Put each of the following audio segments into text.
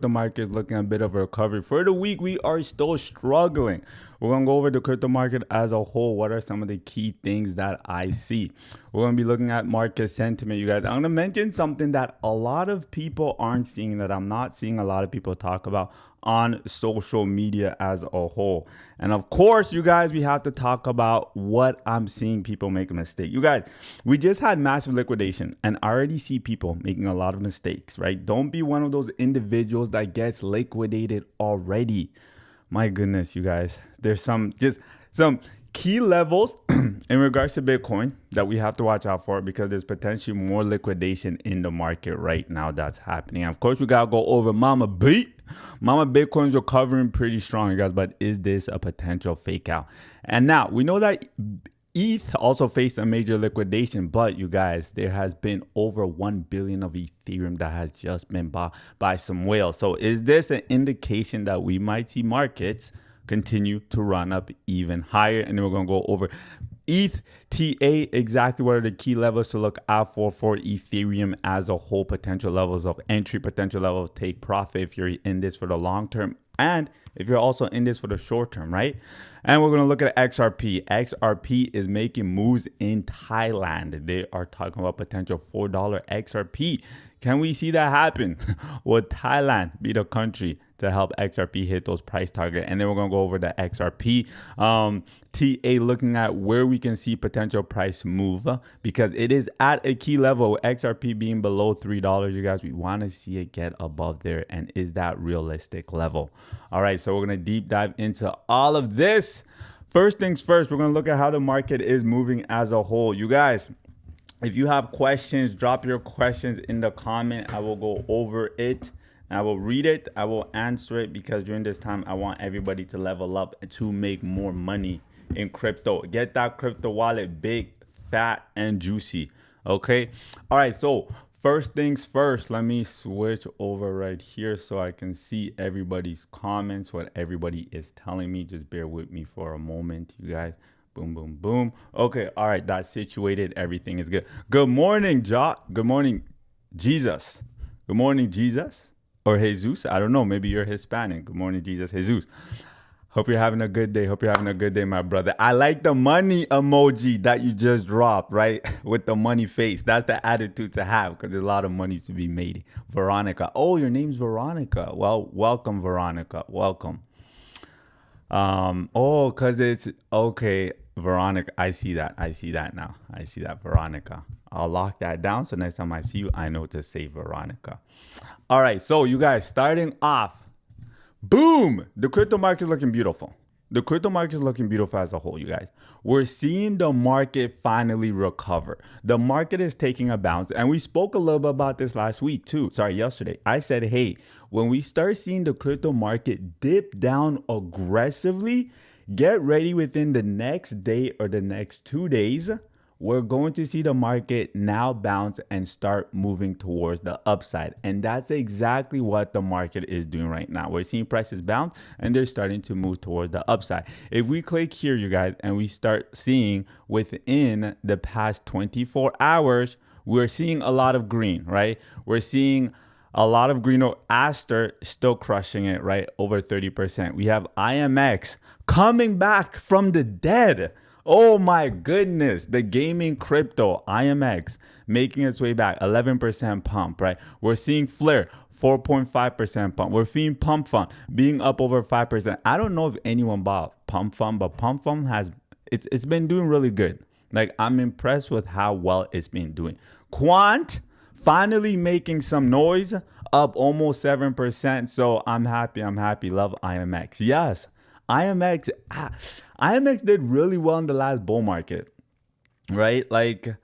The market is looking a bit of a recovery. For the week, we are still struggling. We're going to go over the crypto market as a whole. What are some of the key things that I see? We're going to be looking at market sentiment, you guys. I'm going to mention something that a lot of people aren't seeing, that I'm not seeing a lot of people talk about on social media as a whole. And of course, you guys, we have to talk about what I'm seeing people make a mistake. You guys, we just had massive liquidation and I already see people making a lot of mistakes, right? Don't be one of those individuals that gets liquidated already. My goodness, you guys, there's some key levels in regards to Bitcoin that we have to watch out for, because there's potentially more liquidation in the market right now that's happening. Of course, we got to go over Mama Bitcoin's recovering pretty strong, you guys, but is this a potential fake out? And now we know that ETH also faced a major liquidation, but you guys, there has been over 1 billion of Ethereum that has just been bought by some whales. So is this an indication that we might see markets continue to run up even higher? And then we're going to go over ETH, TA, exactly what are the key levels to look out for Ethereum as a whole, potential levels of entry, potential level of take profit if you're in this for the long term, and if you're also in this for the short term, right? And we're going to look at XRP. XRP is making moves in Thailand. They are talking about potential $4 XRP. Can we see that happen? Will Thailand be the country to help XRP hit those price targets? And then we're going to go over the XRP. TA, looking at where we can see potential price move, because it is at a key level. XRP being below $3, you guys, we want to see it get above there. And is that realistic level? All right, so we're going to deep dive into all of this. First things first, we're going to look at how the market is moving as a whole. You guys, if you have questions, drop your questions in the comment. I will go over it. I will read it. I will answer it, because during this time, I want everybody to level up to make more money in crypto. Get that crypto wallet big, fat, and juicy. Okay. All right. So first things first, let me switch over right here so I can see everybody's comments, what everybody is telling me. Just bear with me for a moment, you guys. Boom, boom, boom. Okay. All right. That's situated. Everything is good. Good morning, Good morning, Jesus. Good morning, Jesus. Or Jesus. I don't know. Maybe you're Hispanic. Good morning, Jesus. Jesus. Hope you're having a good day. Hope you're having a good day, my brother. I like the money emoji that you just dropped, right? With the money face. That's the attitude to have, because there's a lot of money to be made. Veronica. Oh, your name's Veronica. Well, welcome, Veronica. Welcome. Oh, because it's okay. Veronica, I see that. I see that now. I see that, Veronica. I'll lock that down, so next time I see you, I know to say Veronica. All right, so you guys, starting off, boom, the crypto market is looking beautiful. The crypto market is looking beautiful as a whole, you guys. We're seeing the market finally recover. The market is taking a bounce, and we spoke a little bit about this last week too. Sorry, yesterday. I said, hey, when we start seeing the crypto market dip down aggressively, get ready within the next day or the next 2 days. We're going to see the market now bounce and start moving towards the upside. And that's exactly what the market is doing right now. We're seeing prices bounce and they're starting to move towards the upside. If we click here, you guys, and we start seeing within the past 24 hours, we're seeing a lot of green, right? We're seeing a lot of green. ASTER still crushing it, right? Over 30%. We have IMX coming back from the dead. Oh my goodness. The gaming crypto IMX making its way back. 11% pump, right? We're seeing Flare 4.5% pump. We're seeing Pump Fund being up over 5%. I don't know if anyone bought Pump Fund, but Pump Fund it's been doing really good. Like, I'm impressed with how well it's been doing. Quant finally making some noise, up almost 7%. So I'm happy. Love IMX. Yes, IMX did really well in the last bull market, right? Like,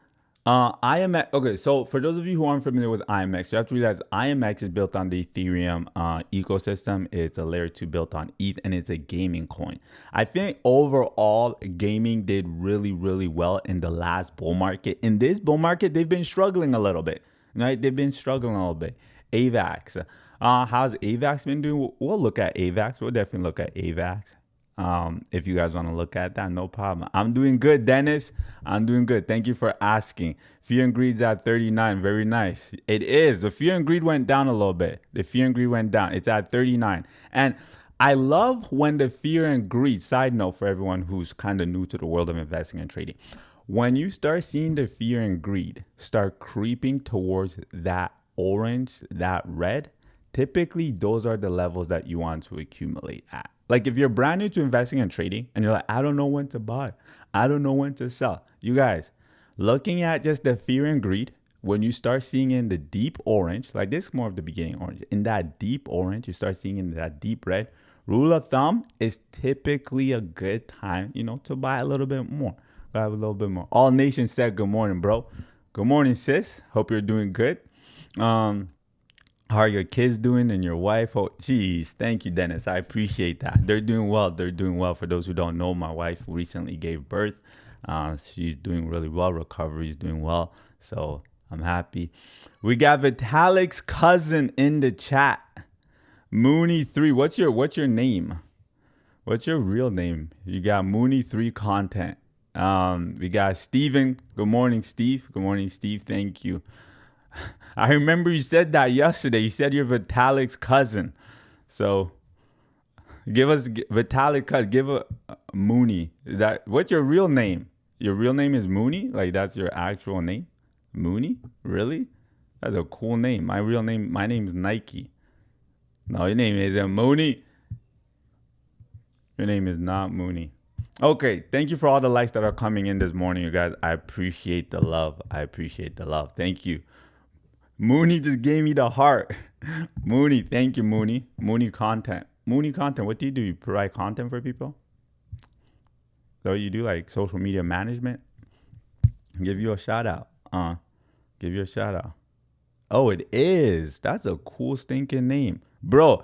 IMX. Okay, so for those of you who aren't familiar with IMX, you have to realize IMX is built on the Ethereum ecosystem. It's a layer 2 built on ETH, and it's a gaming coin. I think overall, gaming did really, really well in the last bull market. In this bull market, they've been struggling a little bit, right? They've been struggling a little bit. AVAX. How's AVAX been doing? We'll look at AVAX. We'll definitely look at AVAX. If you guys want to look at that, no problem. I'm doing good, Dennis. I'm doing good. Thank you for asking. Fear and greed's at 39. Very nice. It is. The fear and greed went down a little bit. The fear and greed went down. It's at 39. And I love when the fear and greed, side note for everyone who's kind of new to the world of investing and trading, when you start seeing the fear and greed start creeping towards that orange, that red, typically those are the levels that you want to accumulate at. Like if you're brand new to investing and trading and you're like, I don't know when to buy, I don't know when to sell. You guys, looking at just the fear and greed, when you start seeing in the deep orange, like this is more of the beginning orange, in that deep orange, you start seeing in that deep red, rule of thumb is typically a good time, you know, to buy a little bit more. Buy a little bit more. All Nation said good morning, bro. Good morning, sis. Hope you're doing good. How are your kids doing and your wife? Oh, geez. Thank you, Dennis. I appreciate that. They're doing well. They're doing well. For those who don't know, my wife recently gave birth. She's doing really well. Recovery is doing well. So I'm happy. We got Vitalik's cousin in the chat. Mooney3. What's your name? What's your real name? You got Mooney3 content. We got Steven. Good morning, Steve. Good morning, Steve. Thank you. I remember you said that yesterday. You said you're Vitalik's cousin. So give us Vitalik cousin. Give a Mooney. What's your real name? Your real name is Mooney? Like that's your actual name? Mooney? Really? That's a cool name. My name is Naicke. No, your name isn't Mooney. Your name is not Mooney. Okay, thank you for all the likes that are coming in this morning, you guys. I appreciate the love. I appreciate the love. Thank you. Mooney just gave me the heart. Mooney, thank you, Mooney. Mooney content. Mooney content, what do? You provide content for people? So you do like social media management? Give you a shout out. Give you a shout out. Oh, it is. That's a cool stinking name. Bro,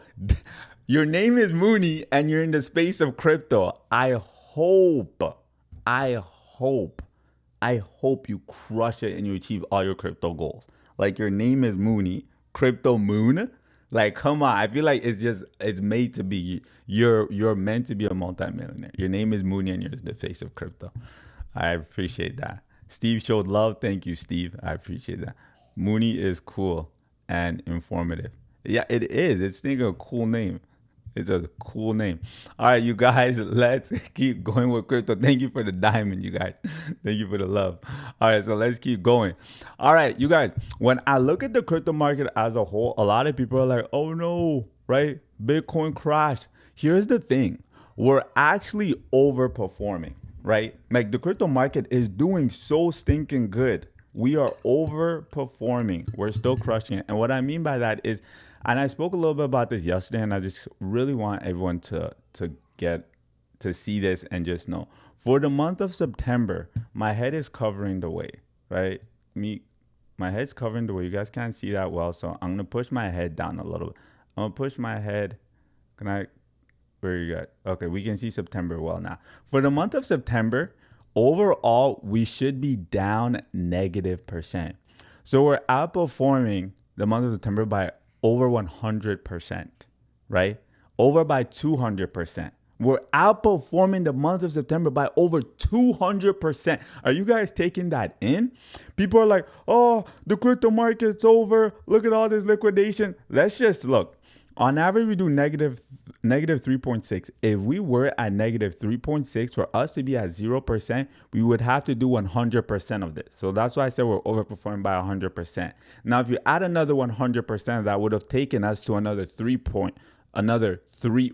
your name is Mooney and you're in the space of crypto. I hope you crush it and you achieve all your crypto goals. Like your name is Mooney, Crypto Moon. Like, come on. I feel like it's made to be. You're meant to be a multimillionaire. Your name is Mooney and you're the face of crypto. I appreciate that. Steve showed love. Thank you, Steve. I appreciate that. Mooney is cool and informative. Yeah, it is. It's a cool name. It's a cool name. All right, you guys, let's keep going with crypto. Thank you for the diamond, you guys. Thank you for the love. All right, so let's keep going. All right, you guys, when I look at the crypto market as a whole, a lot of people are like, oh no, right? Bitcoin crashed. Here's the thing. We're actually overperforming, right? Like the crypto market is doing so stinking good. We are overperforming. We're still crushing it. And what I mean by that is, and I spoke a little bit about this yesterday, and I just really want everyone to get to see this and just know. For the month of September, my head is covering the way, right? My head's covering the way. You guys can't see that well, so I'm gonna push my head down a little bit. I'm gonna push my head. Where you got? Okay, we can see September well now. For the month of September, overall, we should be down -%. So we're outperforming the month of September by over 100%, right? Over by 200%. We're outperforming the month of September by over 200%. Are you guys taking that in? People are like, oh, the crypto market's over. Look at all this liquidation. Let's just look. On average, we do negative 3.6. If we were at negative 3.6, for us to be at 0%, we would have to do 100% of this. So that's why I said we're overperforming by 100%. Now, if you add another 100%, that would have taken us to another 3.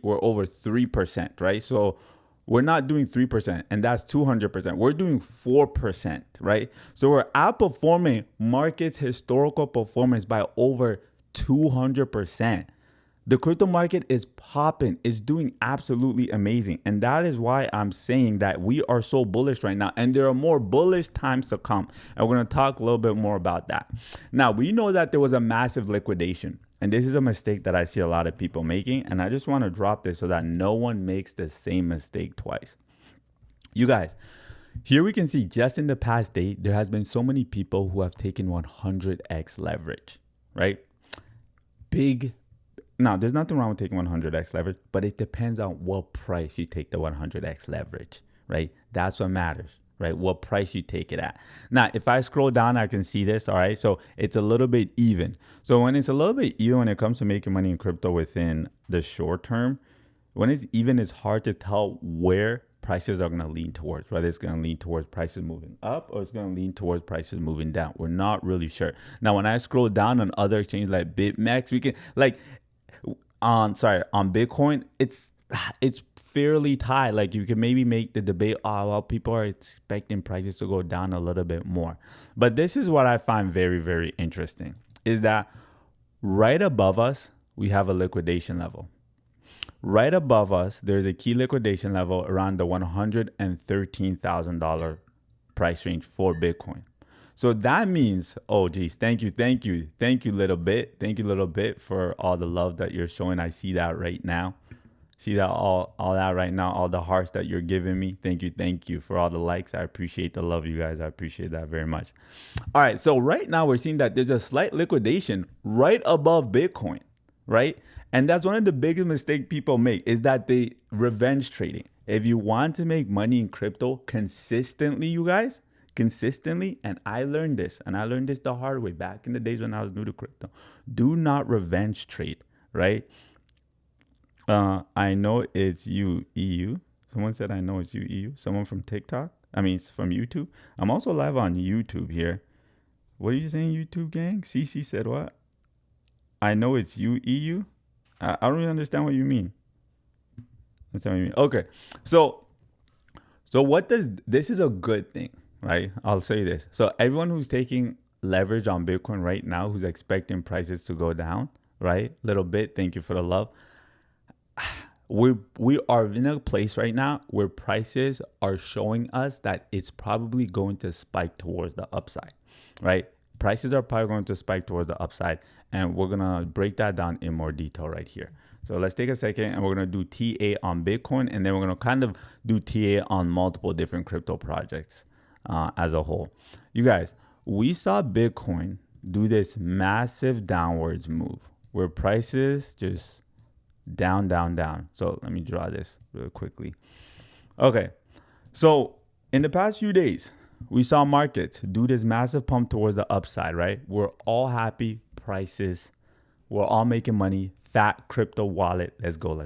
We're over 3%, right? So we're not doing 3%, and that's 200%. We're doing 4%, right? So we're outperforming market's historical performance by over 200%. The crypto market is popping. It's doing absolutely amazing. And that is why I'm saying that we are so bullish right now. And there are more bullish times to come. And we're going to talk a little bit more about that. Now, we know that there was a massive liquidation. And this is a mistake that I see a lot of people making. And I just want to drop this so that no one makes the same mistake twice. You guys, here we can see just in the past day, there has been so many people who have taken 100x leverage, right? Big Now, there's nothing wrong with taking 100x leverage, but it depends on what price you take the 100x leverage, right? That's what matters, right? What price you take it at. Now, if I scroll down, I can see this, all right? So it's a little bit even. So when it's a little bit even when it comes to making money in crypto within the short term, when it's even, it's hard to tell where prices are going to lean towards, whether it's going to lean towards prices moving up or it's going to lean towards prices moving down. We're not really sure. Now, when I scroll down on other exchanges like BitMEX, we can like on Bitcoin, it's fairly tight. Like you can maybe make the debate, oh, well, people are expecting prices to go down a little bit more. But this is what I find very, very interesting is that right above us, we have a liquidation level. Right above us, there's a key liquidation level around the $113,000 price range for Bitcoin. So that means, oh, geez, thank you, little bit. Thank you, little bit, for all the love that you're showing. I see that right now. See that all that right now, all the hearts that you're giving me. Thank you for all the likes. I appreciate the love, you guys. I appreciate that very much. All right, so right now we're seeing that there's a slight liquidation right above Bitcoin, right? And that's one of the biggest mistakes people make is that they revenge trading. If you want to make money in crypto consistently, you guys, and I learned this the hard way back in the days when I was new to crypto. Do not revenge trade, right? I know it's you, EU. Someone said, I know it's you, EU. Someone from TikTok. I mean, it's from YouTube. I'm also live on YouTube here. What are you saying, YouTube gang? CC said what? I know it's you, EU. I don't really understand what you mean. Okay. So what does, this is a good thing, right? I'll say this. So everyone who's taking leverage on Bitcoin right now, who's expecting prices to go down, right? Little bit. Thank you for the love. We are in a place right now where prices are showing us that it's probably going to spike towards the upside, right? Prices are probably going to spike towards the upside, and we're going to break that down in more detail right here. So let's take a second and we're going to do TA on Bitcoin, and then we're going to kind of do TA on multiple different crypto projects as a whole. You guys, we saw Bitcoin do this massive downwards move where prices just down. So let me draw this real quickly. Okay. So in the past few days, we saw markets do this massive pump towards the upside, right? We're all happy prices. We're all making money. Fat crypto wallet. Let's go.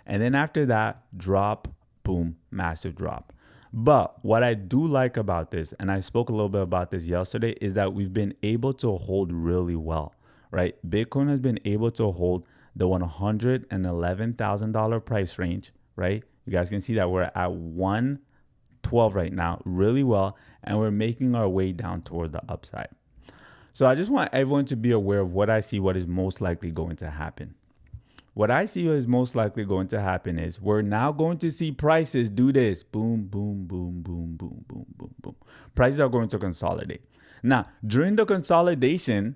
And then after that, drop, boom, massive drop. But what I do like about this, and I spoke a little bit about this yesterday, is that we've been able to hold really well, right? Bitcoin has been able to hold the $111,000 price range, right? You guys can see that we're at 112 right now, really well, and we're making our way down toward the upside. So I just want everyone to be aware of what I see, what is most likely going to happen. What I see is most likely going to happen is we're now going to see prices do this. Boom, boom, boom, boom, boom, boom, boom, boom. Prices are going to consolidate. Now, during the consolidation,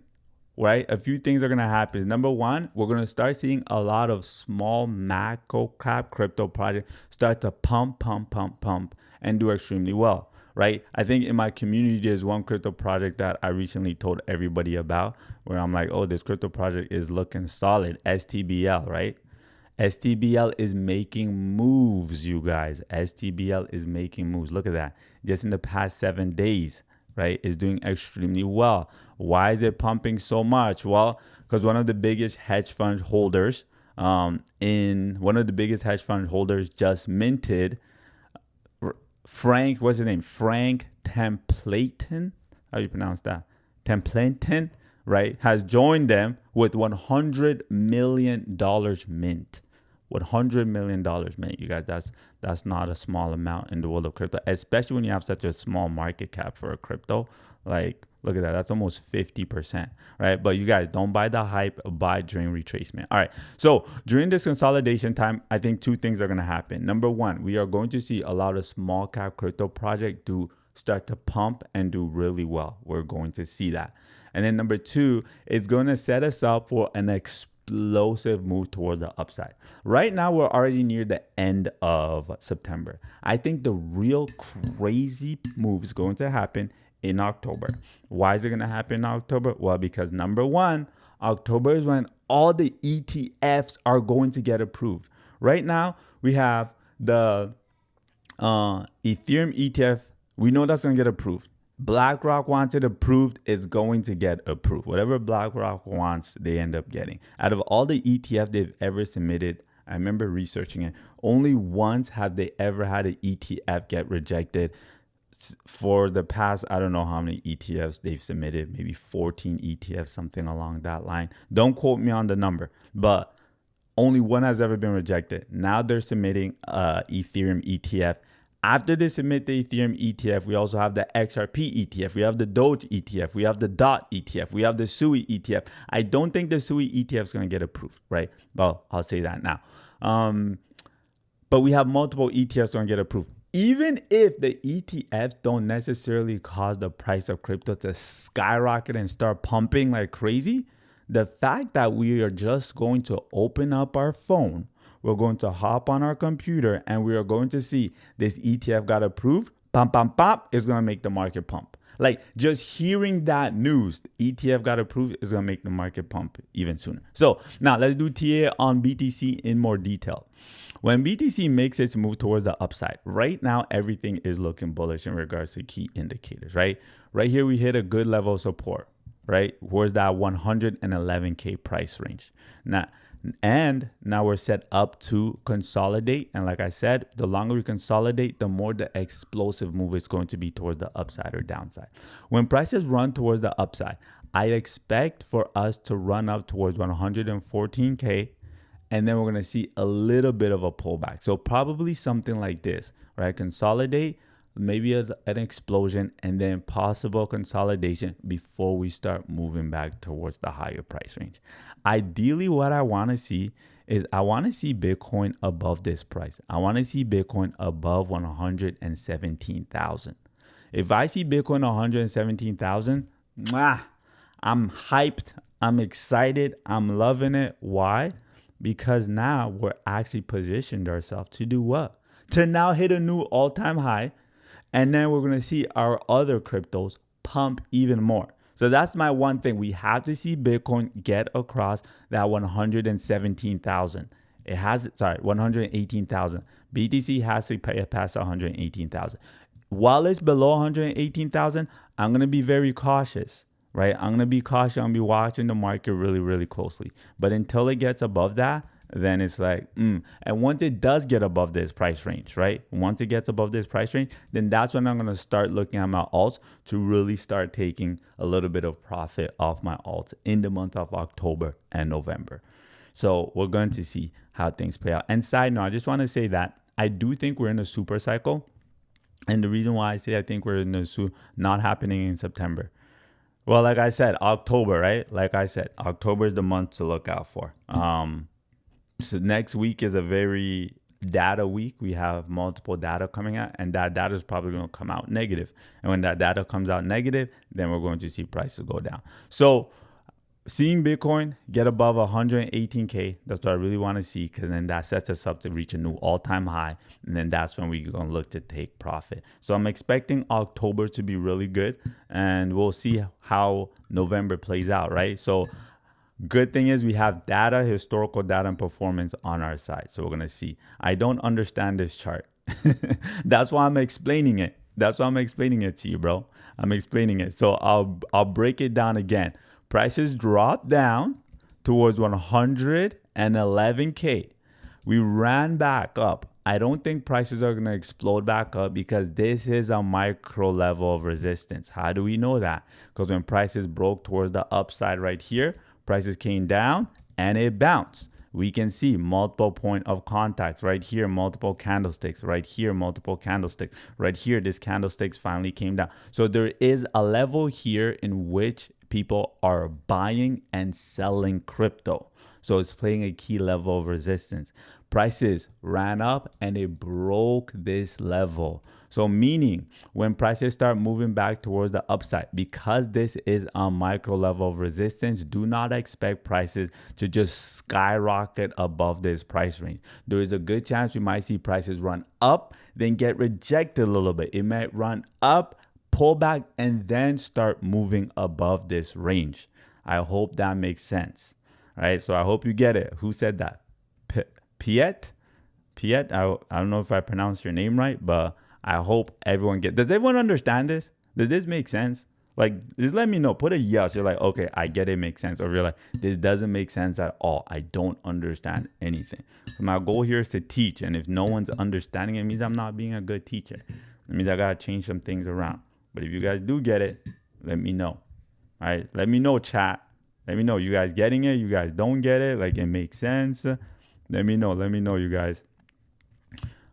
right, a few things are going to happen. Number one, we're going to start seeing a lot of small macro cap crypto projects start to pump and do extremely well, right? I think in my community, there's one crypto project that I recently told everybody about where I'm like, oh, this crypto project is looking solid. STBL, right? STBL is making moves, you guys. STBL is making moves. Look at that. Just in the past 7 days, right, is doing extremely well. Why is it pumping so much? Well, because one of the biggest hedge fund holders just minted Frank, what's his name? Frank Templeton. How do you pronounce that? Templeton, right? Has joined them with $100 million mint. $100 million mint. You guys, that's not a small amount in the world of crypto, especially when you have such a small market cap for a crypto. Like, look at that. That's almost 50%, right? But you guys, don't buy the hype, buy during retracement. All right. So during this consolidation time, I think two things are going to happen. Number one, we are going to see a lot of small cap crypto projects start to pump and do really well. We're going to see that. And then number two, it's going to set us up for an explosive move towards the upside. Right now, we're already near the end of September. I think the real crazy move is going to happen in October. Why is it going to happen in October? Well, because number one, October is when all the ETFs are going to get approved. Right now, we have the Ethereum ETF. We know that's going to get approved. BlackRock wants it approved, it's going to get approved. Whatever BlackRock wants, they end up getting. Out of all the ETF they've ever submitted, I remember researching it, only once have they ever had an ETF get rejected. For the past, I don't know how many ETFs they've submitted, maybe 14 ETFs, something along that line. Don't quote me on the number, but only one has ever been rejected. Now they're submitting Ethereum ETF. After they submit the Ethereum ETF, we also have the XRP ETF. We have the Doge ETF. We have the DOT ETF. We have the SUI ETF. I don't think the SUI ETF is going to get approved, right? Well, I'll say that now. But we have multiple ETFs going to get approved. Even if the ETFs don't necessarily cause the price of crypto to skyrocket and start pumping like crazy, the fact that we are just going to open up our phone, we're going to hop on our computer, and we are going to see this ETF got approved, pump, pump, pump, is going to make the market pump. Like, just hearing that news, the ETF got approved, is going to make the market pump even sooner. So now let's do TA on BTC in more detail. When BTC makes its move towards the upside, right now, everything is looking bullish in regards to key indicators, right? Right here, we hit a good level of support, right? Towards that 111K price range. Now we're set up to consolidate. And like I said, the longer we consolidate, the more the explosive move is going to be towards the upside or downside. When prices run towards the upside, I expect for us to run up towards 114K. And then we're going to see a little bit of a pullback. So probably something like this, right? Consolidate, maybe an explosion, and then possible consolidation before we start moving back towards the higher price range. Ideally, what I want to see is I want to see Bitcoin above this price. I want to see Bitcoin above 117,000. If I see Bitcoin 117,000, I'm hyped. I'm excited. I'm loving it. Why? Because now we're actually positioned ourselves to do what? To now hit a new all-time high. And then we're going to see our other cryptos pump even more. So that's my one thing. We have to see Bitcoin get across that 117,000. 118,000. BTC has to pay past 118,000. While it's below 118,000, I'm going to be very cautious. Right? I'm going to be cautious. I'm going to be watching the market really, really closely. But until it gets above that, then it's like, And once it does get above this price range, right? Once it gets above this price range, then that's when I'm going to start looking at my alts to really start taking a little bit of profit off my alts in the month of October and November. So we're going to see how things play out. And side note, I just want to say that I do think we're in a super cycle. And the reason why I say I think we're in a not happening in September. Well, like I said, October, right? Like I said, October is the month to look out for. So next week is a very data week. We have multiple data coming out, and that data is probably going to come out negative. And when that data comes out negative, then we're going to see prices go down. So seeing Bitcoin get above 118K, that's what I really want to see, because then that sets us up to reach a new all-time high. And then that's when we're going to look to take profit. So I'm expecting October to be really good, and we'll see how November plays out, right? So good thing is we have data, historical data, and performance on our side. So we're going to see. I don't understand this chart. That's why I'm explaining it. That's why I'm explaining it to you, bro. I'm explaining it. So I'll break it down again. Prices dropped down towards 111K. We ran back up. I don't think prices are going to explode back up because this is a micro level of resistance. How do we know that? Because when prices broke towards the upside right here, prices came down and it bounced. We can see multiple point of contacts right here, multiple candlesticks right here, multiple candlesticks right here. This candlesticks finally came down. So there is a level here in which people are buying and selling crypto. So it's playing a key level of resistance. Prices ran up and it broke this level. So meaning when prices start moving back towards the upside, because this is a micro level of resistance, do not expect prices to just skyrocket above this price range. There is a good chance we might see prices run up, then get rejected a little bit. It might run up, pull back, and then start moving above this range. I hope that makes sense. Right? So I hope you get it. Who said that? Piet? Piet? I don't know if I pronounced your name right, but I hope everyone gets. Does everyone understand this? Does this make sense? Like, just let me know. Put a yes. You're like, okay, I get it. Makes sense. Or you're like, this doesn't make sense at all. I don't understand anything. My goal here is to teach. And if no one's understanding, it means I'm not being a good teacher. It means I got to change some things around. But if you guys do get it, let me know. All right. Let me know, chat. Let me know. You guys getting it? You guys don't get it? Like, it makes sense? Let me know. Let me know, you guys.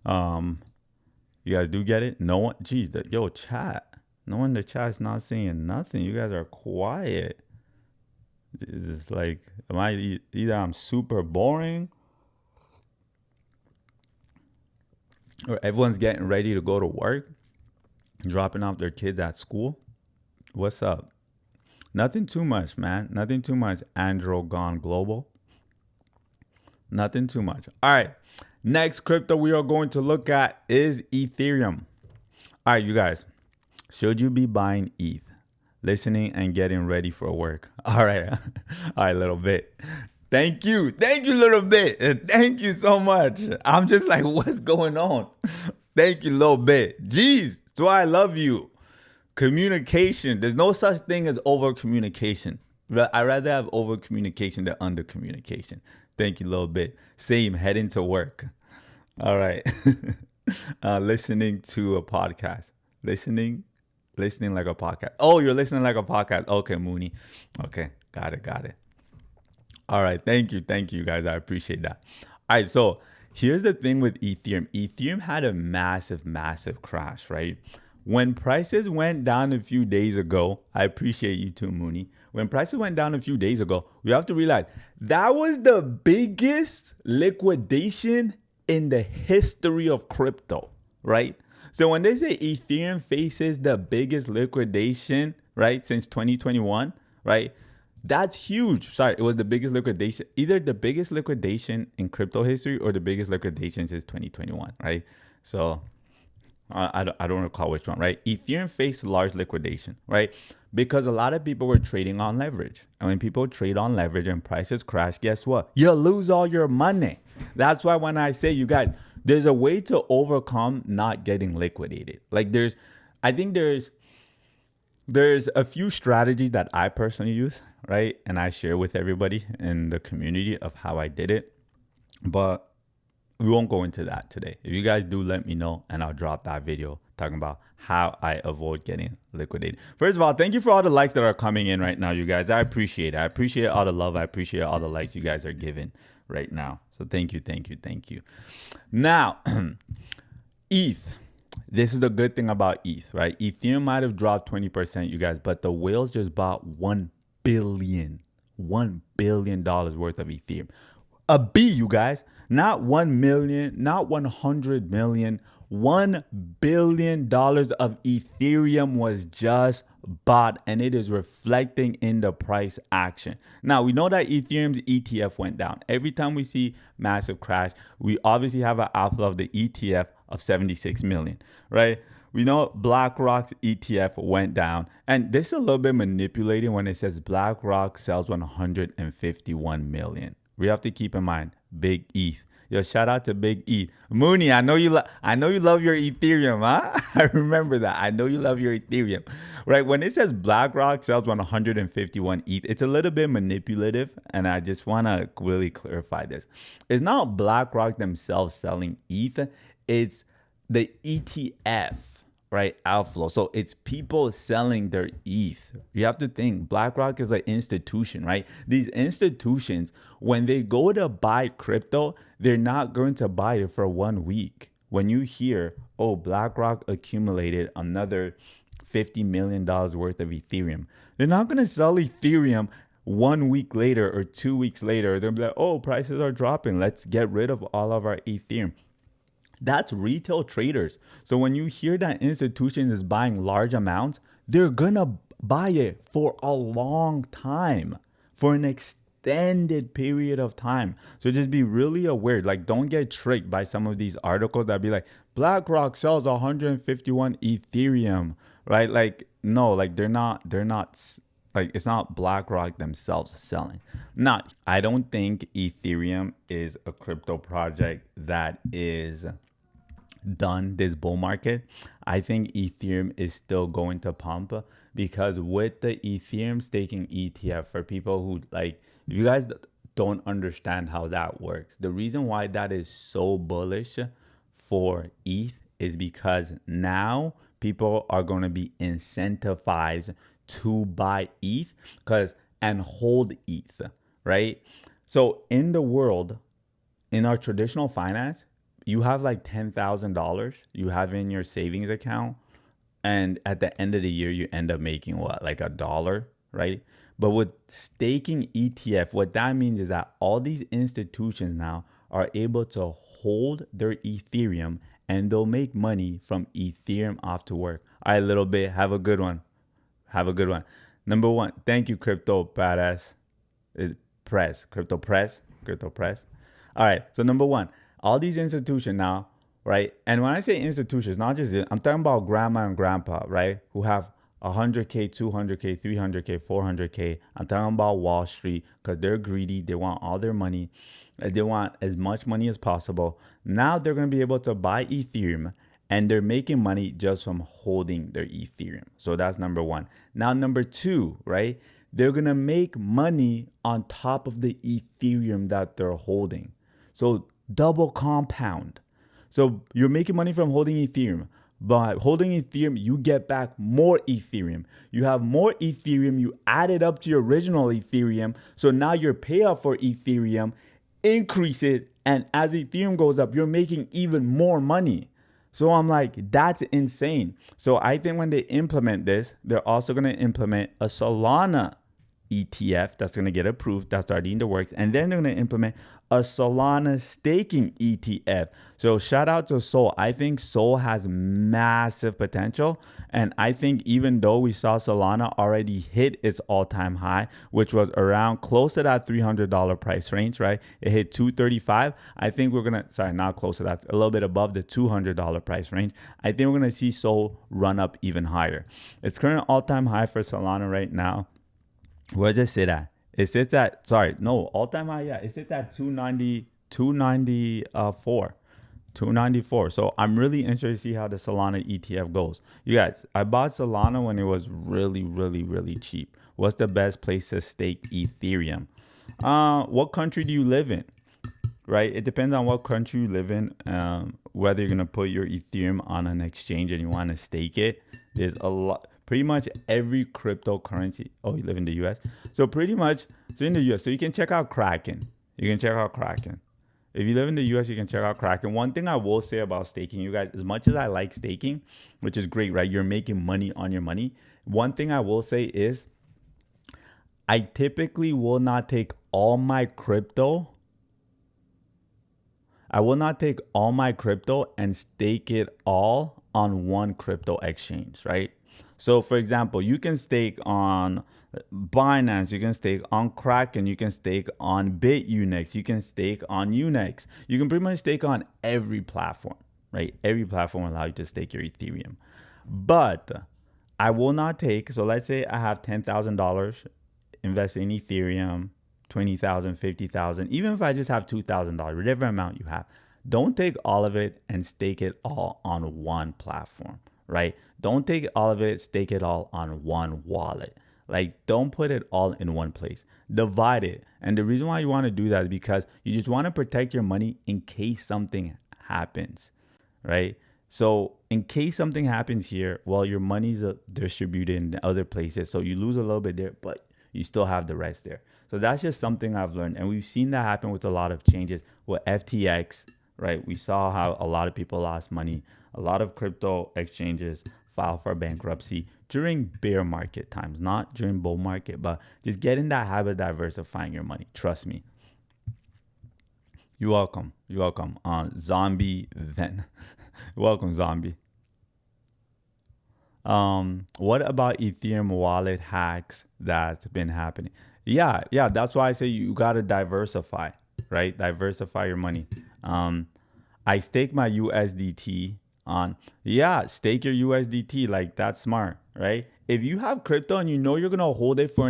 You guys do get it? No one? Geez, yo, chat. No one in the chat's not saying nothing. You guys are quiet. It's just like, either I'm super boring or everyone's getting ready to go to work, dropping off their kids at school. What's up? Nothing too much, man. Nothing too much. Andro gone global. Nothing too much. All right. Next crypto we are going to look at is Ethereum. All right, you guys. Should you be buying ETH, listening and getting ready for work? All right. All right, little bit. Thank you. Thank you, little bit. Thank you so much. I'm just like, what's going on? Thank you, little bit. Jeez, that's why I love you. Communication. There's no such thing as over communication. I'd rather have over communication than under communication. Thank you, little bit. Same, heading to work. All right. Listening to a podcast. Listening like a podcast. Oh, you're listening like a podcast. Okay, Mooney. Okay, got it. All right, thank you, guys. I appreciate that. All right, so here's the thing with Ethereum. Ethereum had a massive crash, right? When prices went down a few days ago, I appreciate you too, Mooney. When prices went down a few days ago, we have to realize that was the biggest liquidation in the history of crypto, right? So when they say Ethereum faces the biggest liquidation, right, since 2021, right, that's huge. Sorry, it was the biggest liquidation, either the biggest liquidation in crypto history or the biggest liquidation since 2021, right? So I don't recall which one, right? Ethereum faced large liquidation, right? Because a lot of people were trading on leverage. And when people trade on leverage and prices crash, guess what? You lose all your money. That's why when I say, you guys, there's a way to overcome not getting liquidated. Like I think there's a few strategies that I personally use, right? And I share with everybody in the community of how I did it. But we won't go into that today. If you guys do, let me know and I'll drop that video talking about how I avoid getting liquidated. First of all, thank you for all the likes that are coming in right now, you guys. I appreciate it. I appreciate all the love. I appreciate all the likes you guys are giving right now. So thank you. Now, ETH. This is the good thing about ETH, right? Ethereum might have dropped 20%, you guys, but the whales just bought $1 billion worth of Ethereum. A B, you guys. Not 1 million, not 100 million. $1 billion of Ethereum was just bought, and it is reflecting in the price action. Now, we know that Ethereum's ETF went down. Every time we see massive crash, we obviously have an alpha of the ETF of 76 million, right? We know BlackRock's ETF went down, and this is a little bit manipulating when it says BlackRock sells 151 million. We have to keep in mind, Big ETH. Yo, shout out to Big ETH. Mooney, I know you love your Ethereum, huh? I remember that. I know you love your Ethereum. Right? When it says BlackRock sells 151 ETH, it's a little bit manipulative, and I just want to really clarify this. It's not BlackRock themselves selling ETH. It's the ETF, right? Outflow. So it's people selling their ETH. You have to think BlackRock is an institution, right? These institutions, when they go to buy crypto, they're not going to buy it for 1 week. When you hear, oh, BlackRock accumulated another $50 million worth of Ethereum, they're not going to sell Ethereum 1 week later or 2 weeks later. They'll be like, oh, prices are dropping. Let's get rid of all of our Ethereum. That's retail traders. So when you hear that institutions is buying large amounts, they're going to buy it for a long time, for an extended period of time. So just be really aware. Like, don't get tricked by some of these articles that be like, BlackRock sells 151 Ethereum, right? Like, no, like they're not Like, it's not BlackRock themselves selling. Now, I don't think Ethereum is a crypto project that is done this bull market. I think Ethereum is still going to pump because with the Ethereum staking ETF, for people who like, if you guys don't understand how that works, the reason why that is so bullish for ETH is because now people are going to be incentivized to buy ETH and hold ETH, right? So in the world, in our traditional finance, you have like $10,000 you have in your savings account, and at the end of the year, you end up making what, like $1, right? But with staking ETF, what that means is that all these institutions now are able to hold their Ethereum and they'll make money from Ethereum off to work. All right, little bit. Have a good one. Have a good one. Number one, thank you, Crypto Badass. Crypto Press. All right, so number one, all these institutions now, right? And when I say institutions, not just I'm talking about grandma and grandpa, right? Who have 100K, 200K, 300K, 400K. I'm talking about Wall Street because they're greedy. They want all their money. They want as much money as possible. Now they're going to be able to buy Ethereum and they're making money just from holding their Ethereum. So that's number one. Now, number two, right? They're going to make money on top of the Ethereum that they're holding. So double compound. So you're making money from holding Ethereum. By holding Ethereum, you get back more Ethereum. You have more Ethereum. You add it up to your original Ethereum. So now your payout for Ethereum increases. And as Ethereum goes up, you're making even more money. So I'm like, that's insane. So I think when they implement this, they're also going to implement a Solana ETF that's going to get approved. That's already in the works. And then they're going to implement a Solana staking ETF. So shout out to Sol. I think Sol has massive potential. And I think even though we saw Solana already hit its all-time high, which was around close to that $300 price range, right? It hit 235. I think we're going to, sorry, not close to that, a little bit above the $200 price range. I think we're going to see Sol run up even higher. Its current all-time high for Solana right now, where does it sit at? It sits at, sorry, no, all-time high, yeah. It sits at 294. So I'm really interested to see how the Solana ETF goes. You guys, I bought Solana when it was really, really, really cheap. What's the best place to stake Ethereum? What country do you live in? Right? It depends on what country you live in, whether you're going to put your Ethereum on an exchange and you want to stake it. There's a lot. Pretty much every cryptocurrency. Oh, you live in the US? So pretty much, so in the US, so you can check out Kraken. You can check out Kraken. If you live in the US, you can check out Kraken. One thing I will say about staking, you guys, as much as I like staking, which is great, right? You're making money on your money. One thing I will say is I typically will not take all my crypto. I will not take all my crypto and stake it all on one crypto exchange, right? So for example, you can stake on Binance, you can stake on Kraken, you can stake on BitUnix, you can stake on Unix. You can pretty much stake on every platform, right? Every platform will allow you to stake your Ethereum. But I will not take, so let's say I have $10,000 invested in Ethereum, 20,000, 50,000, even if I just have $2,000, whatever amount you have, don't take all of it and stake it all on one platform. Right? Don't take all of it, stake it all on one wallet. Like, don't put it all in one place. Divide it. And the reason why you want to do that is because you just want to protect your money in case something happens, right? So in case something happens here, well, your money's distributed in other places. So you lose a little bit there, but you still have the rest there. So that's just something I've learned. And we've seen that happen with a lot of changes with FTX, right? We saw how a lot of people lost money. A lot of crypto exchanges file for bankruptcy during bear market times, not during bull market, but just get in that habit of diversifying your money. Trust me. You're welcome. You're welcome. Zombie then. Welcome, Zombie. What about Ethereum wallet hacks that's been happening? Yeah, that's why I say you gotta diversify, right? Diversify your money. I stake my USDT on, stake your USDT, like that's smart, right? if you have crypto and you know you're gonna hold it for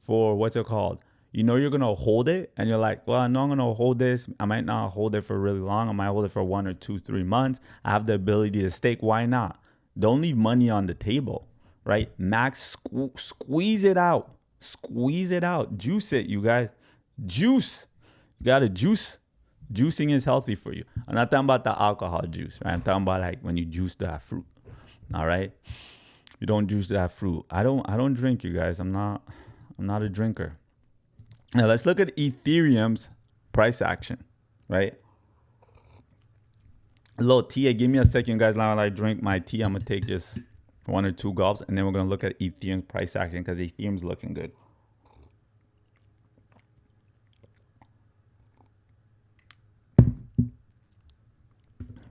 what's it called? You know you're gonna hold it, and you're like, well, I know I'm gonna hold this. I might not hold it for really long. I might hold it for 1 or 2, 3 months. I have the ability to stake. Why not? Don't leave money on the table, right? Max, squeeze it out. Squeeze it out. Juice it, you guys. Juice. You gotta juice. Juicing is healthy for you. I'm not talking about the alcohol juice, right? I'm talking about like when you juice that fruit. All right. You don't juice that fruit. I don't drink, you guys. I'm not a drinker. Now let's look at Ethereum's price action, right? Hello, Tia, give me a second, guys. While I drink my tea, I'm gonna take just 1 or 2 gulps, and then we're gonna look at Ethereum's price action because Ethereum's looking good.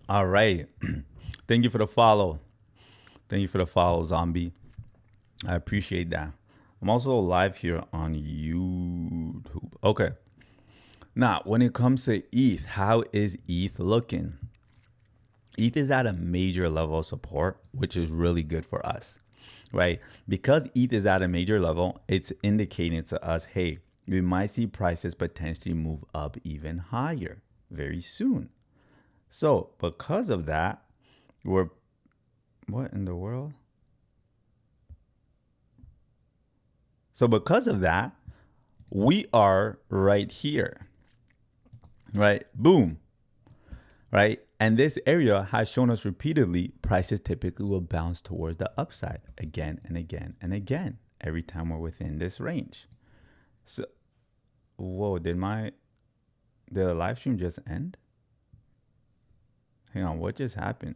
All right. Thank you for the follow. Thank you for the follow, Zombie. I appreciate that. I'm also live here on YouTube. Okay. Now, when it comes to ETH, how is ETH looking? ETH is at a major level of support, which is really good for us, right? Because ETH is at a major level, it's indicating to us, hey, we might see prices potentially move up even higher very soon. So because of that, what in the world? So because of that, we are right here, right? Boom, right? And this area has shown us repeatedly, prices typically will bounce towards the upside again and again and again, every time we're within this range. So, whoa, did the live stream just end? Hang on, what just happened?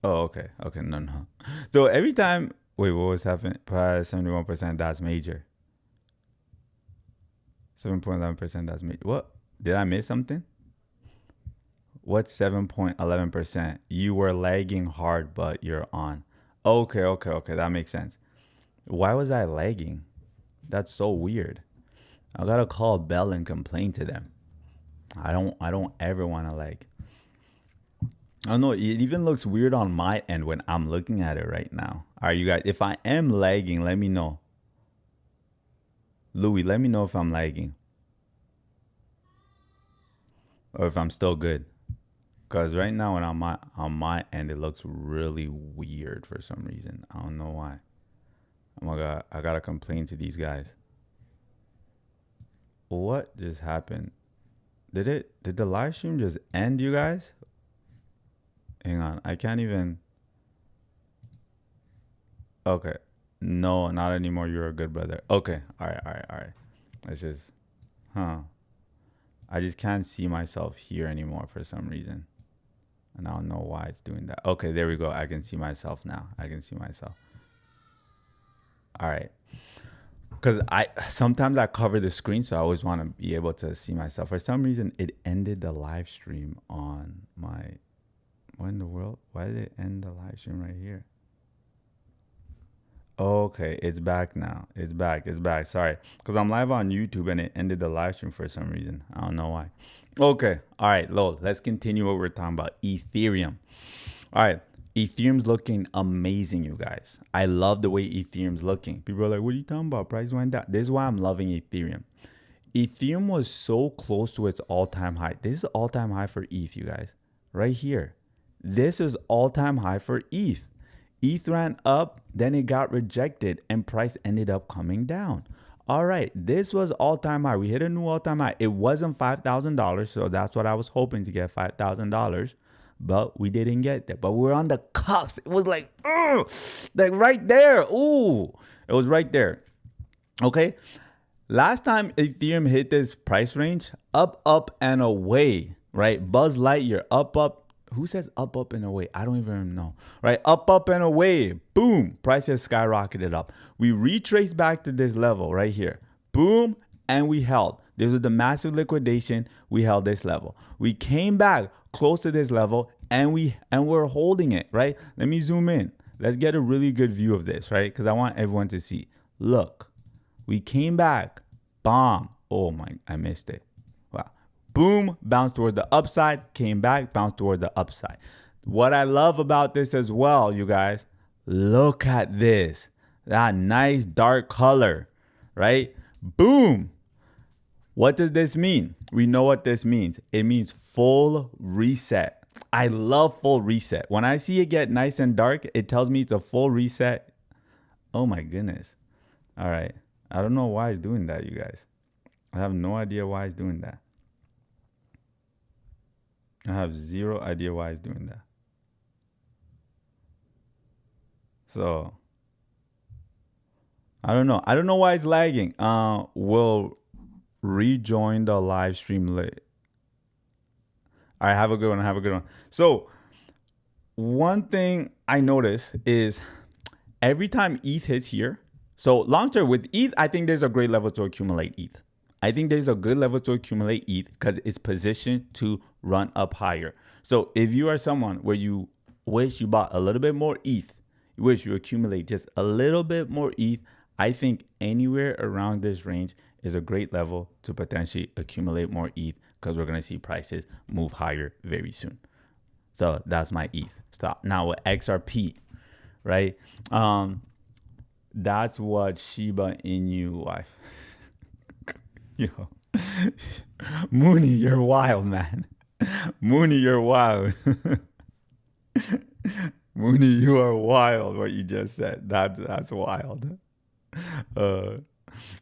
Oh, okay. Okay, no. So every time, wait, what was happening? Price 71%, that's major. 7.11%, that's major. What? Did I miss something? What's 7.11%? You were lagging hard, but you're on. Okay. That makes sense. Why was I lagging? That's so weird. I gotta call Bell and complain to them. I don't ever want to like. I don't know. It even looks weird on my end when I'm looking at it right now. All right, you guys. If I am lagging, let me know. Louis, let me know if I'm lagging. Or if I'm still good. Because right now when I'm on my end, it looks really weird for some reason. I don't know why. Oh my God. I got to complain to these guys. What just happened? Did the live stream just end, you guys? Hang on, I can't even. Okay, no, not anymore. You're a good brother. Okay, all right. Let's just, I just can't see myself here anymore for some reason, and I don't know why it's doing that. Okay, there we go. I can see myself now. All right, because sometimes I cover the screen, so I always want to be able to see myself. For some reason, it ended the live stream on my. What in the world? Why did it end the live stream right here? Okay, it's back now. It's back. Sorry, because I'm live on YouTube and it ended the live stream for some reason. I don't know why. Okay, all right, Lol. Let's continue what we're talking about. Ethereum. All right, Ethereum's looking amazing, you guys. I love the way Ethereum's looking. People are like, what are you talking about? Price went down. This is why I'm loving Ethereum. Ethereum was so close to its all-time high. This is all-time high for ETH, you guys. Right here. This is all-time high for ETH. ETH ran up, then it got rejected, and price ended up coming down. All right, this was all-time high. We hit a new all-time high. It wasn't $5,000, so that's what I was hoping to get, $5,000. But we didn't get that. But we're on the cusp. It was like right there. Ooh, it was right there. Okay. Last time Ethereum hit this price range, up, and away, right? Buzz Lightyear, up. Who says up and away? I don't even know, right? Up and away. Boom. Price has skyrocketed up. We retraced back to this level right here. Boom. And we held. This was the massive liquidation. We held this level. We came back close to this level and we're holding it, right? Let me zoom in. Let's get a really good view of this, right? Because I want everyone to see. Look, we came back. Bomb. Oh my, I missed it. Wow. Boom, bounced toward the upside, came back, bounced toward the upside. What I love about this as well, you guys, Look at this. That nice dark color, right? Boom. What does this mean? We know what this means. It means full reset. I love full reset. When I see it get nice and dark, it tells me it's a full reset. Oh my goodness. All right. I don't know why it's doing that, you guys. I have no idea why it's doing that. I have zero idea why it's doing that. So I don't know. I don't know why it's lagging. We'll rejoin the live stream late. All right, have a good one. Have a good one. So one thing I notice is every time ETH hits here, so long term with ETH, I think there's a great level to accumulate ETH. I think there's a good level to accumulate ETH because it's positioned to run up higher. So if you are someone where you wish you bought a little bit more ETH, you wish you accumulate just a little bit more ETH, I think anywhere around this range is a great level to potentially accumulate more ETH because we're going to see prices move higher very soon. So that's my ETH stop. Now with XRP, right? That's what Shiba Inu. Yo, Mooney, you're wild, man. Mooney, you're wild. Mooney, you are wild. What you just said. That's wild.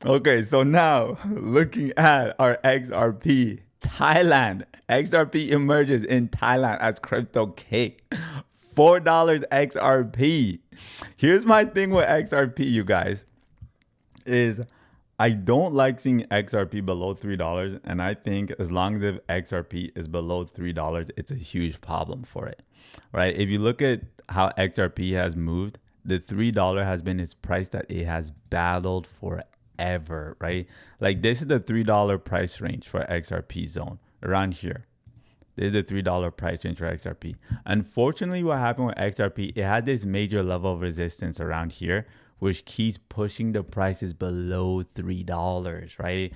Okay, so now looking at our XRP, Thailand. XRP emerges in Thailand as crypto king. $4 XRP. Here's my thing with XRP, you guys, is I don't like seeing XRP below $3. And I think as long as XRP is below $3, it's a huge problem for it, right? If you look at how XRP has moved, the $3 has been its price that it has battled forever, right? Like this is the $3 price range for XRP zone around here. This is the $3 price range for XRP. Unfortunately, what happened with XRP, it had this major level of resistance around here, which keeps pushing the prices below $3, right?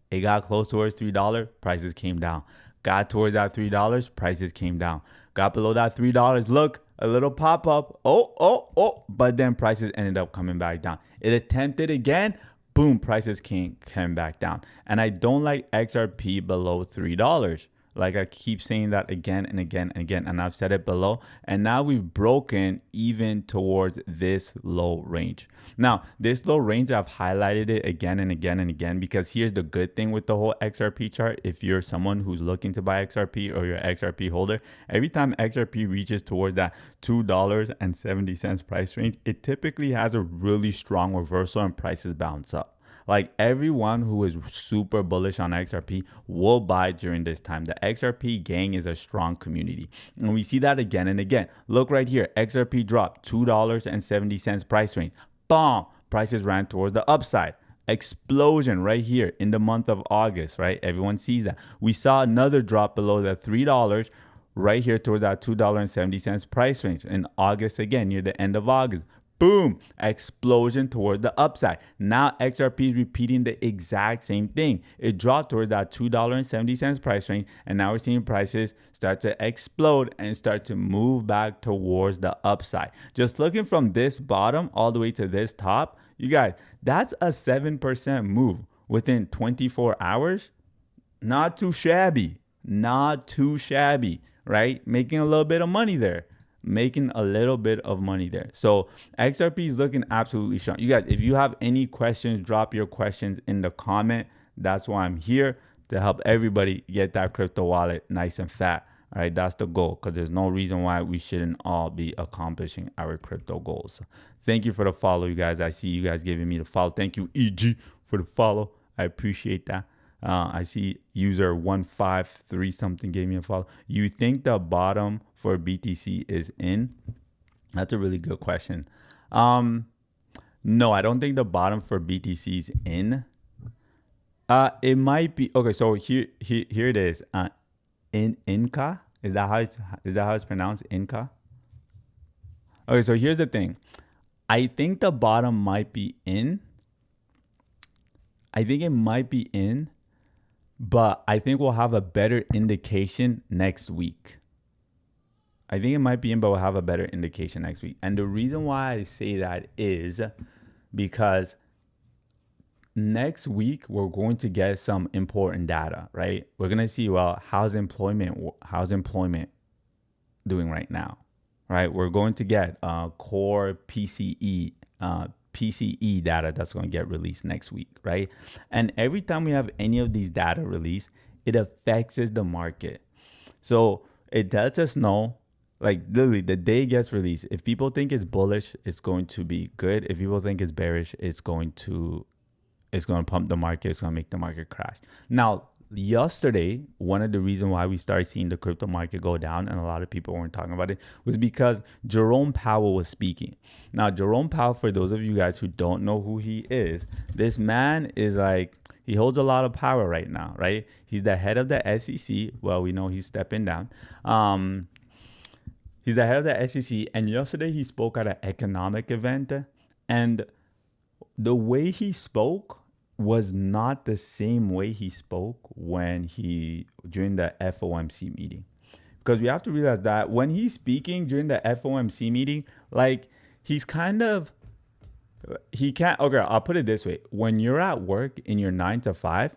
It got close towards $3, prices came down. Got towards that $3, prices came down. Got below that $3, look, a little pop up. Oh, but then prices ended up coming back down. It attempted again, boom, prices came back down. And I don't like XRP below $3. Like I keep saying that again and again and again, and I've said it below. And now we've broken even towards this low range. Now, this low range, I've highlighted it again and again and again, because here's the good thing with the whole XRP chart. If you're someone who's looking to buy XRP or you're an XRP holder, every time XRP reaches towards that $2.70 price range, it typically has a really strong reversal and prices bounce up. Like everyone who is super bullish on XRP will buy during this time. The XRP gang is a strong community. And we see that again and again. Look right here. XRP dropped $2.70 price range. Bomb. Prices ran towards the upside. Explosion right here in the month of August, right? Everyone sees that. We saw another drop below that $3 right here towards that $2.70 price range in August again, near the end of August. Boom, explosion toward the upside. Now XRP is repeating the exact same thing. It dropped toward that $2.70 price range, and now we're seeing prices start to explode and start to move back towards the upside. Just looking from this bottom all the way to this top, you guys, that's a 7% move within 24 hours. Not too shabby. Not too shabby, right? Making a little bit of money there. Making a little bit of money there. So XRP is looking absolutely strong. You guys, if you have any questions, drop your questions in the comment. That's why I'm here, to help everybody get that crypto wallet nice and fat. All right, that's the goal, because there's no reason why we shouldn't all be accomplishing our crypto goals. Thank you for the follow, you guys. I see you guys giving me the follow. Thank you, EG, for the follow. I appreciate that. I see user 153 something gave me a follow. You think the bottom for BTC is in? That's a really good question. No, I don't think the bottom for BTC is in. It might be okay. So here it is. Inca, is that how it's pronounced? Inca. Okay, so here's the thing. I think the bottom might be in. I think it might be in. But I think we'll have a better indication next week. I think it might be in, but we'll have a better indication next week. And the reason why I say that is because next week we're going to get some important data, right? We're going to see, well, how's employment doing right now, right? We're going to get core PCE data that's going to get released next week, right? And every time we have any of these data released, it affects the market. So it lets us know, like literally the day it gets released, if people think it's bullish, it's going to be good. If people think it's bearish, it's going to pump the market. It's going to make the market crash. Now, yesterday, one of the reasons why we started seeing the crypto market go down, and a lot of people weren't talking about it, was because Jerome Powell was speaking. Now, Jerome Powell, for those of you guys who don't know who he is, this man is like, he holds a lot of power right now, right? He's the head of the SEC. Well, we know he's stepping down. He's the head of the SEC, and yesterday he spoke at an economic event, and the way he spoke was not the same way he spoke during the FOMC meeting. Because we have to realize that when he's speaking during the FOMC meeting, like he can't, okay, I'll put it this way. When you're at work in your 9 to 5,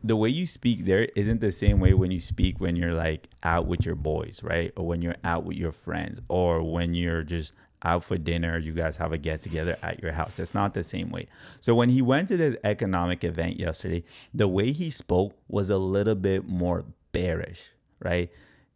the way you speak there isn't the same way when you speak when you're like out with your boys, right? Or when you're out with your friends, or when you're just out for dinner, you guys have a get together at your house. It's not the same way. So when he went to this economic event yesterday, the way he spoke was a little bit more bearish, right?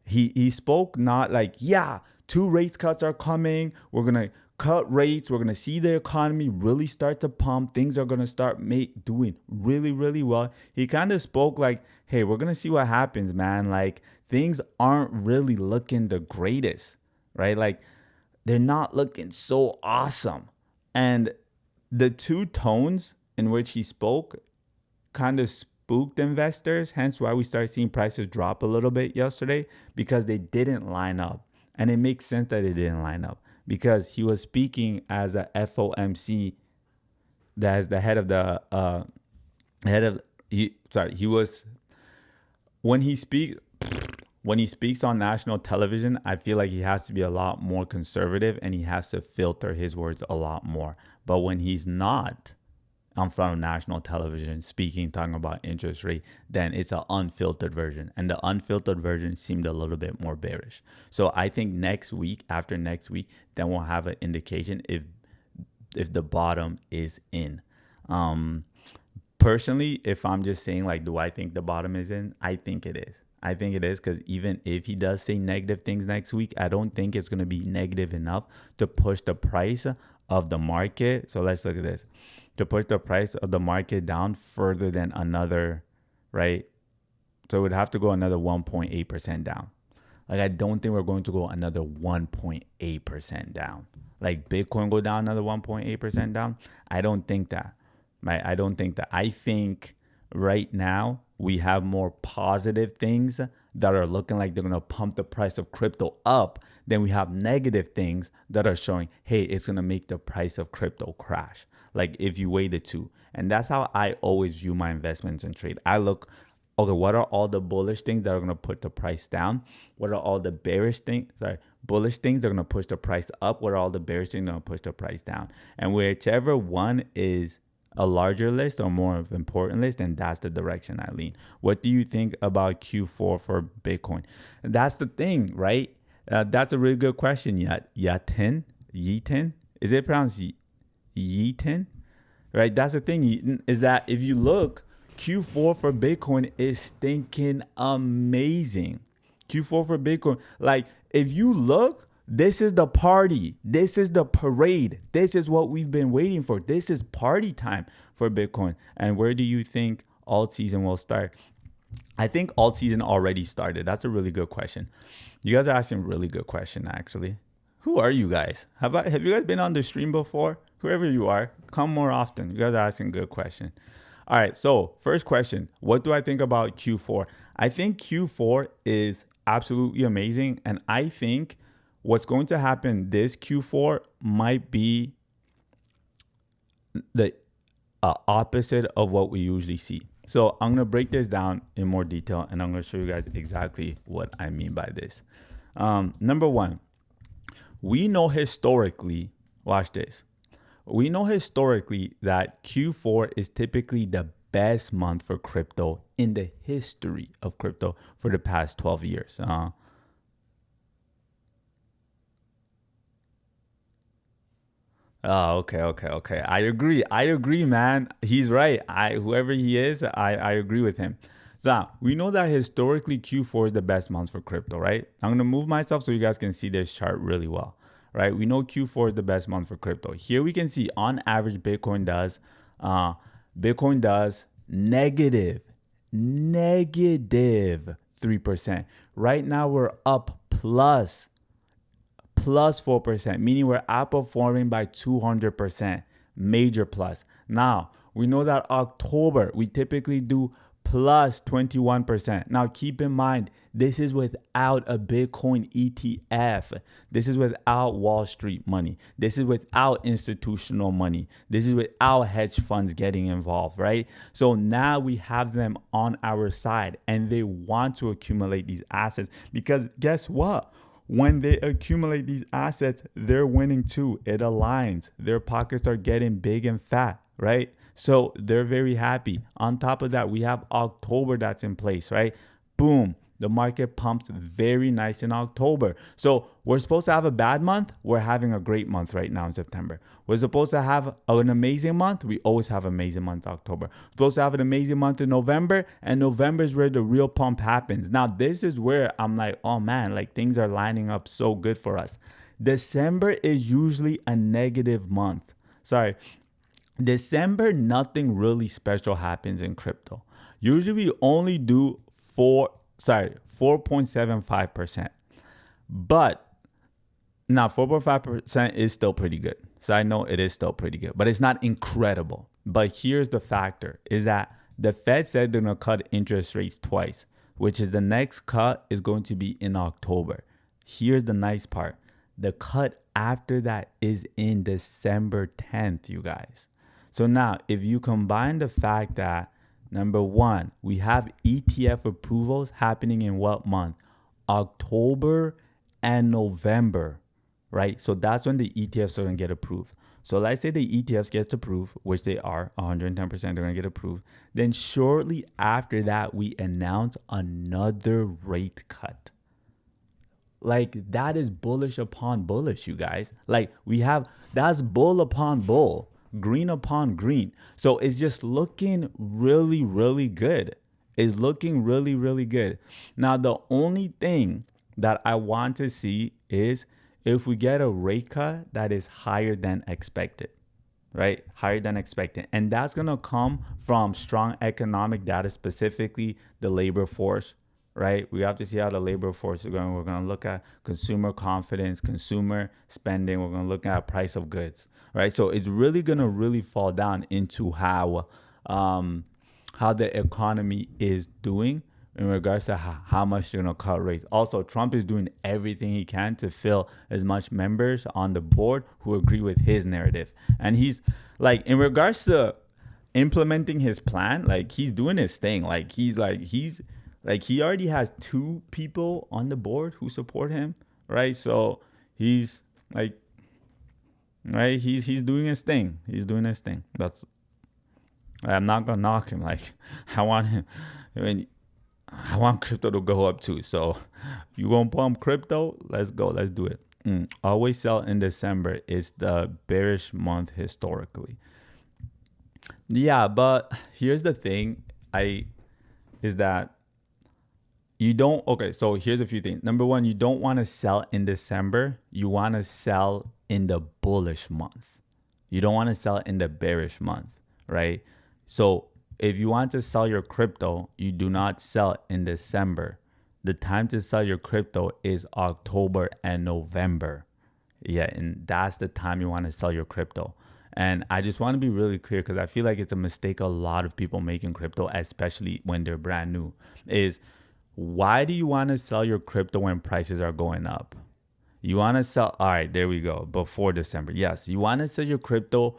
He spoke not like, yeah, 2 rate cuts are coming. We're going to cut rates. We're going to see the economy really start to pump. Things are going to start doing really, really well. He kind of spoke like, hey, we're going to see what happens, man. Like things aren't really looking the greatest, right? Like they're not looking so awesome. And the 2 tones in which he spoke kind of spooked investors, hence why we started seeing prices drop a little bit yesterday, because they didn't line up. And it makes sense that it didn't line up, because he was speaking as a FOMC, that is the head of the when he speaks on national television, I feel like he has to be a lot more conservative and he has to filter his words a lot more. But when he's not in front of national television speaking, talking about interest rate, then it's an unfiltered version. And the unfiltered version seemed a little bit more bearish. So I think after next week, then we'll have an indication if the bottom is in. Personally, if I'm just saying like, do I think the bottom is in? I think it is. I think it is, because even if he does say negative things next week, I don't think it's going to be negative enough to push the price of the market. So let's look at this. To push the price of the market down further than another, right? So it would have to go another 1.8% down. Like, I don't think we're going to go another 1.8% down. Like Bitcoin go down another 1.8% down. I don't think that, right? I don't think that. I think right now we have more positive things that are looking like they're going to pump the price of crypto up than we have negative things that are showing, hey, it's going to make the price of crypto crash. Like if you weigh the 2. And that's how I always view my investments and trade. I look, okay, what are all the bullish things that are going to put the price down? What are all the bullish things that are going to push the price up? What are all the bearish things that are going to push the price down? And whichever one is a larger list or more of an important list, and that's the direction I lean. What do you think about Q4 for Bitcoin? That's the thing, right? That's a really good question. Yatin? Is it pronounced Yeaton? Right? That's the thing, is that if you look, Q4 for Bitcoin is stinking amazing. Q4 for Bitcoin, like if you look, this is the party. This is the parade. This is what we've been waiting for. This is party time for Bitcoin. And where do you think alt season will start? I think alt season already started. That's a really good question. You guys are asking a really good question, actually. Who are you guys? Have you guys been on the stream before? Whoever you are, come more often. You guys are asking a good question. All right, so first question. What do I think about Q4? I think Q4 is absolutely amazing. And I think what's going to happen this Q4 might be the opposite of what we usually see. So I'm going to break this down in more detail, and I'm going to show you guys exactly what I mean by this. Number one, we know historically, watch this. We know historically that Q4 is typically the best month for crypto in the history of crypto for the past 12 years. Oh, okay. I agree, man. He's right. Whoever he is, I agree with him. So we know that historically Q4 is the best month for crypto, right? I'm gonna move myself so you guys can see this chart really well, right? We know Q4 is the best month for crypto. Here we can see on average Bitcoin does negative 3%. Right now we're up plus 4%, meaning we're outperforming by 200%, major plus. Now, we know that October, we typically do plus 21%. Now, keep in mind, this is without a Bitcoin ETF. This is without Wall Street money. This is without institutional money. This is without hedge funds getting involved, right? So now we have them on our side and they want to accumulate these assets because guess what? When they accumulate these assets, they're winning too. It aligns. Their pockets are getting big and fat, right? So they're very happy. On top of that, we have October that's in place, right? Boom. The market pumps very nice in October. So we're supposed to have a bad month. We're having a great month right now in September. We're supposed to have an amazing month. We always have an amazing month in October. We're supposed to have an amazing month in November. And November is where the real pump happens. Now, this is where I'm like, oh man, like things are lining up so good for us. December is usually a negative month. December, nothing really special happens in crypto. Usually we only do 4.75%. But now 4.5% is still pretty good. So I know it is still pretty good, but it's not incredible. But here's the factor is that the Fed said they're going to cut interest rates twice, which is the next cut is going to be in October. Here's the nice part. The cut after that is in December 10th, you guys. So now if you combine the fact that number one, we have ETF approvals happening in what month? October and November, right? So that's when the ETFs are going to get approved. So let's say the ETFs gets approved, which they are 110%, they're going to get approved. Then shortly after that, we announce another rate cut. Like that is bullish upon bullish, you guys. Like that's bull upon bull. Green upon green. So it's just looking really, really good. It's looking really, really good. Now, the only thing that I want to see is if we get a rate cut that is higher than expected, right? Higher than expected. And that's going to come from strong economic data, specifically the labor force, right? We have to see how the labor force is going. We're going to look at consumer confidence, consumer spending. We're going to look at price of goods, right? So it's really going to really fall down into how the economy is doing in regards to how much they're going to cut rates. Also, Trump is doing everything he can to fill as much members on the board who agree with his narrative. And he's like, in regards to implementing his plan, like he's doing his thing. He already has 2 people on the board who support him, right? So he's like, right? He's doing his thing. He's doing his thing. I'm not gonna knock him. Like I want him. I want crypto to go up too. So you gonna pump crypto? Let's go. Let's do it. Always sell in December is the bearish month historically. Yeah, but here's the thing. Is that you don't. Okay, so here's a few things. Number one, you don't want to sell in December. You want to sell in the bullish month. You don't want to sell in the bearish month, right? So if you want to sell your crypto, you do not sell in December. The time to sell your crypto is October and November. Yeah, and that's the time you want to sell your crypto. And I just want to be really clear because I feel like it's a mistake a lot of people make in crypto, especially when they're brand new, is why do you want to sell your crypto when prices are going up? You want to sell, all right, there we go, before December. Yes, you want to sell your crypto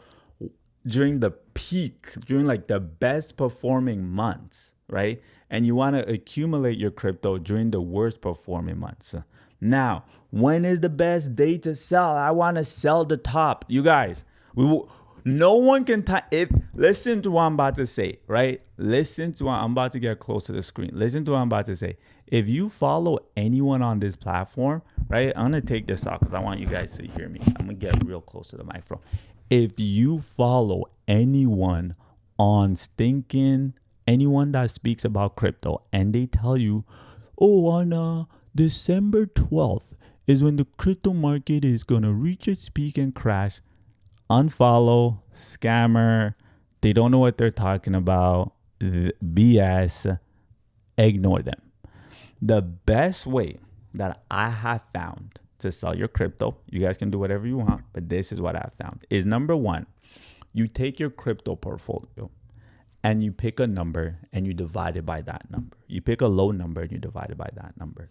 during the peak, during like the best performing months, right? and you want to accumulate your crypto during the worst performing months. Now, when is the best day to sell? I want to sell the top. You guys, no one can listen to what I'm about to say, right? Listen to what I'm about to get close to the screen. Listen to what I'm about to say. If you follow anyone on this platform, right? I'm going to take this off because I want you guys to hear me. I'm going to get real close to the microphone. If you follow anyone on anyone that speaks about crypto and they tell you, oh, on December 12th is when the crypto market is going to reach its peak and crash, unfollow, scammer, they don't know what they're talking about, BS, ignore them. The best way that I have found to sell your crypto, you guys can do whatever you want, but this is what I've found, is number one, you take your crypto portfolio and you pick a number and you divide it by that number. You pick a low number and you divide it by that number.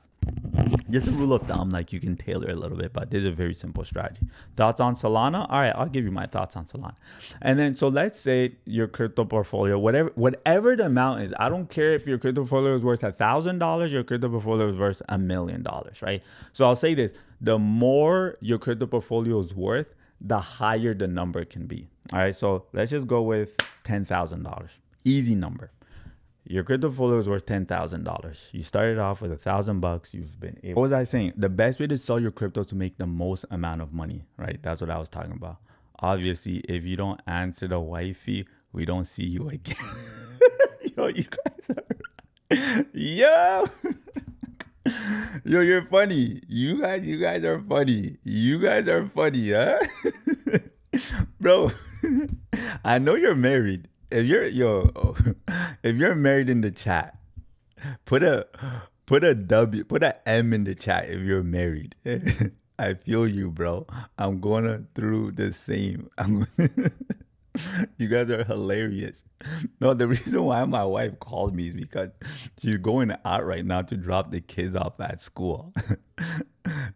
Just a rule of thumb, like you can tailor it a little bit, but this is a very simple strategy. Thoughts on Solana? All right, I'll give you my thoughts on Solana. And then, so let's say your crypto portfolio, whatever the amount is, I don't care if your crypto portfolio is worth $1,000, your crypto portfolio is worth $1 million, right? So I'll say this, the more your crypto portfolio is worth, the higher the number can be. All right, so let's just go with $10,000. Easy number. Your crypto portfolio is worth $10,000. You started off with $1,000. You've been able. What was I saying? The best way to sell your crypto to make the most amount of money, right? That's what I was talking about. Obviously, if you don't answer the wifey, we don't see you again. Yo, you guys are. Yo. Yo, you're funny. You guys are funny. You guys are funny, huh? Bro, I know you're married. If you're married in the chat, put a M in the chat if you're married. I feel you, bro. I'm going through the same. You guys are hilarious. No, the reason why my wife called me is because she's going out right now to drop the kids off at school.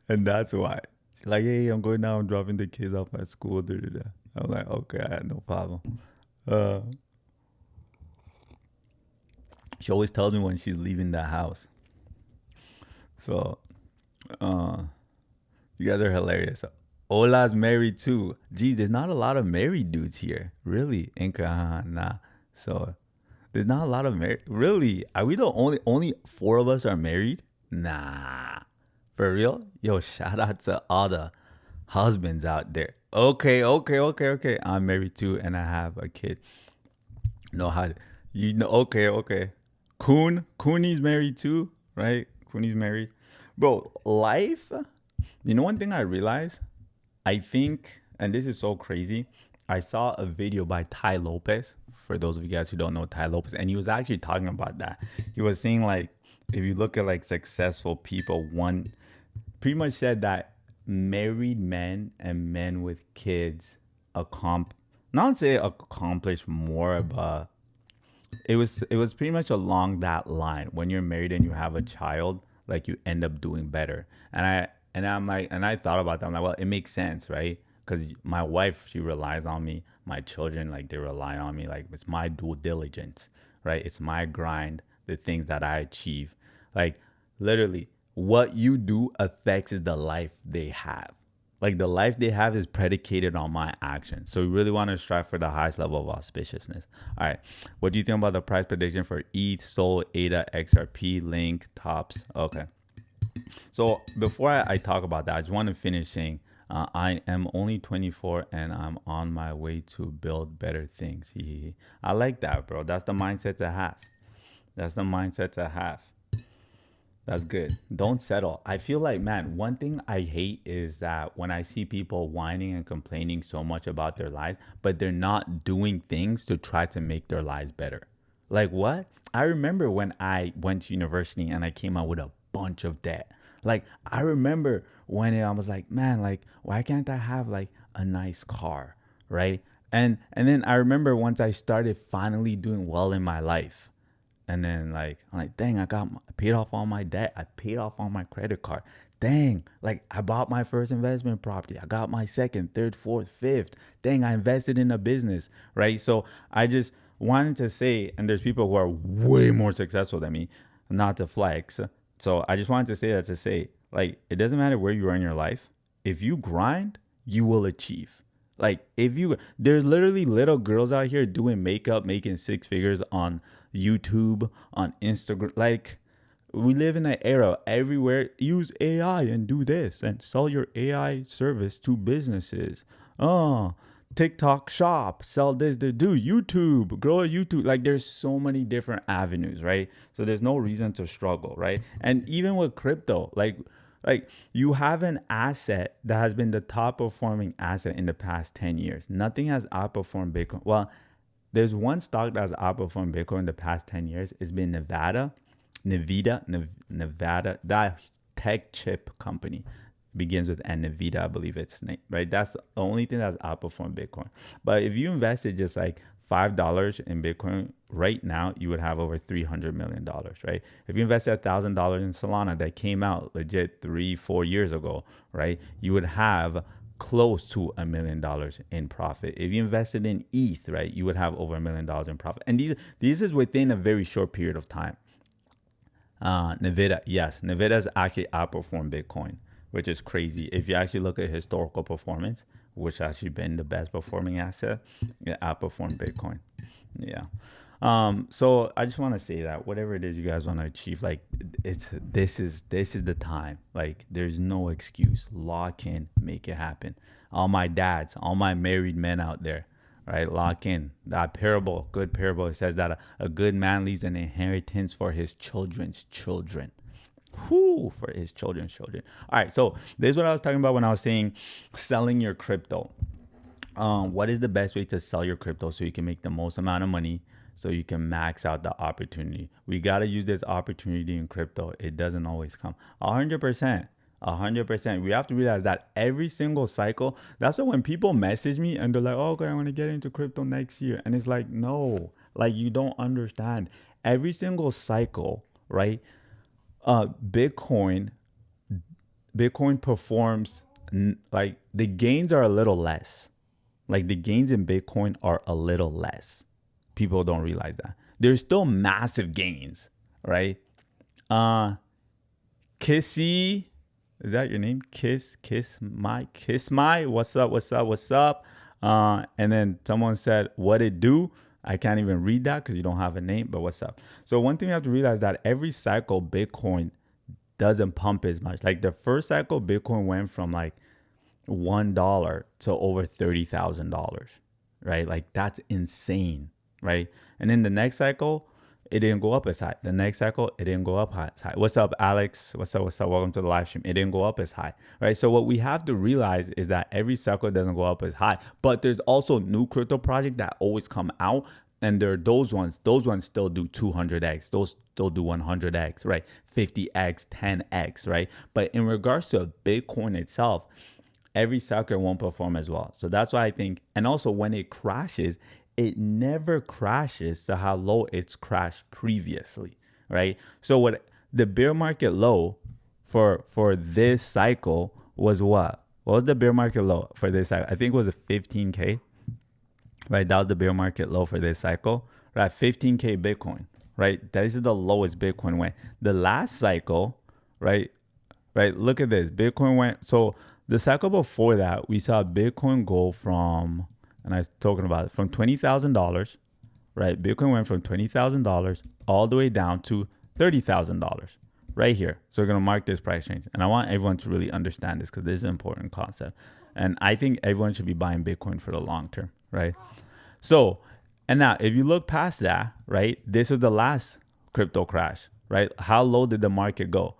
And that's why. She's like, hey, I'm going now. I'm dropping the kids off at school. I'm like, okay, I had no problem. She always tells me when she's leaving the house. So, you guys are hilarious. Ola's married too. Geez, there's not a lot of married dudes here. Really? Nah. So, there's not a lot of married. Really? Are we the only 4 of us are married? Nah. For real? Yo, shout out to all the husbands out there. Okay. I'm married too and I have a kid. Okay. Cooney's married too, right? Cooney's married. Bro, life, you know one thing I realized? I think, and this is so crazy, I saw a video by Tai Lopez, for those of you guys who don't know Tai Lopez, and he was actually talking about that. He was saying, like, if you look at, like, successful people, one pretty much said that married men and men with kids accomplish more, but it was pretty much along that line. When you're married and you have a child, like, you end up doing better. And I thought about that. I'm like, well, it makes sense, right? Because my wife, she relies on me. My children, like, they rely on me. Like, it's my due diligence, right? It's my grind, the things that I achieve. Like, literally, what you do affects the life they have. Like, the life they have is predicated on my action. So we really want to strive for the highest level of auspiciousness. All right. What do you think about the price prediction for ETH, Sol, ADA, XRP, Link, Tops? Okay. So before I talk about that, I just want to finish saying I am only 24 and I'm on my way to build better things. I like that, bro. That's the mindset to have. That's good. Don't settle. I feel like, man, one thing I hate is that when I see people whining and complaining so much about their lives, but they're not doing things to try to make their lives better. Like, what? I remember when I went to university and I came out with a bunch of debt. Like, I remember when I was like, man, like, why can't I have like a nice car, right? And then I remember once I started finally doing well in my life, and then like, I'm like, dang, I paid off all my debt. I paid off all my credit card. Dang, like, I bought my first investment property. I got my second, third, fourth, fifth. Dang, I invested in a business, right? So I just wanted to say, and there's people who are way more successful than me, not to flex. So I just wanted to say that to say, like, it doesn't matter where you are in your life. If you grind, you will achieve. Like, there's literally little girls out here doing makeup, making six figures on YouTube, on Instagram. Like, we live in an era everywhere. Use AI and do this and sell your AI service to businesses. Oh, TikTok shop, sell this, do YouTube, grow a YouTube. Like, there's so many different avenues, right? So there's no reason to struggle, right? And even with crypto, like you have an asset that has been the top performing asset in the past 10 years. Nothing has outperformed Bitcoin. Well, there's one stock that has outperformed Bitcoin in the past 10 years. It's been Nevada, that tech chip company. Begins with Nvidia, I believe it's name, right? That's the only thing that's outperformed Bitcoin. But if you invested just like $5 in Bitcoin right now, you would have over $300 million, right? If you invested $1,000 in Solana that came out legit 3-4 years ago, right, you would have close to $1 million in profit. If you invested in ETH, right, you would have over $1 million in profit. And these is within a very short period of time. Nvidia's actually outperformed Bitcoin, which is crazy. If you actually look at historical performance, which actually been the best performing asset, it outperformed Bitcoin. Yeah. So I just want to say that whatever it is you guys want to achieve, like this is the time. Like, there's no excuse. Lock in, make it happen. All my dads, all my married men out there, right? Lock in. That parable, good parable, it says that a good man leaves an inheritance for his children's children. For his children's children. All right, so this is what I was talking about when I was saying selling your crypto. What is the best way to sell your crypto so you can make the most amount of money, so you can max out the opportunity? We got to use this opportunity in crypto. It doesn't always come 100%. 100%. We have to realize that every single cycle. That's why when people message me and they're like, oh, okay, I want to get into crypto next year. And it's like, no, like, you don't understand. Every single cycle, right? Bitcoin performs, like, the gains are a little less. Like, the gains in Bitcoin are a little less. People don't realize that. There's still massive gains, right? Kissy, is that your name? Kiss my, what's up? And then someone said, what it do? I can't even read that because you don't have a name, but what's up? So one thing you have to realize that every cycle Bitcoin doesn't pump as much. Like, the first cycle Bitcoin went from like $1 to over $30,000, right? Like, that's insane, right? And then the next cycle, it didn't go up as high. The next cycle, it didn't go up as high. What's up, Alex? What's up? Welcome to the live stream. It didn't go up as high, right? So what we have to realize is that every cycle doesn't go up as high, but there's also new crypto projects that always come out. And there are those ones still do 200x. Those still do 100x, right? 50x, 10x, right? But in regards to Bitcoin itself, every cycle won't perform as well. So that's why I think, and also when it crashes, it never crashes to how low it's crashed previously, right? So what the bear market low for this cycle was what? What was the bear market low for this cycle? I think it was a 15K, right? That was the bear market low for this cycle, right? 15K Bitcoin, right? This is the lowest Bitcoin went. The last cycle, right? Look at this. Bitcoin went, so the cycle before that, we saw Bitcoin go from, and I was talking about it, from $20,000, right? Bitcoin went from $20,000 all the way down to $30,000 right here. So we're going to mark this price range. And I want everyone to really understand this because this is an important concept. And I think everyone should be buying Bitcoin for the long term, right? So, and now if you look past that, right, this is the last crypto crash, right? How low did the market go?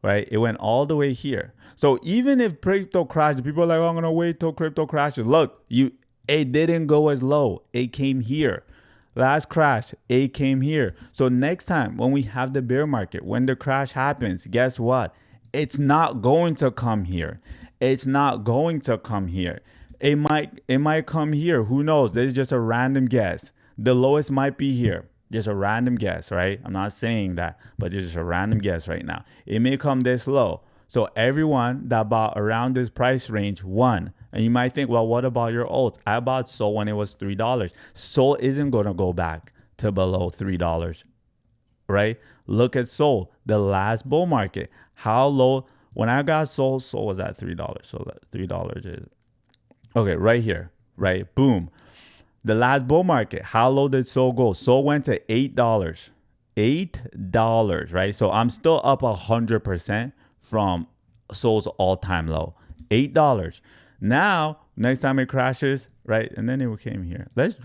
Right? It went all the way here. So even if crypto crashed, people are like, oh, I'm going to wait till crypto crashes. Look, it didn't go as low. It came here. Last crash, it came here. So next time when we have the bear market, when the crash happens, guess what? It's not going to come here. It's not going to come here. It might come here. Who knows? This is just a random guess. The lowest might be here. Just a random guess, right? I'm not saying that, but it's just a random guess right now. It may come this low. So everyone that bought around this price range won. And you might think, well, what about your alts? I bought SOL when it was $3. SOL isn't going to go back to below $3, right? Look at SOL, the last bull market. How low? When I got SOL, SOL was at $3. So that $3 is, okay, right here, right? Boom. The last bull market, how low did SOL go? SOL went to $8. $8, right? So I'm still up 100% from SOL's all-time low. $8. Now, next time it crashes, right? And then it came here. Let's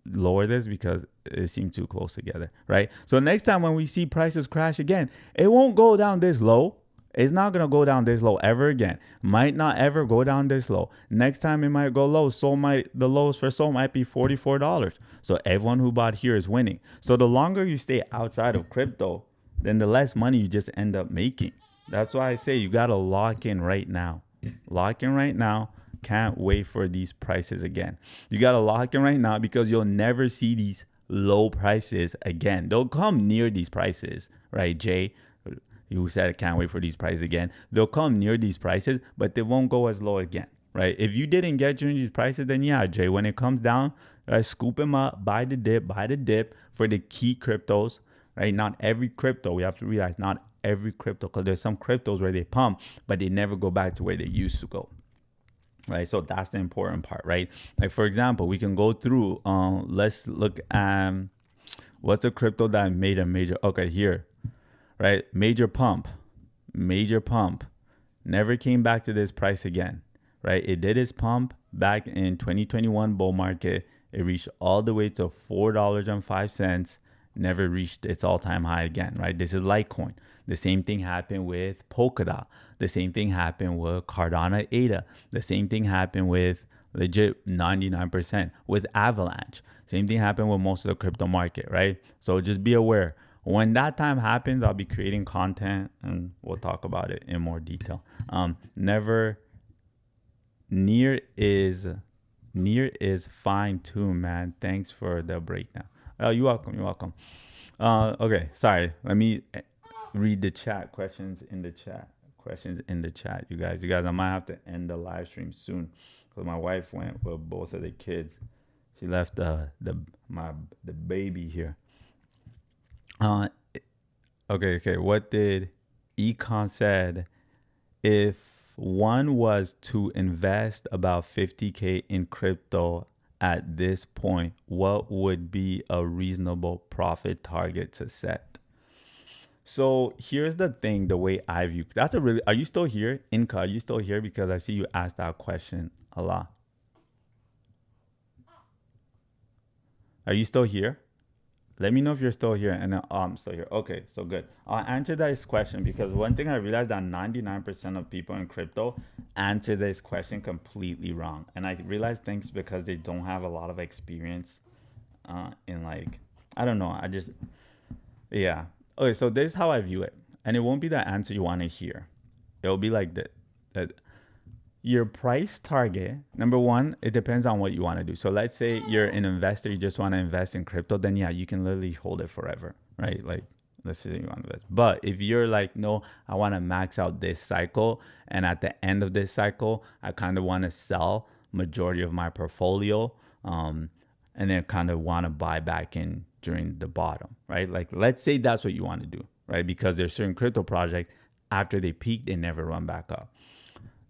lower this because it seemed too close together, right? So next time when we see prices crash again, it won't go down this low. It's not going to go down this low ever again. Might not ever go down this low. Next time it might go low. The lows for SOL might be $44. So everyone who bought here is winning. So the longer you stay outside of crypto, then the less money you just end up making. That's why I say you got to lock in right now. Lock in right now. Can't wait for these prices again. You got to lock in right now because you'll never see these low prices again. They'll come near these prices, right, Jay? Who said can't wait for these prices again. They'll come near these prices, but they won't go as low again, right? If you didn't get during these prices, then yeah, Jay, when it comes down, scoop them up, buy the dip for the key cryptos, right? Not every crypto, we have to realize not every crypto, because there's some cryptos where they pump, but they never go back to where they used to go, right? So that's the important part, right? Like for example, we can go through, let's look at what's a crypto that made a major, okay, here. Right? Major pump, never came back to this price again, right? It did its pump back in 2021 bull market. It reached all the way to $4.05, never reached its all-time high again, right? This is Litecoin. The same thing happened with Polkadot. The same thing happened with Cardano ADA. The same thing happened with legit 99% with Avalanche. Same thing happened with most of the crypto market, right? So just be aware. When that time happens, I'll be creating content and we'll talk about it in more detail. Near is fine too, man. Thanks for the breakdown. Oh, you're welcome. Okay, sorry. Let me read the chat. Questions in the chat. You guys, I might have to end the live stream soon because my wife went with both of the kids. She left the baby here. Okay. What did Econ said? If one was to invest about 50K in crypto at this point, what would be a reasonable profit target to set? So here's the thing, the way I view, are you still here? Inka, are you still here? Because I see you ask that question a lot. Are you still here? Let me know if you're still here. And I'm still here. Okay, so good. I'll answer this question because one thing I realized that 99% of people in crypto answer this question completely wrong. And I realized things because they don't have a lot of experience in I don't know. Yeah. Okay, so this is how I view it. And it won't be the answer you want to hear. It'll be like that. Your price target, number one, it depends on what you want to do. So let's say you're an investor, you just want to invest in crypto, then yeah, you can literally hold it forever, right? Like, let's say you want to invest. But if you're like, no, I want to max out this cycle, and at the end of this cycle, I kind of want to sell majority of my portfolio, and then kind of want to buy back in during the bottom, right? Like, let's say that's what you want to do, right? Because there's certain crypto projects, after they peak, they never run back up.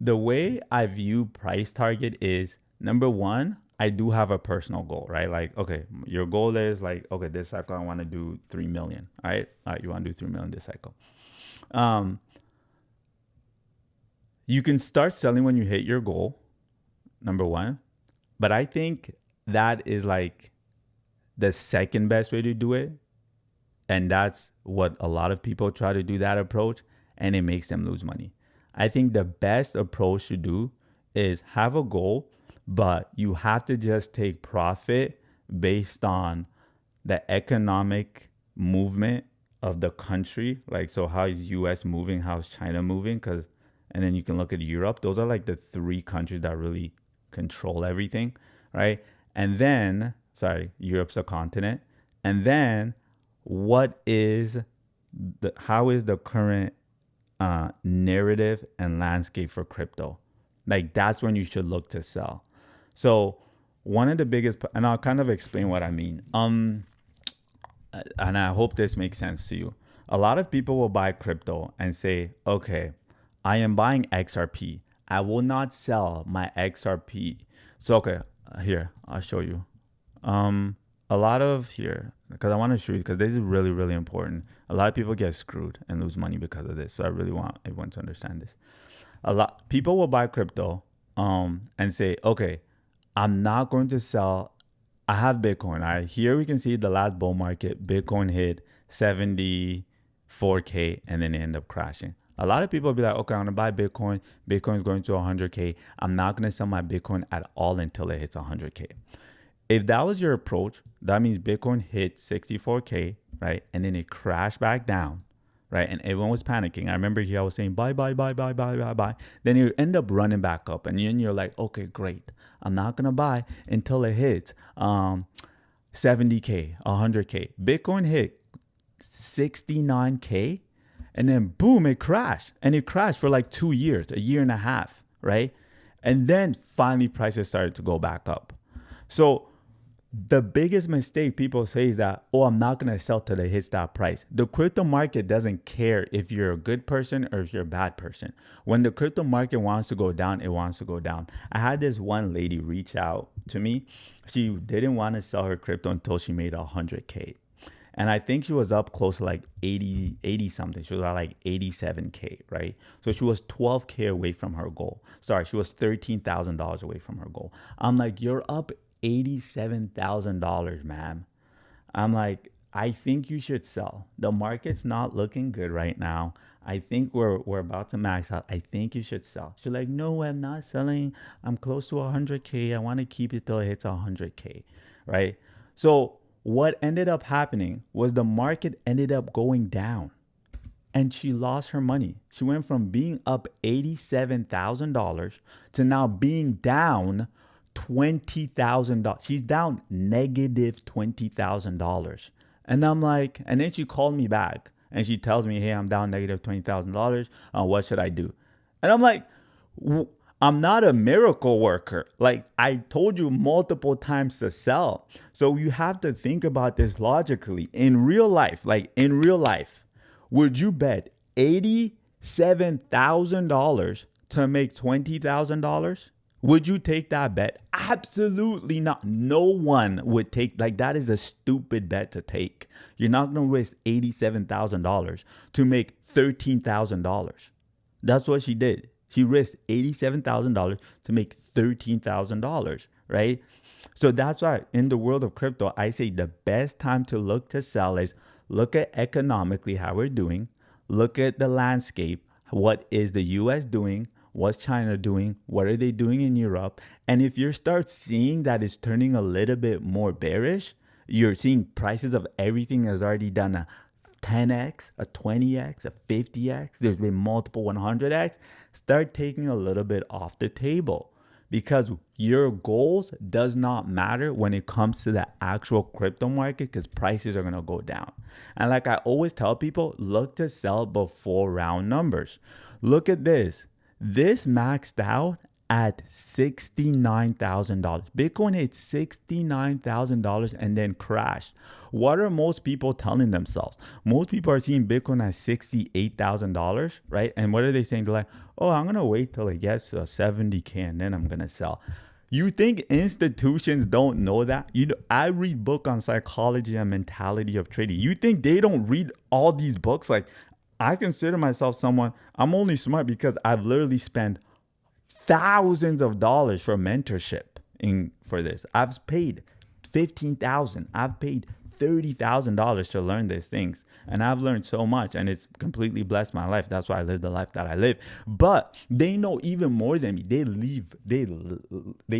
The way I view price target is, number one, I do have a personal goal, right? Like, okay, your goal is like, okay, this cycle I want to do 3 million, all right? You want to do 3 million this cycle. You can start selling when you hit your goal, number one. But I think that is like the second best way to do it. And that's what a lot of people try to do, that approach, and it makes them lose money. I think the best approach to do is have a goal, but you have to just take profit based on the economic movement of the country. Like, so how is US moving? How's China moving? And then you can look at Europe. Those are like the 3 countries that really control everything, right? And then, Europe's a continent. And then how is the current narrative and landscape for crypto. Like that's when you should look to sell. So one of the biggest, and I'll kind of explain what I mean. And I hope this makes sense to you. A lot of people will buy crypto and say, okay, I am buying XRP. I will not sell my XRP. So, okay, here, I'll show you. A lot of here, because I want to show you, because this is really, really important. A lot of people get screwed and lose money because of this. So I really want everyone to understand this. A lot people will buy crypto and say, okay, I'm not going to sell. I have Bitcoin. All right, here we can see the last bull market. Bitcoin hit 74K and then it ended up crashing. A lot of people will be like, okay, I'm gonna buy Bitcoin. Bitcoin's going to 100K. I'm not gonna sell my Bitcoin at all until it hits 100K. If that was your approach, that means Bitcoin hit 64K, right? And then it crashed back down, right? And everyone was panicking. I remember here I was saying, buy. Then you end up running back up and then you're like, okay, great. I'm not going to buy until it hits 70K, 100K. Bitcoin hit 69K and then boom, it crashed. And it crashed for like 2 years, a year and a half, right? And then finally prices started to go back up. So the biggest mistake people say is that, oh, I'm not going to sell till it hits that price. The crypto market doesn't care if you're a good person or if you're a bad person. When the crypto market wants to go down, it wants to go down. I had this one lady reach out to me. She didn't want to sell her crypto until she made 100K. And I think she was up close to like 80 something. She was at like 87K, right? So she was 12K away from her goal. Sorry, she was $13,000 away from her goal. I'm like, you're up $87,000, ma'am. I'm like, I think you should sell. The market's not looking good right now. I think we're about to max out. I think you should sell. She's like, no, I'm not selling. I'm close to 100K. I want to keep it till it hits 100K, right? So what ended up happening was the market ended up going down and she lost her money. She went from being up $87,000 to now being down $20,000. She's down negative $20,000. And I'm like, and then she called me back and she tells me, hey, I'm down negative $20,000. What should I do? And I'm like, I'm not a miracle worker. Like I told you multiple times to sell. So you have to think about this logically. In real life, would you bet $87,000 to make $20,000? Would you take that bet? Absolutely not. No one would take, like that is a stupid bet to take. You're not going to risk $87,000 to make $13,000. That's what she did. She risked $87,000 to make $13,000, right? So that's why in the world of crypto, I say the best time to look to sell is look at economically how we're doing, look at the landscape, what is the US doing, what's China doing, what are they doing in Europe, and if you start seeing that it's turning a little bit more bearish, you're seeing prices of everything has already done a 10x, a 20x, a 50x, there's been multiple 100x, start taking a little bit off the table because your goals does not matter when it comes to the actual crypto market because prices are going to go down. And like I always tell people, look to sell before round numbers. Look at this. This maxed out at $69,000. Bitcoin hit $69,000 and then crashed. What are most people telling themselves? Most people are seeing Bitcoin at $68,000, right? And what are they saying? They're like, oh, I'm going to wait till it gets to 70K and then I'm going to sell. You think institutions don't know that? I read books on psychology and mentality of trading. You think they don't read all these books? Like, I consider myself someone, I'm only smart because I've literally spent thousands of dollars for mentorship for this. I've paid $15,000. I've paid $30,000 to learn these things. And I've learned so much and it's completely blessed my life. That's why I live the life that I live. But they know even more than me. They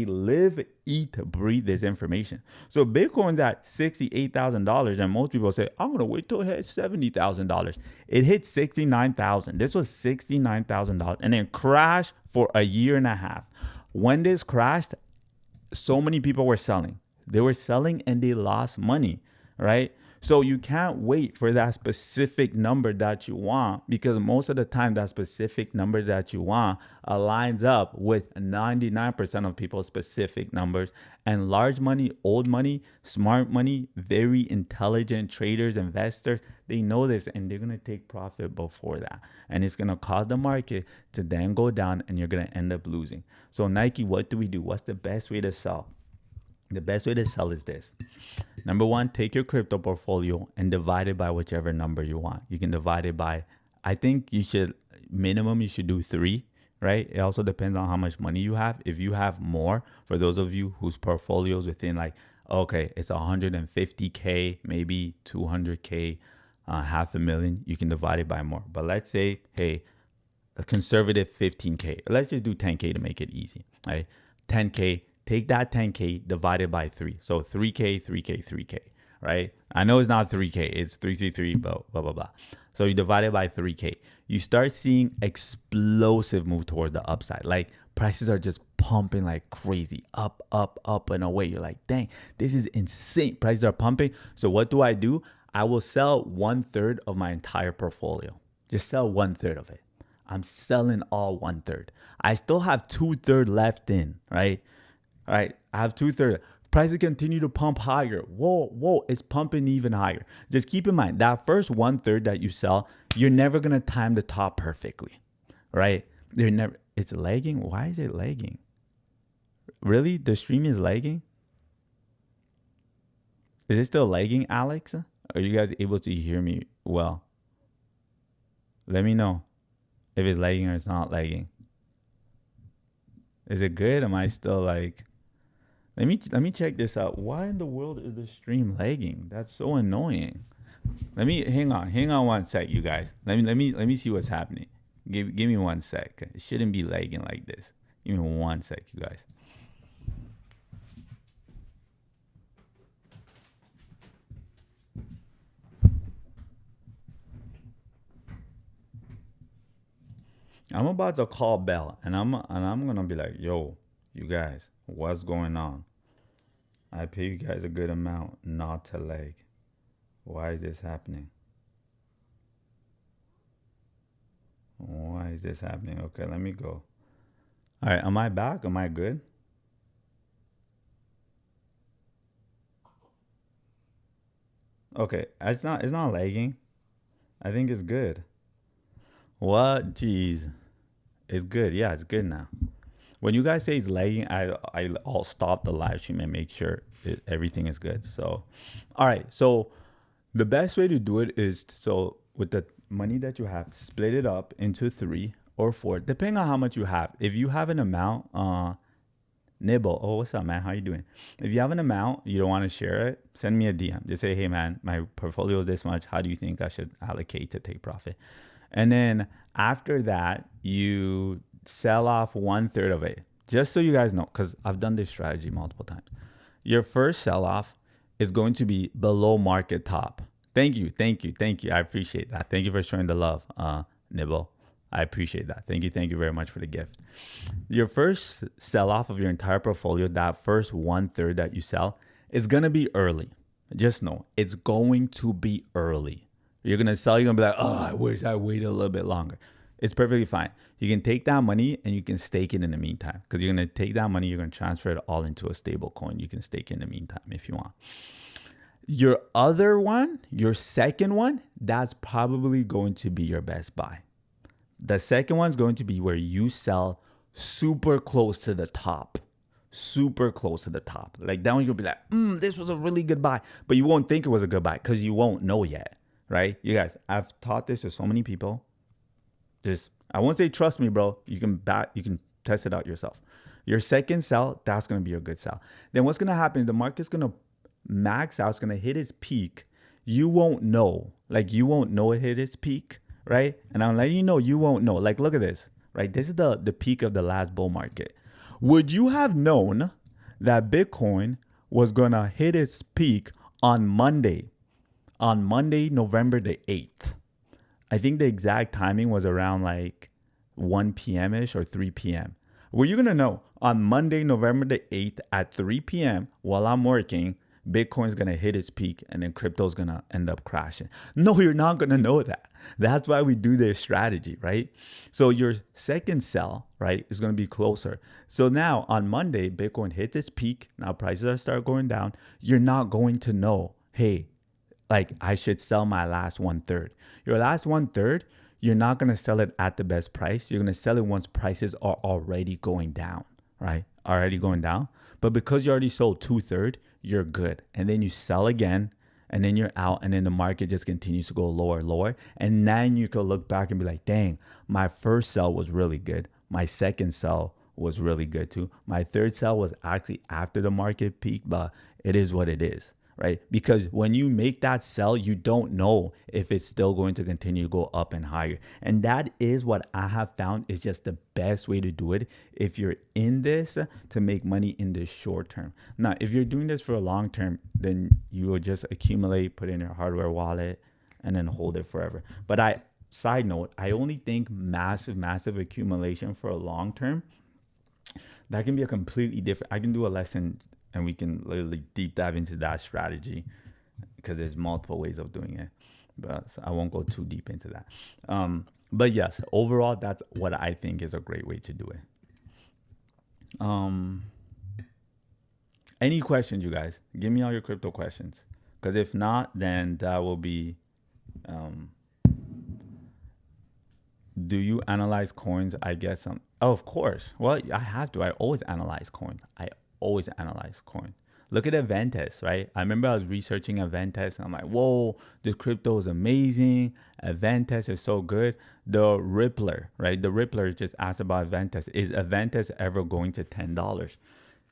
live, eat, breathe this information. So Bitcoin's at $68,000 and most people say, I'm going to wait till it hits $70,000. It hit $69,000. This was $69,000 and then crashed for a year and a half. When this crashed, so many people were selling. They were selling and they lost money, right? So you can't wait for that specific number that you want, because most of the time that specific number that you want aligns up with 99% of people's specific numbers. And large money, old money, smart money, very intelligent traders, investors, they know this, and they're going to take profit before that. And it's going to cause the market to then go down, and you're going to end up losing. So Naicke, what do we do? What's the best way to sell? The best way to sell is this. Number one, take your crypto portfolio and divide it by whichever number you want. You can divide it by, I think you should, minimum, you should do 3, right? It also depends on how much money you have. If you have more, for those of you whose portfolios within like, okay, it's 150K, maybe 200K, $500,000, you can divide it by more. But let's say, hey, a conservative 15K. Let's just do 10K to make it easy, right? 10K. Take that 10K divided by 3. So 3K, 3K, 3K, right? I know it's not 3K. It's 333, blah, blah, blah, blah. So you divide it by 3K. You start seeing explosive move towards the upside. Like prices are just pumping like crazy. Up, up, up and away. You're like, dang, this is insane. Prices are pumping. So what do? I will sell 1/3 of my entire portfolio. Just sell 1/3 of it. I'm selling all 1/3. I still have 2/3 left in, right? All right, I have 2/3. Prices continue to pump higher. Whoa, it's pumping even higher. Just keep in mind that first 1/3 that you sell, you're never gonna time the top perfectly, right? It's lagging. Why is it lagging? Really? The stream is lagging? Is it still lagging, Alex? Are you guys able to hear me well? Let me know if it's lagging or it's not lagging. Is it good? Am I still like... Let me check this out. Why in the world is the stream lagging? That's so annoying. Hang on 1 sec, you guys. Let me see what's happening. Give me 1 sec. It shouldn't be lagging like this. Give me 1 sec, you guys. I'm about to call Bell, and I'm gonna be like, yo, you guys, what's going on? I pay you guys a good amount not to lag. Why is this happening? Why is this happening? Okay, let me go. All right, am I back? Am I good? Okay, it's not lagging. I think it's good. What? Jeez. It's good. Yeah, it's good now. When you guys say it's lagging, I'll stop the live stream and make sure everything is good. So, all right. So the best way to do it is, so with the money that you have, split it up into 3 or 4, depending on how much you have. If you have an amount, Nibble, oh, what's up, man? How you doing? If you have an amount, you don't want to share it, send me a DM. Just say, hey, man, my portfolio is this much. How do you think I should allocate to take profit? And then after that, you sell off 1/3 of it. Just so you guys know, because I've done this strategy multiple times. Your first sell off is going to be below market top. Thank you. I appreciate that. Thank you for showing the love, Nibble. I appreciate that. Thank you very much for the gift. Your first sell off of your entire portfolio, that first 1/3 that you sell, is going to be early. Just know it's going to be early. You're going to sell, you're going to be like, oh, I wish I waited a little bit longer. It's perfectly fine. You can take that money and you can stake it in the meantime, because you're going to take that money, you're going to transfer it all into a stable coin. You can stake it in the meantime if you want. Your other one, your second one, that's probably going to be your best buy. The second one's going to be where you sell super close to the top. Super close to the top. Like that one, you'll be like, this was a really good buy. But you won't think it was a good buy because you won't know yet, right? You guys, I've taught this to so many people. Just, I won't say trust me, bro. You can test it out yourself. Your second sell, that's going to be a good sell. Then what's going to happen? The market's going to max out. It's going to hit its peak. You won't know. Like, you won't know it hit its peak, right? And I'm letting you know, you won't know. Like, look at this, right? This is the peak of the last bull market. Would you have known that Bitcoin was going to hit its peak on Monday, November the 8th? I think the exact timing was around like 1 p.m.-ish or 3 p.m. Were you going to know on Monday, November the 8th at 3 p.m. while I'm working, Bitcoin's going to hit its peak and then crypto's going to end up crashing. No, you're not going to know that. That's why we do this strategy, right? So your second sell, right, is going to be closer. So now on Monday, Bitcoin hits its peak. Now prices are start going down. You're not going to know, hey, like I should sell my last 1/3. Your last 1/3, you're not going to sell it at the best price. You're going to sell it once prices are already going down, right? Already going down. But because you already sold 2/3, you're good. And then you sell again and then you're out, and then the market just continues to go lower, lower. And then you can look back and be like, dang, my first sell was really good. My second sell was really good too. My third sell was actually after the market peak, but it is what it is, right? Because when you make that sell, you don't know if it's still going to continue to go up and higher. And that is what I have found is just the best way to do it if you're in this to make money in the short term. Now, if you're doing this for a long term, then you will just accumulate, put it in your hardware wallet, and then hold it forever. But side note, I only think massive accumulation for a long term, that can be a completely different. I can do a lesson and we can literally deep dive into that strategy because there's multiple ways of doing it. But so I won't go too deep into that. But yes, overall, that's what I think is a great way to do it. Any questions, you guys? Give me all your crypto questions. Because if not, then that will be... do you analyze coins? I guess some. Oh, of course. Well, I have to. I always analyze coins. Look at AVNT, right? I remember I was researching AVNT and I'm like, whoa, this crypto is amazing. AVNT is so good. The Rippler, right? The Rippler just asked about AVNT. Is AVNT ever going to $10?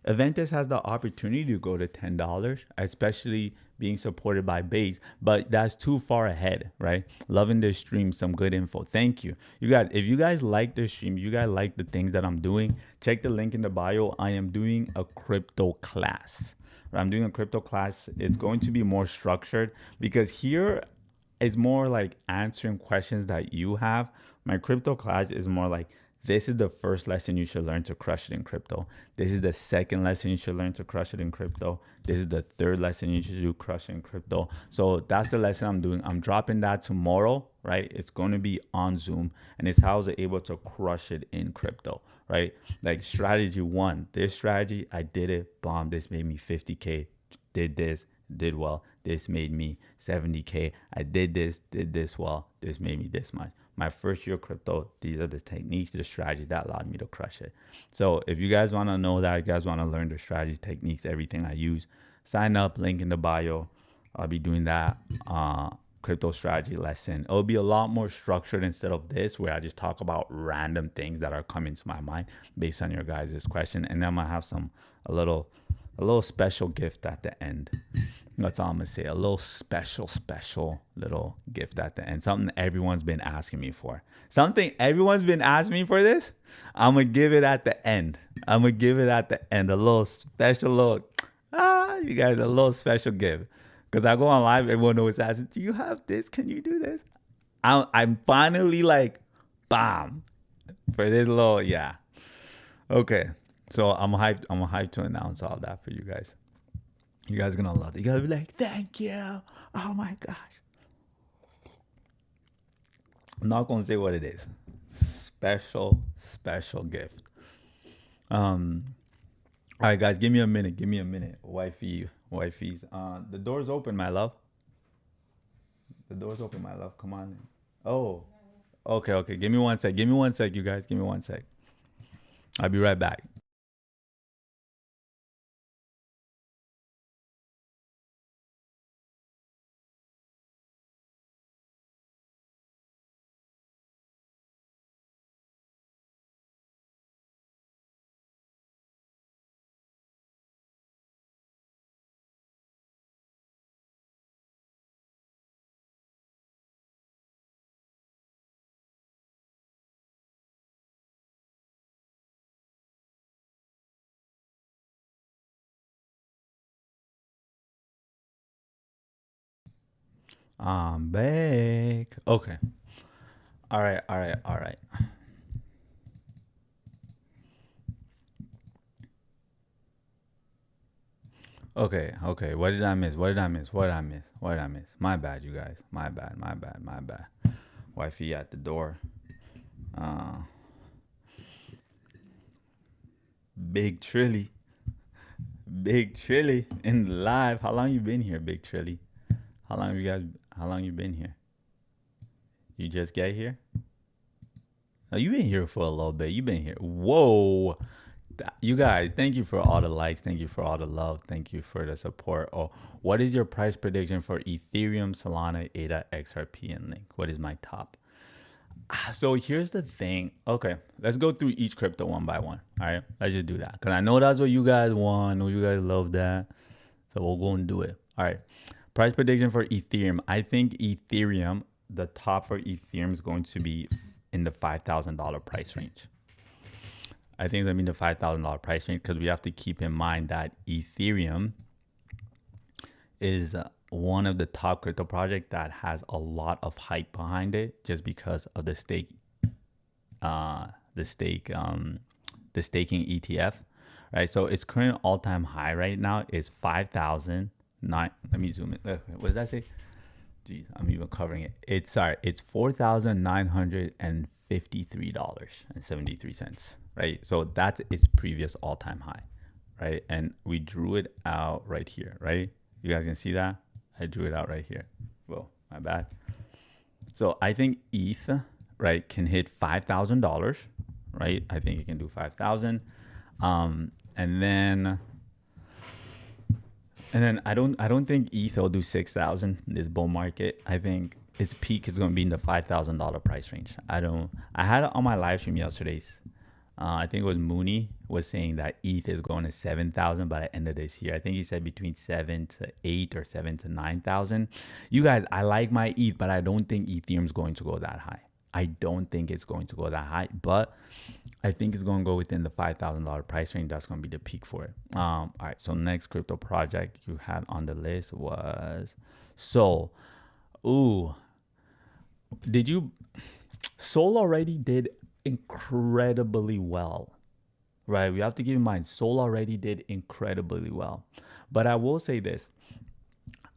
AVNT has the opportunity to go to $10, especially being supported by Base, but that's too far ahead, right? Loving this stream, some good info. Thank you. You guys, if you guys like this stream, you guys like the things that I'm doing, check the link in the bio. I am doing a crypto class. I'm doing a crypto class. It's going to be more structured because here is more like answering questions that you have. My crypto class is more like, this is the first lesson you should learn to crush it in crypto. This is the second lesson you should learn to crush it in crypto. This is the third lesson you should do crush it in crypto. So that's the lesson I'm doing. I'm dropping that tomorrow, right? It's going to be on Zoom, and it's how I was able to crush it in crypto, right? Like strategy 1, this strategy, I did it, bomb. This made me 50K. Did this, did well. This made me 70K. I did this well. This made me this much. My first year of crypto, these are the techniques, the strategies that allowed me to crush it. So if you guys want to know that, you guys want to learn the strategies, techniques, everything I use, sign up, link in the bio. I'll be doing that crypto strategy lesson. It'll be a lot more structured instead of this, where I just talk about random things that are coming to my mind based on your guys' question. And then I'm gonna have a little special gift at the end. That's all I'm gonna say. A little special little gift at the end. Something everyone's been asking me for. Something everyone's been asking me for this. I'm gonna give it at the end. A little special you guys, a little special gift. Because I go on live, everyone always asks, do you have this? Can you do this? I'm finally like, bam, for this little, yeah. Okay. So I'm hyped to announce all that for you guys. You guys are gonna love it. You guys be like, thank you. Oh my gosh. I'm not gonna say what it is. Special gift. All right, guys, give me a minute. Wifey's. The door's open, my love. Come on. Oh. Okay. Give me one sec, you guys. Give me one sec. I'll be right back. I'm back. Okay. All right. Okay, okay. What did I miss? What did I miss? What did I miss? What did I miss? My bad, you guys. My bad, my bad, my bad. Wifey at the door. Big Trilly. Big Trilly in live. How long you been here, Big Trilly? How long you been here? You just get here? Oh, you been here for a little bit. You been here. Whoa. You guys, thank you for all the likes. Thank you for all the love. Thank you for the support. Oh, what is your price prediction for Ethereum, Solana, ADA, XRP, and Link? What is my top? So here's the thing. Okay, let's go through each crypto one by one. All right, let's just do that because I know that's what you guys want. I know you guys love that. So we'll go and do it. All right. Price prediction for Ethereum. I think Ethereum, the top for Ethereum is going to be in the $5,000 price range. I think it's going to be in the $5,000 price range because we have to keep in mind that Ethereum is one of the top crypto projects that has a lot of hype behind it just because of the staking ETF, right? So its current all-time high right now is 5,009. Let me zoom in. What does that say? Jeez, I'm even covering it. It's $4,953.73, right? So that's its previous all-time high, right? And we drew it out right here, right? You guys can see that? I drew it out right here. Whoa, my bad. So I think ETH, right, can hit $5,000, right? I think it can do 5,000. And then I don't think ETH will do 6,000 this bull market. I think its peak is going to be in the $5,000 price range. I had it on my live stream yesterday's. I think it was Mooney was saying that ETH is going to 7,000 by the end of this year. I think he said between 7 to 8 or 7 to 9,000. You guys, I like my ETH, but I don't think Ethereum is going to go that high. I don't think it's going to go that high, but I think it's going to go within the $5,000 price range. That's going to be the peak for it. All right. So next crypto project you had on the list was Sol. Ooh, Sol already did incredibly well, right? We have to keep in mind Sol already did incredibly well. But I will say this.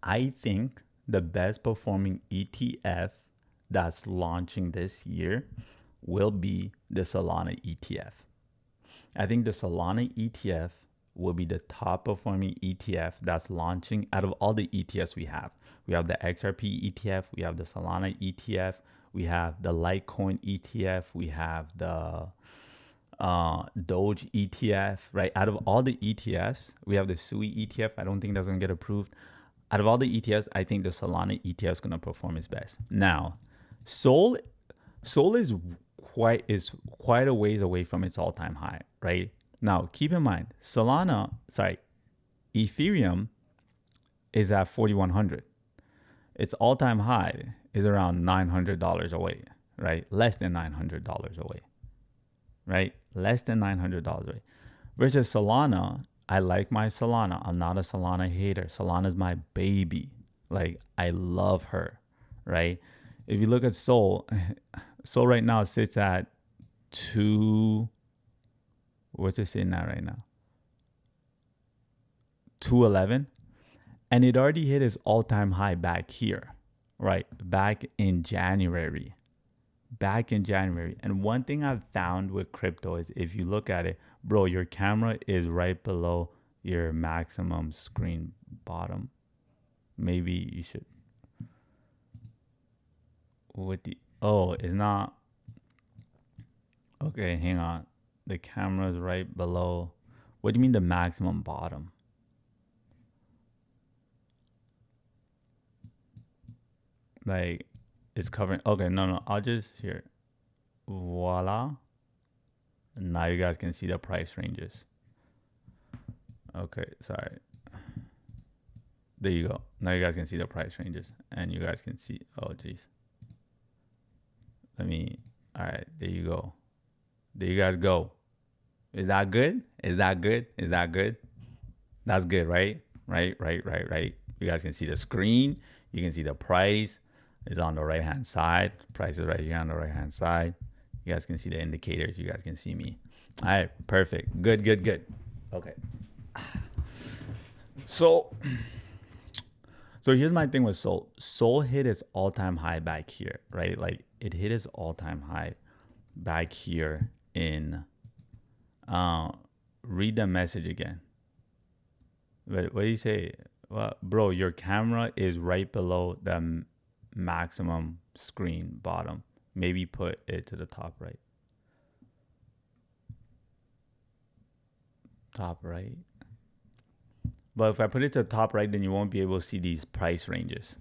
I think the best performing ETF that's launching this year will be the Solana ETF. I think the Solana ETF will be the top performing ETF that's launching out of all the ETFs we have. We have the XRP ETF, we have the Solana ETF, we have the Litecoin ETF, we have the Doge ETF, right? Out of all the ETFs, we have the SUI ETF. I don't think that's going to get approved. Out of all the ETFs, I think the Solana ETF is going to perform its best. Now, Sol is quite a ways away from its all-time high, right? Now, keep in mind, Ethereum is at 4,100. Its all-time high is around $900 away, right? Less than $900 away, right? Less than $900 away. Versus Solana, I like my Solana. I'm not a Solana hater. Solana's my baby. Like, I love her, right? If you look at Sol right now sits at what's it sitting at right now? 211. And it already hit its all-time high back here, right? Back in January. And one thing I've found with crypto is if you look at it, bro, your camera is right below your maximum screen bottom. Maybe you should. It's not. Okay, hang on. The camera's right below. What do you mean the maximum bottom? Like, it's covering. Okay, no. I'll just here. Voila. Now you guys can see the price ranges. Okay, sorry. There you go. Now you guys can see the price ranges. And you guys can see. Oh, geez. All right, there you go. There you guys go. Is that good? That's good, right? Right. You guys can see the screen. You can see the price is on the right-hand side. Price is right here on the right-hand side. You guys can see the indicators. You guys can see me. All right, perfect. Good. Okay. So here's my thing with Sol. Sol hit its all-time high back here, right? Like it hit its all-time high back here in read the message again. What do you say? Well, bro, your camera is right below the maximum screen bottom. Maybe put it to the top right. Top right. But if I put it to the top right, then you won't be able to see these price ranges,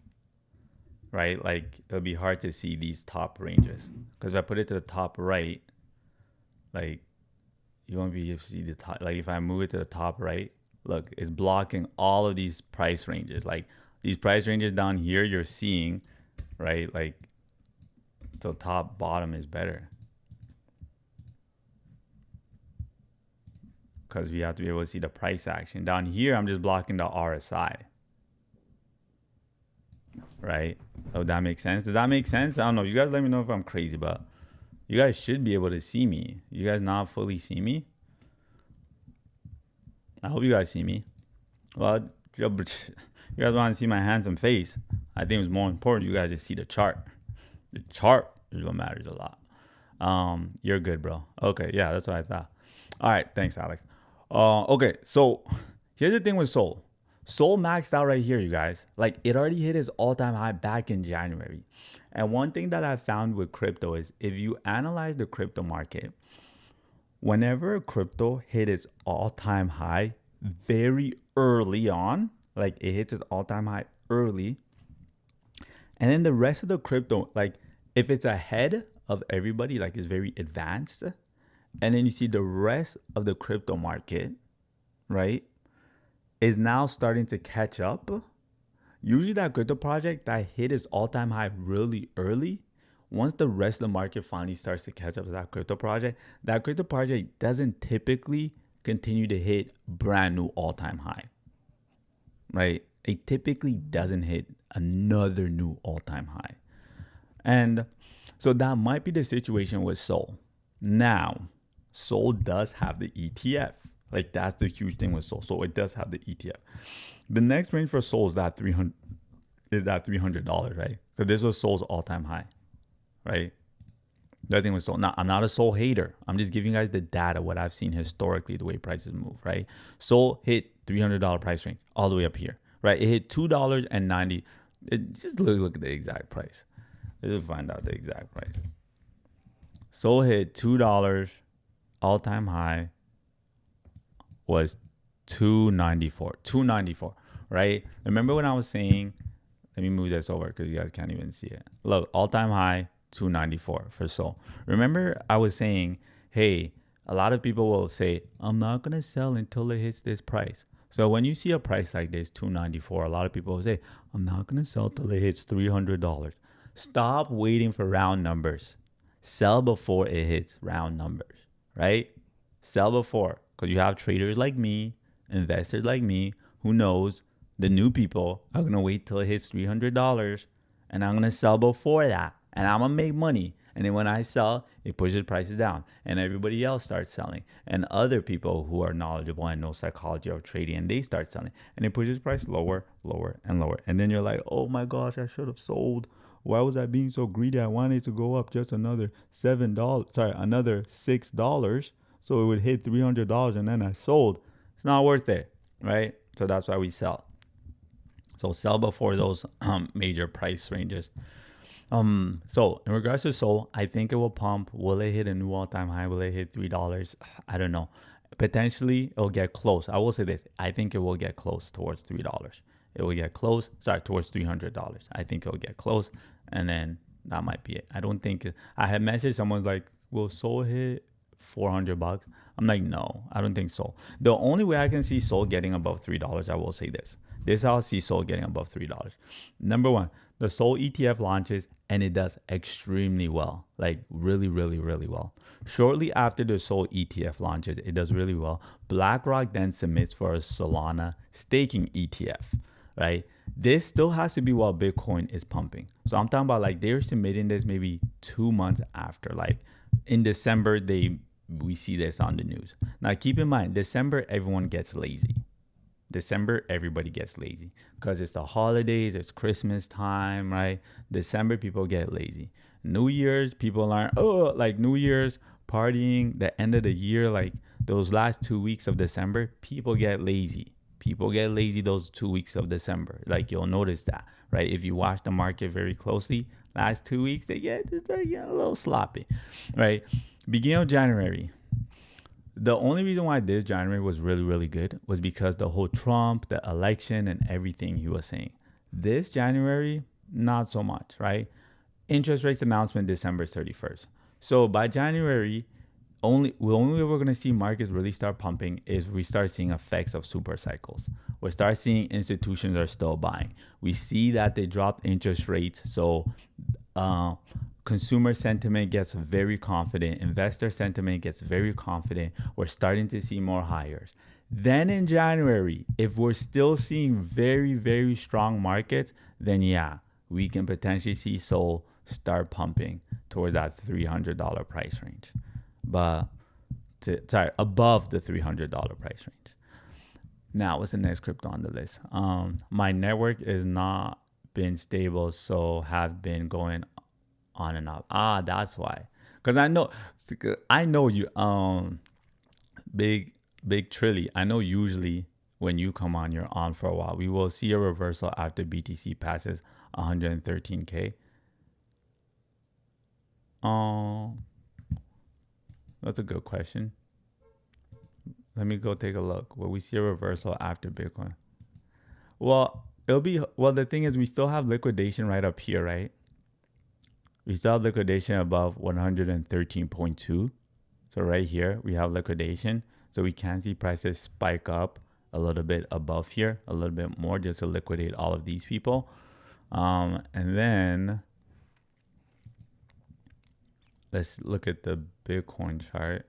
right? Like it'll be hard to see these top ranges. Because if I put it to the top right, like you won't be able to see the top. Like if I move it to the top right, look, it's blocking all of these price ranges. Like these price ranges down here, you're seeing, right? Like the top bottom is better. Because we have to be able to see the price action. Down here, I'm just blocking the RSI. Right? Oh, that makes sense. Does that make sense? I don't know. You guys let me know if I'm crazy, but you guys should be able to see me. You guys not fully see me? I hope you guys see me. Well, you guys want to see my handsome face. I think it's more important you guys just see the chart. The chart is what matters a lot. You're good, bro. Okay, yeah, that's what I thought. All right, thanks, Alex. Okay, so here's the thing with Sol. Sol maxed out right here, you guys. Like it already hit its all-time high back in January. And one thing that I found with crypto is if you analyze the crypto market, whenever crypto hit its all-time high very early on, like it hits its all-time high early, and then the rest of the crypto, like if it's ahead of everybody, like it's very advanced, and then you see the rest of the crypto market, right, is now starting to catch up. Usually that crypto project that hit its all-time high really early, once the rest of the market finally starts to catch up to that crypto project doesn't typically continue to hit brand new all-time high, right? It typically doesn't hit another new all-time high. And so that might be the situation with Sol. Now, Sol does have the ETF. Like that's the huge thing with Sol. So it does have the ETF. The next range for Sol is that $300, right? So this was Sol's all-time high, right? The thing with Sol. Now, I'm not a Sol hater. I'm just giving you guys the data, what I've seen historically, the way prices move, right? Sol hit $300 price range all the way up here, right? It hit $2.90. Just look at the exact price. Let's find out the exact price. Sol hit $2, all-time high was $2.94, right? Remember when I was saying, let me move this over because you guys can't even see it. Look, all-time high, $2.94 for Sol. Remember I was saying, hey, a lot of people will say, I'm not going to sell until it hits this price. So when you see a price like this, $2.94, a lot of people will say, I'm not going to sell till it hits $300. Stop waiting for round numbers. Sell before it hits round numbers, right? Sell before, because you have traders like me, investors like me, who knows the new people are going to wait till it hits $300 and I'm going to sell before that and I'm going to make money. And then when I sell, it pushes prices down and everybody else starts selling. And other people who are knowledgeable and know psychology of trading, and they start selling and it pushes price lower, lower, and lower. And then you're like, oh my gosh, I should have sold. Why was I being so greedy? I wanted to go up just another another $6. So it would hit $300 and then I sold. It's not worth it, right? So that's why we sell. So sell before those major price ranges. So in regards to Sol, I think it will pump. Will it hit a new all-time high? Will it hit $3? I don't know. Potentially, it'll get close. I will say this. I think it will get close towards $3. It will get close. Towards $300. I think it'll get close. And then that might be it. I don't think... I had messaged someone's like, will Sol hit $400? I'm like, no, I don't think so. The only way I can see Sol getting above $3, I will say this. This is how I see Sol getting above $3. Number one, the Sol ETF launches and it does extremely well. Like really, really, really well. Shortly after the Sol ETF launches, it does really well. BlackRock then submits for a Solana staking ETF, right? This still has to be while Bitcoin is pumping. So I'm talking about like they're submitting this maybe 2 months after. Like in December, we see this on the news. Now keep in mind, December, everyone gets lazy, December, everybody gets lazy because it's the holidays, it's Christmas time, right? December, people get lazy. New Year's, people aren't, like New Year's, partying, the end of the year, like those last 2 weeks of December, people get lazy. People get lazy those 2 weeks of December. Like you'll notice that, right? If you watch the market very closely, last 2 weeks, they get a little sloppy, right? Beginning of January, the only reason why this January was really, really good was because the whole Trump, the election, and everything he was saying. This January, not so much, right? Interest rates announcement December 31st. So by January, only way we're going to see markets really start pumping is we start seeing effects of super cycles. We start seeing institutions are still buying. We see that they dropped interest rates. So consumer sentiment gets very confident. Investor sentiment gets very confident. We're starting to see more hires. Then in January, if we're still seeing very, very strong markets, then yeah, we can potentially see SOL start pumping towards that $300 price range. But above the $300 price range. Now, what's the next crypto on the list? My network is not been stable, so have been going on and off. That's why. Because I know you, big Trilly. I know usually when you come on, you're on for a while. We will see a reversal after BTC passes 113K. That's a good question. Let me go take a look. Will we see a reversal after Bitcoin? Well, the thing is we still have liquidation right up here, right? We still have liquidation above 113.2. So right here, we have liquidation. So we can see prices spike up a little bit above here, a little bit more just to liquidate all of these people. And then let's look at the Bitcoin chart.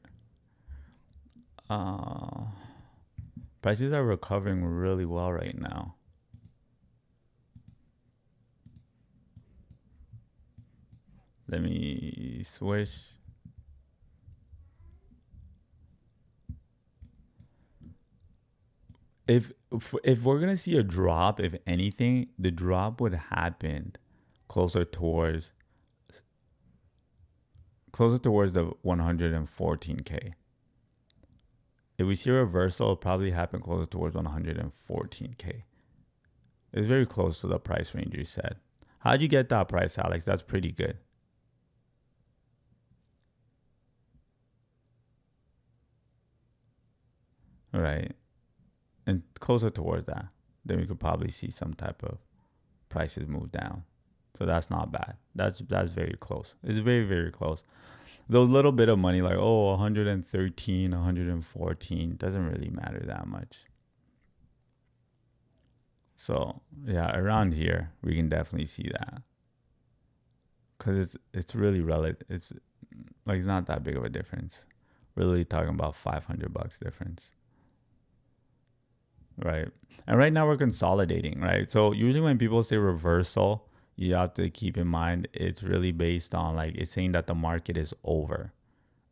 Prices are recovering really well right now. Let me switch. If we're gonna see a drop, if anything, the drop would happen closer towards the 114K. If we see a reversal, it'll probably happen closer towards 114K. It's very close to the price range you said. How'd you get that price, Alex? That's pretty good. All right. And closer towards that, then we could probably see some type of prices move down. So that's not bad. That's very close. It's very, very close. Those little bit of money like, 113, 114 doesn't really matter that much. So yeah, around here, we can definitely see that. Because it's really relative. It's not that big of a difference. We're really talking about $500 difference. Right. And right now we're consolidating, right? So usually when people say reversal, you have to keep in mind it's really based on it's saying that the market is over,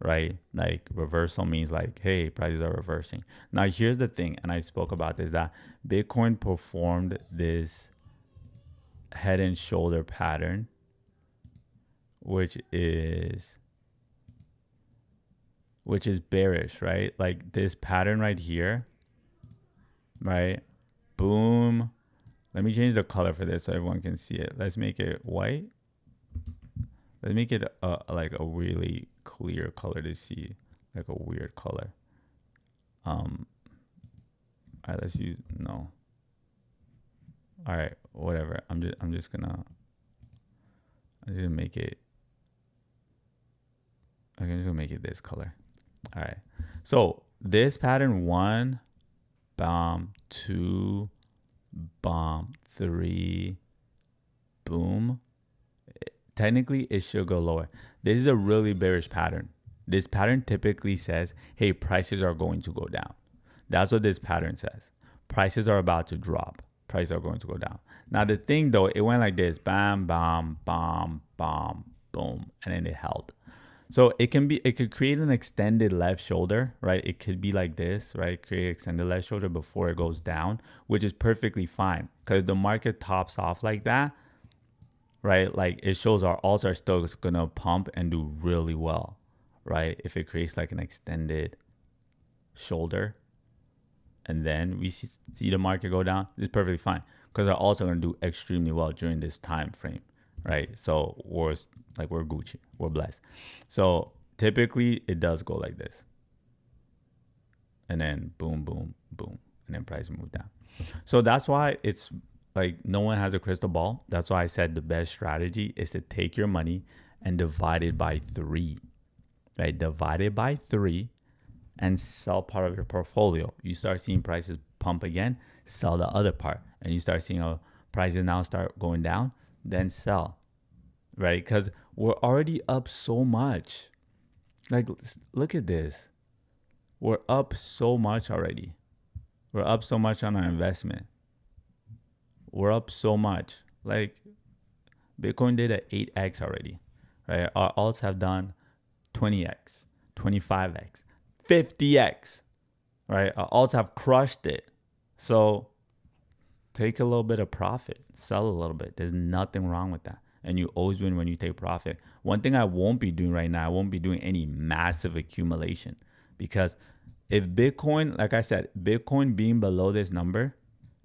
right? Like reversal means hey, prices are reversing. Now here's the thing, and I spoke about this, that Bitcoin performed this head and shoulder pattern, which is bearish, right? Like this pattern right here, right? Boom. Let me change the color for this so everyone can see it. Let's make it white. Let's make it a really clear color to see, like a weird color. All right, let's use no. All right, whatever. I'm just gonna make it. I'm just gonna make it this color. All right. So this pattern 1, bomb 2. Bomb 3, boom. Technically, it should go lower. This is a really bearish pattern. This pattern typically says, hey, prices are going to go down. That's what this pattern says. Prices are about to drop. Prices are going to go down. Now, the thing, though, it went like this. Bam, bam, bam, bam, boom. And then it held. So it could create an extended left shoulder, right? It could be like this, right? Create extended left shoulder before it goes down, which is perfectly fine because the market tops off like that, right? Like it shows our alts are still gonna pump and do really well, right? If it creates like an extended shoulder and then we see the market go down, it's perfectly fine because our alts are gonna do extremely well during this time frame, right? So we're Gucci, we're blessed. So typically it does go like this, and then boom, boom, boom, and then price move down. So that's why it's like no one has a crystal ball. That's why I said the best strategy is to take your money and divide it by 3, right? Divide it by 3 and sell part of your portfolio. You start seeing prices pump again, sell the other part, and you start seeing prices now start going down, then sell, right? Because we're already up so much. Like, look at this. We're up so much already. We're up so much on our investment. We're up so much. Like, Bitcoin did an 8x already, right? Our alts have done 20x, 25x, 50x, right? Our alts have crushed it. So take a little bit of profit, sell a little bit. There's nothing wrong with that. And you always win when you take profit. One thing I won't be doing right now, I won't be doing any massive accumulation, because if Bitcoin, like I said, Bitcoin being below this number,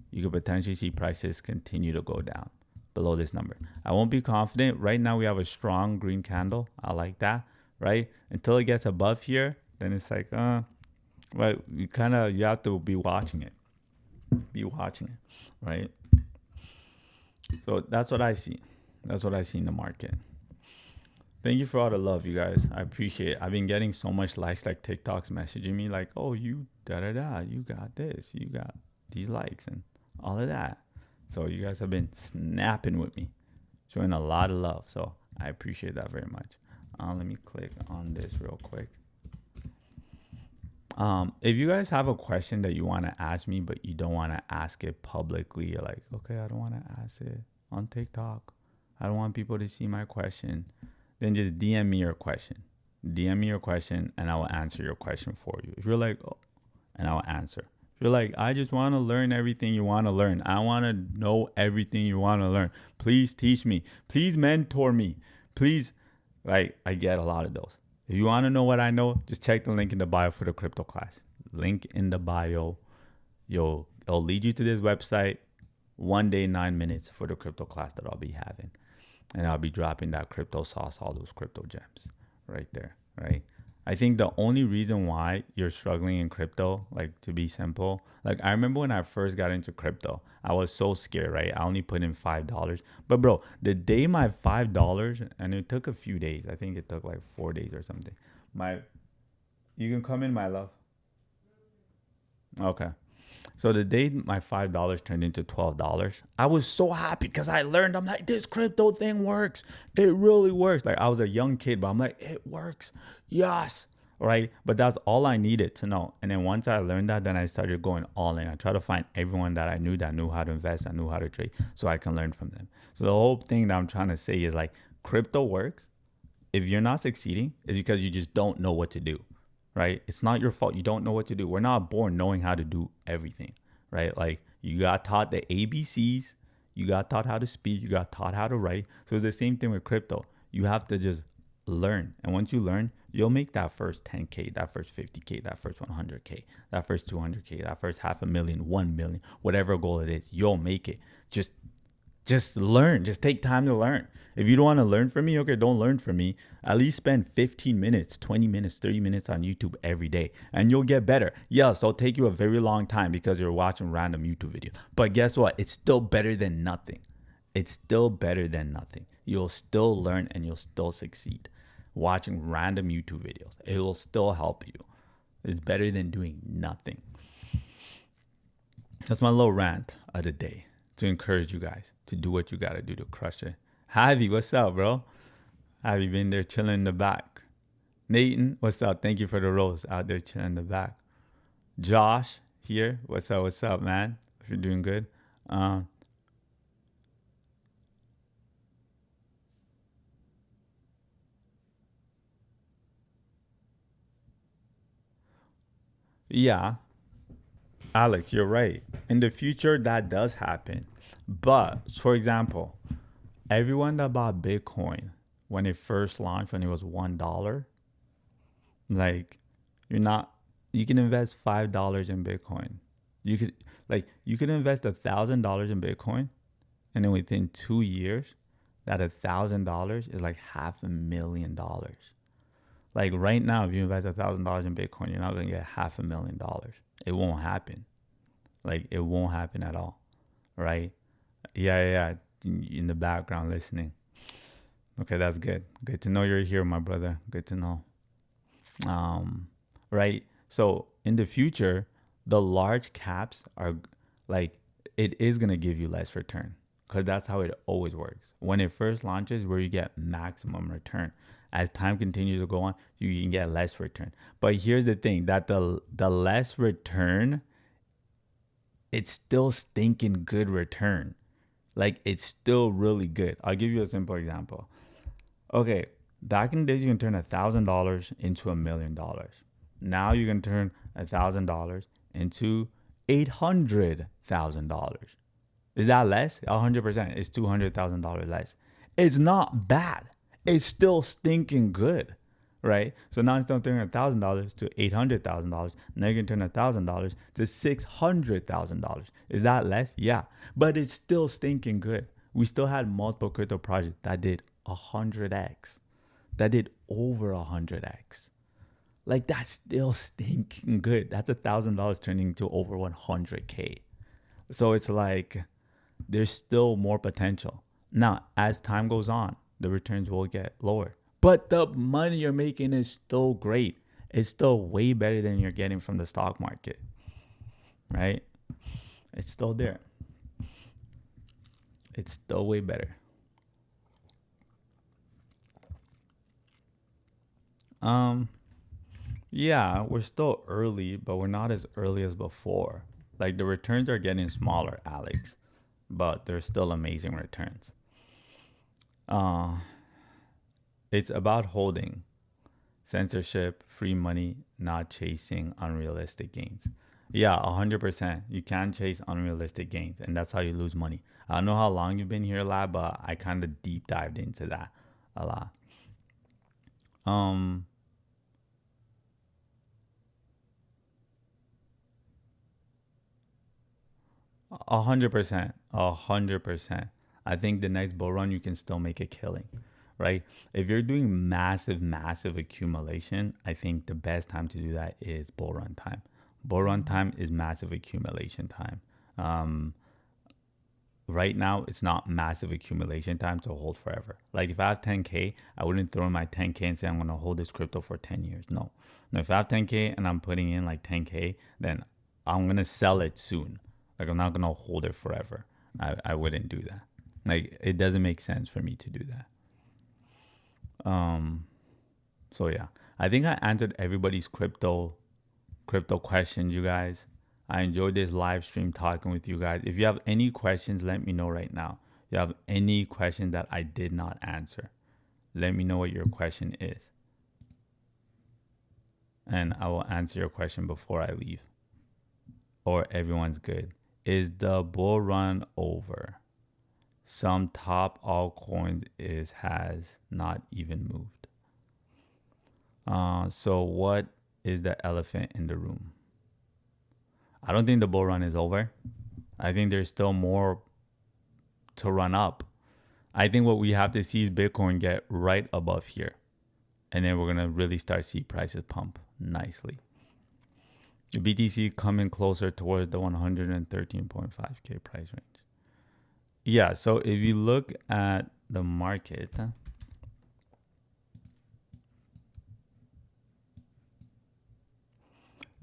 you could potentially see prices continue to go down below this number. I won't be confident. Right now we have a strong green candle. I like that, right? Until it gets above here, then it's like, right? You have to be watching it. Be watching it, right? So that's what I see. That's what I see in the market. Thank you for all the love, you guys. I appreciate it. I've been getting so much likes, like TikToks messaging me like, oh, you da-da-da, you got this, you got these likes and all of that. So you guys have been snapping with me, showing a lot of love. So I appreciate that very much. Let me click on this real quick. If you guys have a question that you want to ask me, but you don't want to ask it publicly, you're like, okay, I don't want to ask it on TikTok. I don't want people to see my question. Then just DM me your question. DM me your question and I will answer your question for you. If you're like, oh, and I will answer. If you're like, I just want to learn everything you want to learn. I want to know everything you want to learn. Please teach me. Please mentor me. Please, like, I get a lot of those. If you want to know what I know, just check the link in the bio for the crypto class. Link in the bio. It'll lead you to this website. 1 day, 9 minutes for the crypto class that I'll be having. And I'll be dropping that crypto sauce, all those crypto gems right there, right? I think the only reason why you're struggling in crypto, like, to be simple, like, I remember when I first got into crypto, I was so scared, right? I only put in $5. But bro, the day my $5, and it took a few days, I think it took like 4 days or something. You can come in, my love. Okay. So the day my $5 turned into $12, I was so happy because I learned. I'm like, this crypto thing works. It really works. Like, I was a young kid, but I'm like, it works. Yes. Right. But that's all I needed to know. And then once I learned that, then I started going all in. I tried to find everyone that I knew that knew how to invest, that knew how to trade, so I can learn from them. So the whole thing that I'm trying to say is, like, crypto works. If you're not succeeding, it's because you just don't know what to do. Right? It's not your fault. You don't know what to do. We're not born knowing how to do everything, right? Like, you got taught the ABCs, you got taught how to speak, you got taught how to write. So it's the same thing with crypto. You have to just learn. And once you learn, you'll make that first 10K, that first 50K, that first 100K, that first 200K, that first 500,000, 1 million, whatever goal it is, you'll make it. Just learn. Just take time to learn. If you don't want to learn from me, okay, don't learn from me. At least spend 15 minutes, 20 minutes, 30 minutes on YouTube every day, and you'll get better. Yes, it'll take you a very long time because you're watching random YouTube videos. But guess what? It's still better than nothing. It's still better than nothing. You'll still learn and you'll still succeed. Watching random YouTube videos, it will still help you. It's better than doing nothing. That's my little rant of the day, to encourage you guys to do what you got to do to crush it. Javi, what's up, bro? Have you been there chilling in the back? Nathan, what's up? Thank you for the rose, out there chilling in the back. Josh here, what's up, man? If you're doing good. Yeah, Alex, you're right. In the future, that does happen. But for example, everyone that bought Bitcoin when it first launched, when it was $1, like you're not, you can invest $5 in Bitcoin. You could you can invest $1,000 in Bitcoin, and then within 2 years, that $1,000 is like $500,000. Like right now, if you invest $1,000 in Bitcoin, you're not gonna get $500,000. It won't happen. Like it won't happen at all, right? Yeah. In the background listening. Okay, that's good. Good to know you're here, my brother. Good to know. Right. So in the future, the large caps are like it is gonna give you less return because that's how it always works. When it first launches, where you get maximum return. As time continues to go on, you can get less return. But here's the thing: that the less return, it's still stinking good return. Like it's still really good. I'll give you a simple example. Okay, back in the days, you can turn $1,000 into $1,000,000. Now you can turn $1,000 into $800,000. Is that less? 100%. It's $200,000 less. It's not bad. It's still stinking good, right? So now instead of turning $1,000 to $800,000, now you can turn $1,000 to $600,000. Is that less? Yeah, but it's still stinking good. We still had multiple crypto projects that did 100x, that did over 100x. Like that's still stinking good. That's $1,000 turning to over 100K. So it's like there's still more potential. Now, as time goes on, the returns will get lower, but the money you're making is still great. It's still way better than you're getting from the stock market, right? It's still there. It's still way better. Yeah, we're still early, but we're not as early as before. Like the returns are getting smaller, Alex, but they're still amazing returns. It's about holding, censorship, free money, not chasing unrealistic gains. Yeah, 100%. You can chase unrealistic gains, and that's how you lose money. I don't know how long you've been here, Lab, but I kind of deep dived into that a lot. 100%, 100%. I think the next bull run you can still make a killing, right? If you're doing massive accumulation, I think the best time to do that is bull run time. Bull run time is massive accumulation time. Right now, it's not massive accumulation time to hold forever. Like if I have 10K, I wouldn't throw in my 10K and say I'm gonna hold this crypto for 10 years. No, if I have 10K and I'm putting in like 10K, then I'm gonna sell it soon. Like I'm not gonna hold it forever. I wouldn't do that. Like it doesn't make sense for me to do that. So yeah, I think I answered everybody's crypto questions, you guys. I enjoyed this live stream talking with you guys. If you have any questions, let me know right now. If you have any question that I did not answer, let me know what your question is, and I will answer your question before I leave. Or everyone's good. Is the bull run over? Some top altcoins has not even moved. So what is the elephant in the room? I don't think the bull run is over. I think there's still more to run up. I think what we have to see is Bitcoin get right above here, and then we're gonna really start see prices pump nicely. The BTC coming closer towards the 113.5K price range. Yeah, so if you look at the market,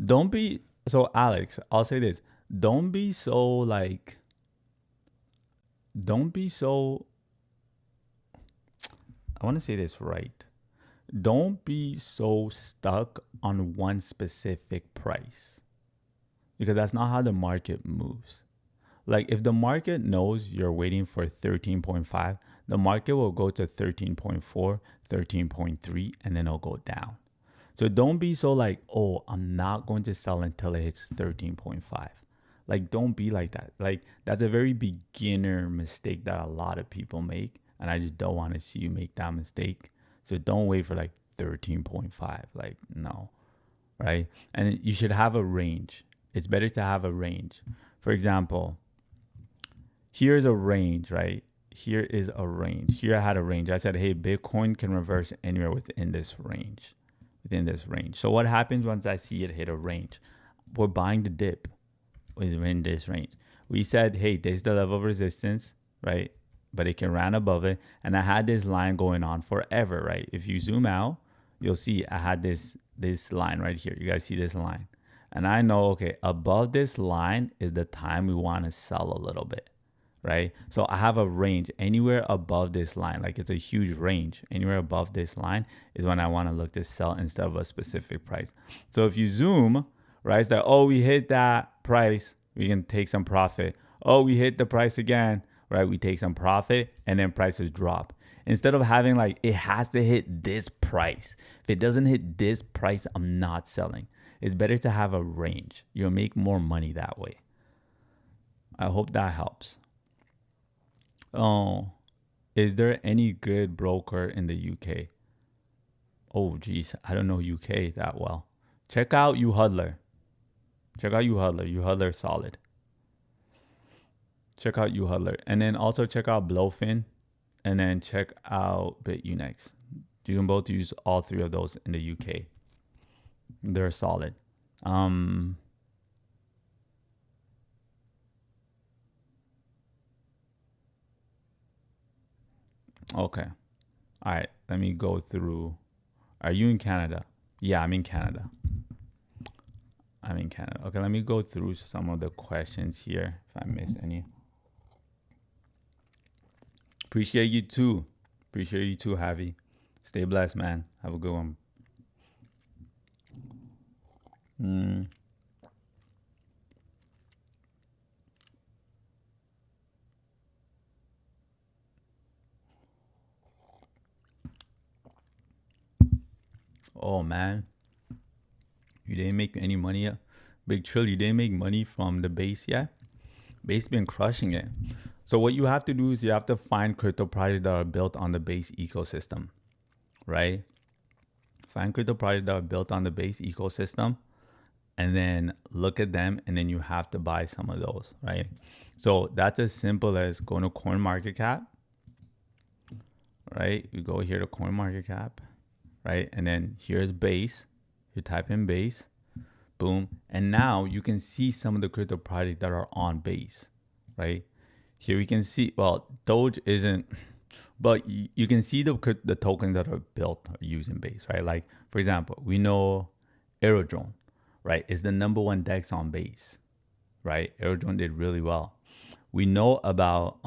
don't be so, Alex, I'll say this. Don't be so I want to say this right. Don't be so stuck on one specific price, because that's not how the market moves. Like if the market knows you're waiting for 13.5, the market will go to 13.4, 13.3, and then it'll go down. So don't be so like, oh, I'm not going to sell until it hits 13.5. Like, don't be like that. Like, that's a very beginner mistake that a lot of people make. And I just don't want to see you make that mistake. So don't wait for like 13.5. Like, no. Right? And you should have a range. It's better to have a range. For example, here's a range, right? Here is a range. Here I had a range. I said, hey, Bitcoin can reverse anywhere within this range. So what happens once I see it hit a range? We're buying the dip within this range. We said, hey, there's the level of resistance, right? But it can run above it. And I had this line going on forever, right? If you zoom out, you'll see I had this line right here. You guys see this line. And I know, okay, above this line is the time we want to sell a little bit, right? So I have a range anywhere above this line. Like, it's a huge range. Anywhere above this line is when I want to look to sell instead of a specific price. So if you zoom, right, it's like, oh, we hit that price, we can take some profit. Oh, we hit the price again, right? We take some profit and then prices drop. Instead of having like, it has to hit this price. If it doesn't hit this price, I'm not selling. It's better to have a range. You'll make more money that way. I hope that helps. Oh, is there any good broker in the UK? Oh, geez, I don't know UK that well. Check out UHudler. UHudler solid. Check out UHudler. And then also check out Blowfin. And then check out BitUnex. You can both use all three of those in the UK. They're solid. Okay. All right. Let me go through. Are you in Canada? Yeah, I'm in Canada. Okay, let me go through some of the questions here if I missed any. Appreciate you too, Javi. Stay blessed, man. Have a good one. Oh, man. You didn't make any money yet? Big Trill, you didn't make money from the base yet? Base been crushing it. So what you have to do is you have to find crypto projects that are built on the base ecosystem, right? Find crypto projects that are built on the base ecosystem and then look at them, and then you have to buy some of those, right? So that's as simple as going to CoinMarketCap, right? You go here to CoinMarketCap, right? And then here's base. You type in base, boom. And now you can see some of the crypto projects that are on base, right? Here we can see, well, Doge isn't, but you can see the tokens that are built using base, right? Like, for example, we know Aerodrome, right? Is the #1 DEX on base, right? Aerodrome did really well. We know about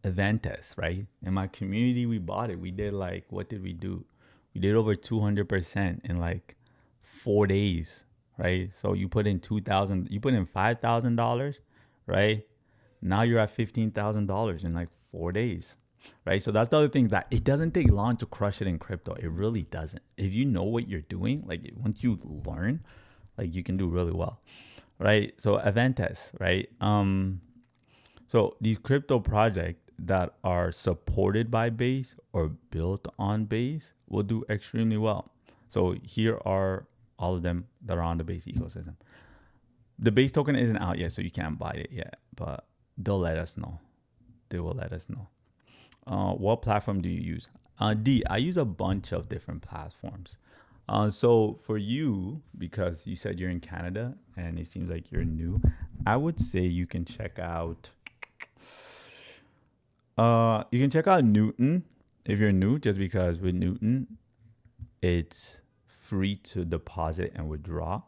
AVNT, right? In my community, we bought it. We did like, what did we do? We did over 200% in like 4 days, right? So you put in $5,000, right? Now you're at $15,000 in like 4 days, right? So that's the other thing, that it doesn't take long to crush it in crypto. It really doesn't. If you know what you're doing, like once you learn, like you can do really well, right? So AVNT, right? So these crypto projects that are supported by base or built on base will do extremely well. So here are all of them that are on the base ecosystem. The base token isn't out yet, so you can't buy it yet, but they'll let us know. They will let us know. What platform do you use? D, I use a bunch of different platforms. So for you, because you said you're in Canada and it seems like you're new, I would say you can check out Newton if you're new, just because with Newton, it's free to deposit and withdraw.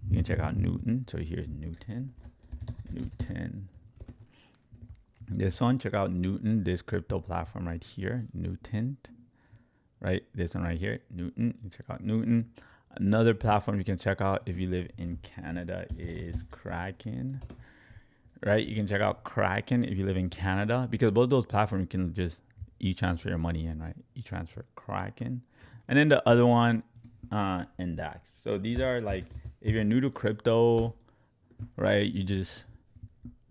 You can check out Newton. So here's Newton. This one, check out Newton, this crypto platform right here, Newton, right? This one right here, Newton. You check out Newton. Another platform you can check out if you live in Canada is Kraken, right? You can check out Kraken if you live in Canada, because both those platforms you can just e-transfer your money in, right? E-transfer Kraken. And then the other one, index. So these are like, if you're new to crypto, right, you just,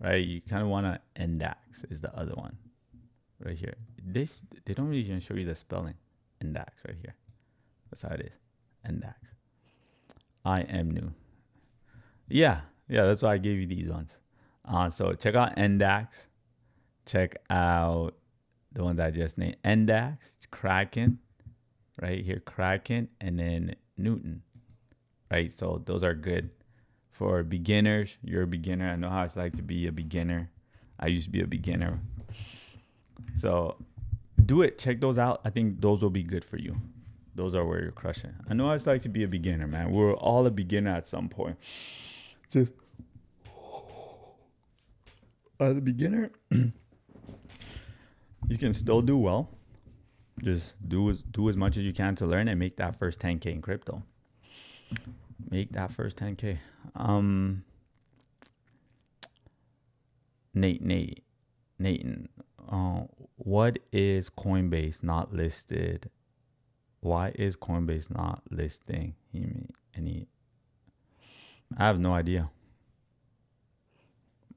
right, you kind of want to index is the other one right here. This, they don't really even show you the spelling. Index right here. That's how it is. Index. I am new. Yeah, that's why I gave you these ones. So check out index. Check out the ones I just named. Index, Kraken, right here, Kraken, and then Newton, right? So those are good for beginners. You're a beginner. I know how it's like to be a beginner. I used to be a beginner. So do it. Check those out. I think those will be good for you. Those are where you're crushing. I know how it's like to be a beginner, man. We're all a beginner at some point. Just as a beginner, you can still do well. Just do as much as you can to learn and make that first 10K in crypto. Make that first 10K. Nathan, what is Coinbase not listed? Why is Coinbase not listing any? I have no idea.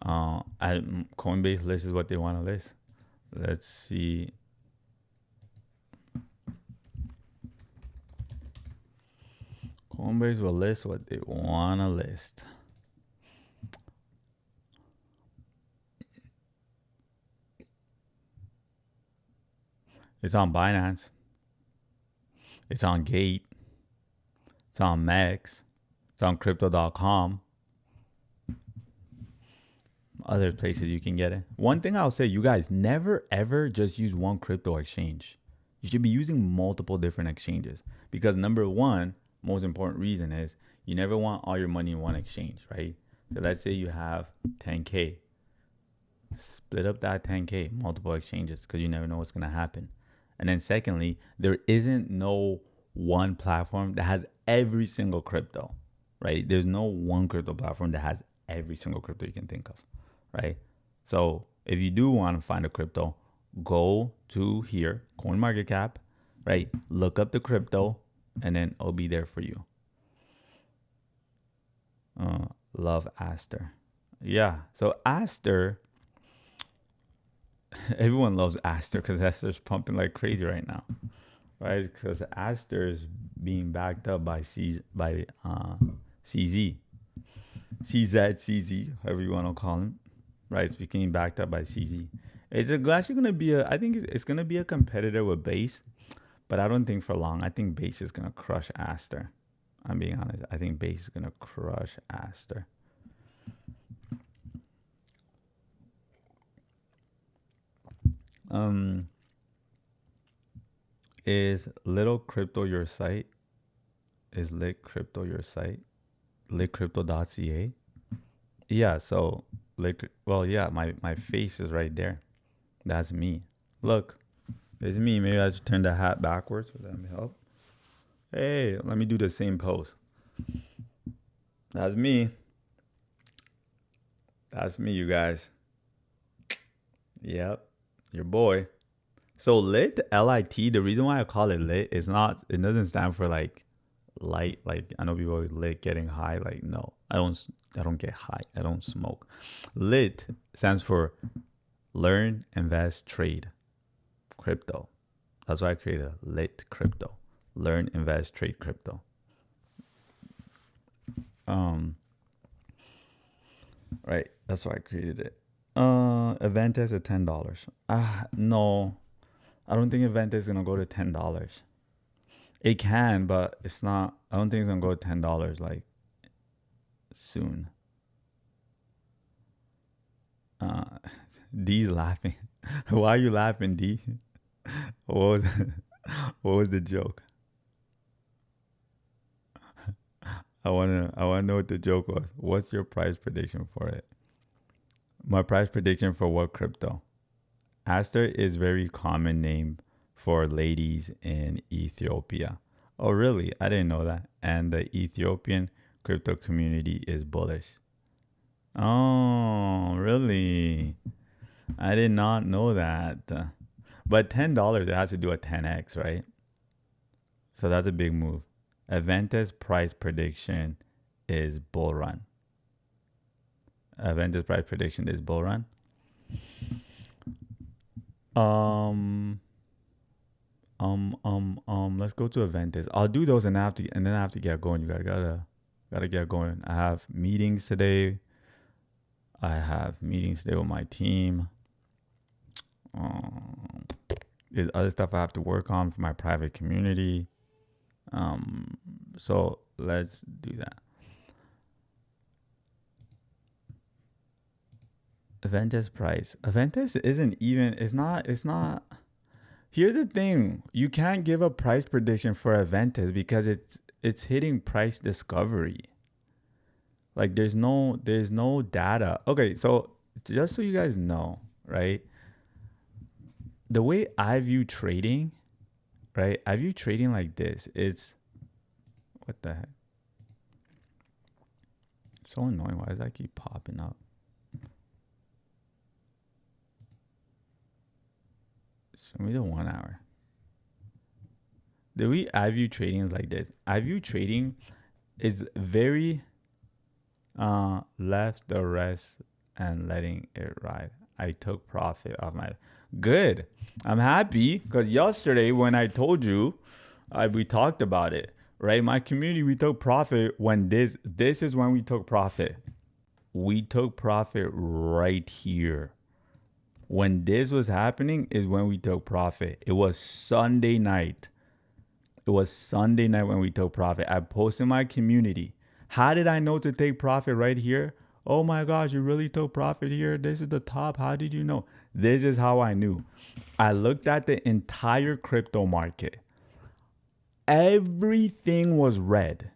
Coinbase lists what they want to list. Let's see. Coinbase will list what they want to list. It's on Binance. It's on Gate. It's on Mex. It's on crypto.com. Other places you can get it. One thing I'll say, you guys never ever just use one crypto exchange. You should be using multiple different exchanges, because number one, most important reason is you never want all your money in one exchange, right? So let's say you have 10K. Split up that 10K, multiple exchanges, because you never know what's going to happen. And then secondly, there isn't no one platform that has every single crypto, right? There's no one crypto platform that has every single crypto you can think of, right? So if you do want to find a crypto, go to here, CoinMarketCap, right? Look up the crypto, and then it'll be there for you. Love ASTER. Yeah, so ASTER, everyone loves ASTER because ASTER's pumping like crazy right now, right? Because ASTER is being backed up by CZ, however you want to call him, right? It's being backed up by CZ. It's actually going to be I think it's going to be a competitor with Base, but I don't think for long. I think Base is going to crush ASTER. I'm being honest. I think Base is going to crush ASTER. Is Little Crypto your site? Is Lit Crypto your site? Litcrypto.ca? Yeah, so well, yeah, my face is right there. That's me. Look, it's me. Maybe I should turn the hat backwards. Would that help? Hey, let me do the same pose. That's me. That's me, you guys. Yep, your boy. So lit, L-I-T, the reason why I call it lit is not, it doesn't stand for like light, like I know people lit getting high. Like, no, I don't get high. I don't smoke. Lit stands for learn, invest, trade crypto. That's why I created Lit Crypto. Learn, invest, trade crypto. Right, that's why I created it. AVNT is at $10. No, I don't think AVNT is gonna go to $10. It can, but it's not. I don't think it's gonna go to $10 like soon. D's laughing. Why are you laughing, D? What was the joke? I wanna know what the joke was. What's your price prediction for it? My price prediction for what crypto? ASTER is very common name for ladies in Ethiopia. Oh, really? I didn't know that. And the Ethiopian crypto community is bullish. Oh, really? I did not know that. But $10, it has to do a 10x, right? So that's a big move. AVNT's price prediction is bull run. AVNT's price prediction is bull run. Let's go to AVNT. I'll do those and then I have to get going. You guys gotta get going. I have meetings today. With my team. There's other stuff I have to work on for my private community. So let's do that. AVNT's price. AVNT isn't even, it's not. Here's the thing. You can't give a price prediction for AVNT because it's hitting price discovery. Like there's no data. Okay, so just so you guys know, right? The way I view trading, right? I view trading like this. It's, what the heck? It's so annoying. Why does that keep popping up? Show me the 1 hour. I view trading is like this. I view trading is very left the rest and letting it ride. I took profit off my good. I'm happy because yesterday when I told you, we talked about it, right? My community, we took profit when this is when we took profit. We took profit right here. When this was happening is when we took profit. It was Sunday night. When we took profit. I posted in my community. How did I know to take profit right here? Oh my gosh, you really took profit here? This is the top. How did you know? This is how I knew. I looked at the entire crypto market. Everything was red.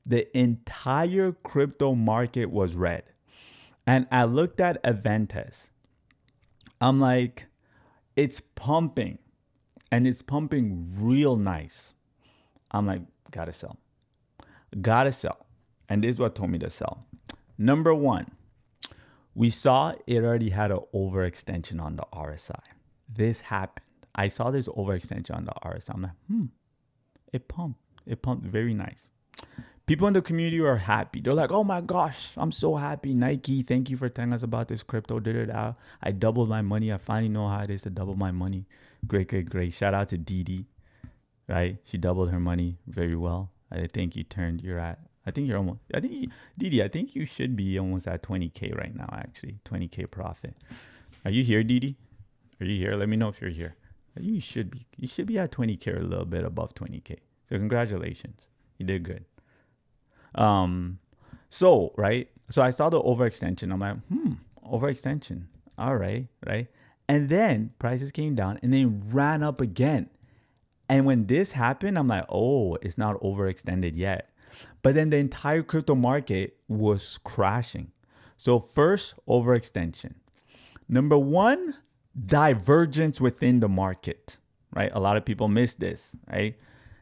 The entire crypto market was red. And I looked at AVNT. I'm like, it's pumping. And it's pumping real nice. I'm like, gotta sell. And this is what told me to sell. Number one, we saw it already had an overextension on the RSI. This happened. I saw this overextension on the RSI. I'm like, it pumped. It pumped very nice. People in the community are happy. They're like, oh my gosh, I'm so happy. Naicke, thank you for telling us about this crypto. I doubled my money. I finally know how it is to double my money. Great. Shout out to Didi, right? She doubled her money very well. I think Didi, I think you should be almost at 20K right now, actually. 20K profit. Are you here, Didi? Are you here? Let me know if you're here. You should be. You should be at 20K or a little bit above 20K. So congratulations. You did good. So I saw the overextension. I'm like, overextension. All right. And then prices came down and then ran up again. And when this happened, I'm like, oh, it's not overextended yet. But then the entire crypto market was crashing. So first, overextension. Number one, divergence within the market, right? A lot of people miss this, right?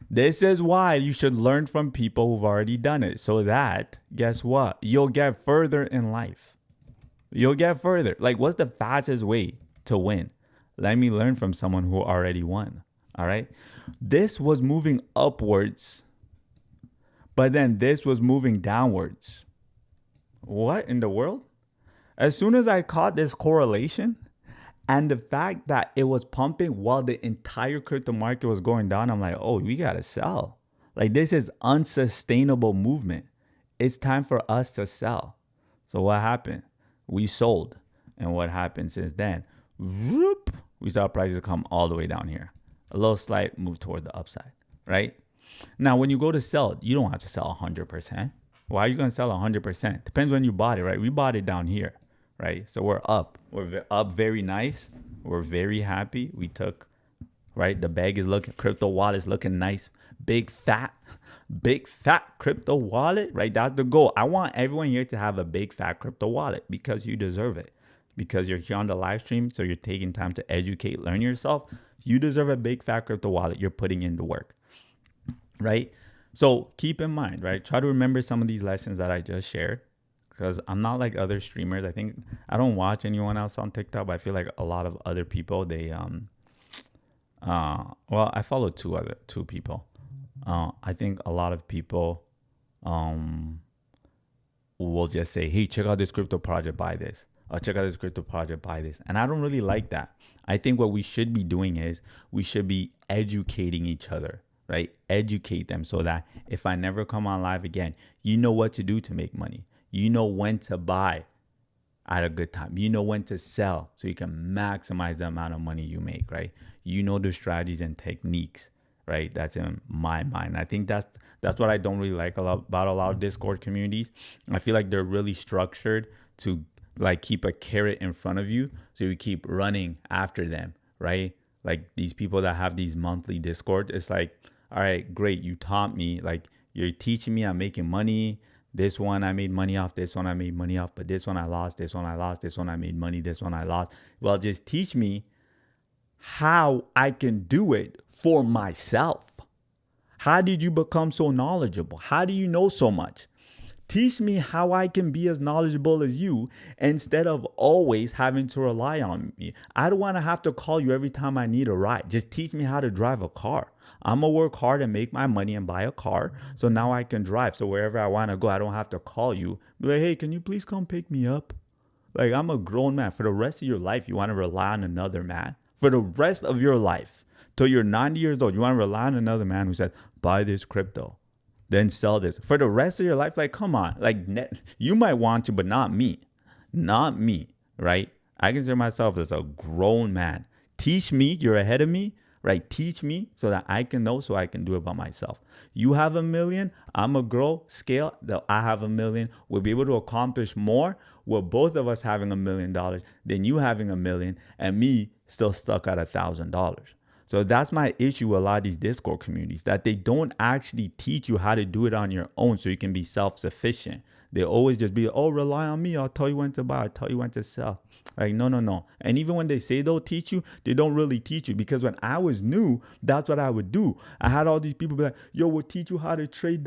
This is why you should learn from people who've already done it, so that, guess what? You'll get further in life. You'll get further. Like, what's the fastest way to win? Let me learn from someone who already won, all right? This was moving upwards, but then this was moving downwards. What in the world? As soon as I caught this correlation, and the fact that it was pumping while the entire crypto market was going down, I'm like, oh, we got to sell. Like, this is unsustainable movement. It's time for us to sell. So what happened? We sold. And what happened since then? Whoop, we saw prices come all the way down here. A little slight move toward the upside, right? Now, when you go to sell, you don't have to sell 100%. Why are you going to sell 100%? Depends when you bought it, right? We bought it down here. Right, so we're up. We're up very nice. We're very happy. We took, right? The bag is looking, crypto wallet is looking nice. Big fat crypto wallet, right? That's the goal. I want everyone here to have a big fat crypto wallet because you deserve it. Because you're here on the live stream, so you're taking time to educate, learn yourself. You deserve a big fat crypto wallet. You're putting in the work, right? So keep in mind, right? Try to remember some of these lessons that I just shared. Because I'm not like other streamers. I think I don't watch anyone else on TikTok, but I feel like a lot of other people, they I follow two people. I think a lot of people will just say, hey, check out this crypto project, buy this. Or check out this crypto project, buy this. And I don't really like that. I think what we should be doing is we should be educating each other, right? Educate them so that if I never come on live again, you know what to do to make money. You know when to buy at a good time. You know when to sell so you can maximize the amount of money you make, right? You know the strategies and techniques, right? That's in my mind. I think that's what I don't really like about a lot of Discord communities. I feel like they're really structured to like keep a carrot in front of you so you keep running after them, right? Like these people that have these monthly Discord, it's like, all right, great, you taught me, like you're teaching me, I'm making money. This one I made money off, this one I made money off, but this one I lost, this one I lost, this one I made money, this one I lost. Well, just teach me how I can do it for myself. How did you become so knowledgeable? How do you know so much? Teach me how I can be as knowledgeable as you instead of always having to rely on me. I don't want to have to call you every time I need a ride. Just teach me how to drive a car. I'm going to work hard and make my money and buy a car so now I can drive. So wherever I want to go, I don't have to call you. Be like, hey, can you please come pick me up? Like, I'm a grown man. For the rest of your life, you want to rely on another man? For the rest of your life, till you're 90 years old, you want to rely on another man who says, buy this crypto, then sell this. For the rest of your life, like, come on. Like, you might want to, but not me. Not me, right? I consider myself as a grown man. Teach me. You're ahead of me, right? Teach me so that I can know so I can do it by myself. You have $1 million. I'm a grow scale that I have $1 million. We'll be able to accomplish more with both of us having $1 million than you having $1 million and me still stuck at $1,000. So that's my issue with a lot of these Discord communities, that they don't actually teach you how to do it on your own so you can be self-sufficient. They always just be, oh, rely on me. I'll tell you when to buy. I'll tell you when to sell. Like, no. And even when they say they'll teach you, they don't really teach you. Because when I was new, that's what I would do. I had all these people be like, yo, we'll teach you how to trade,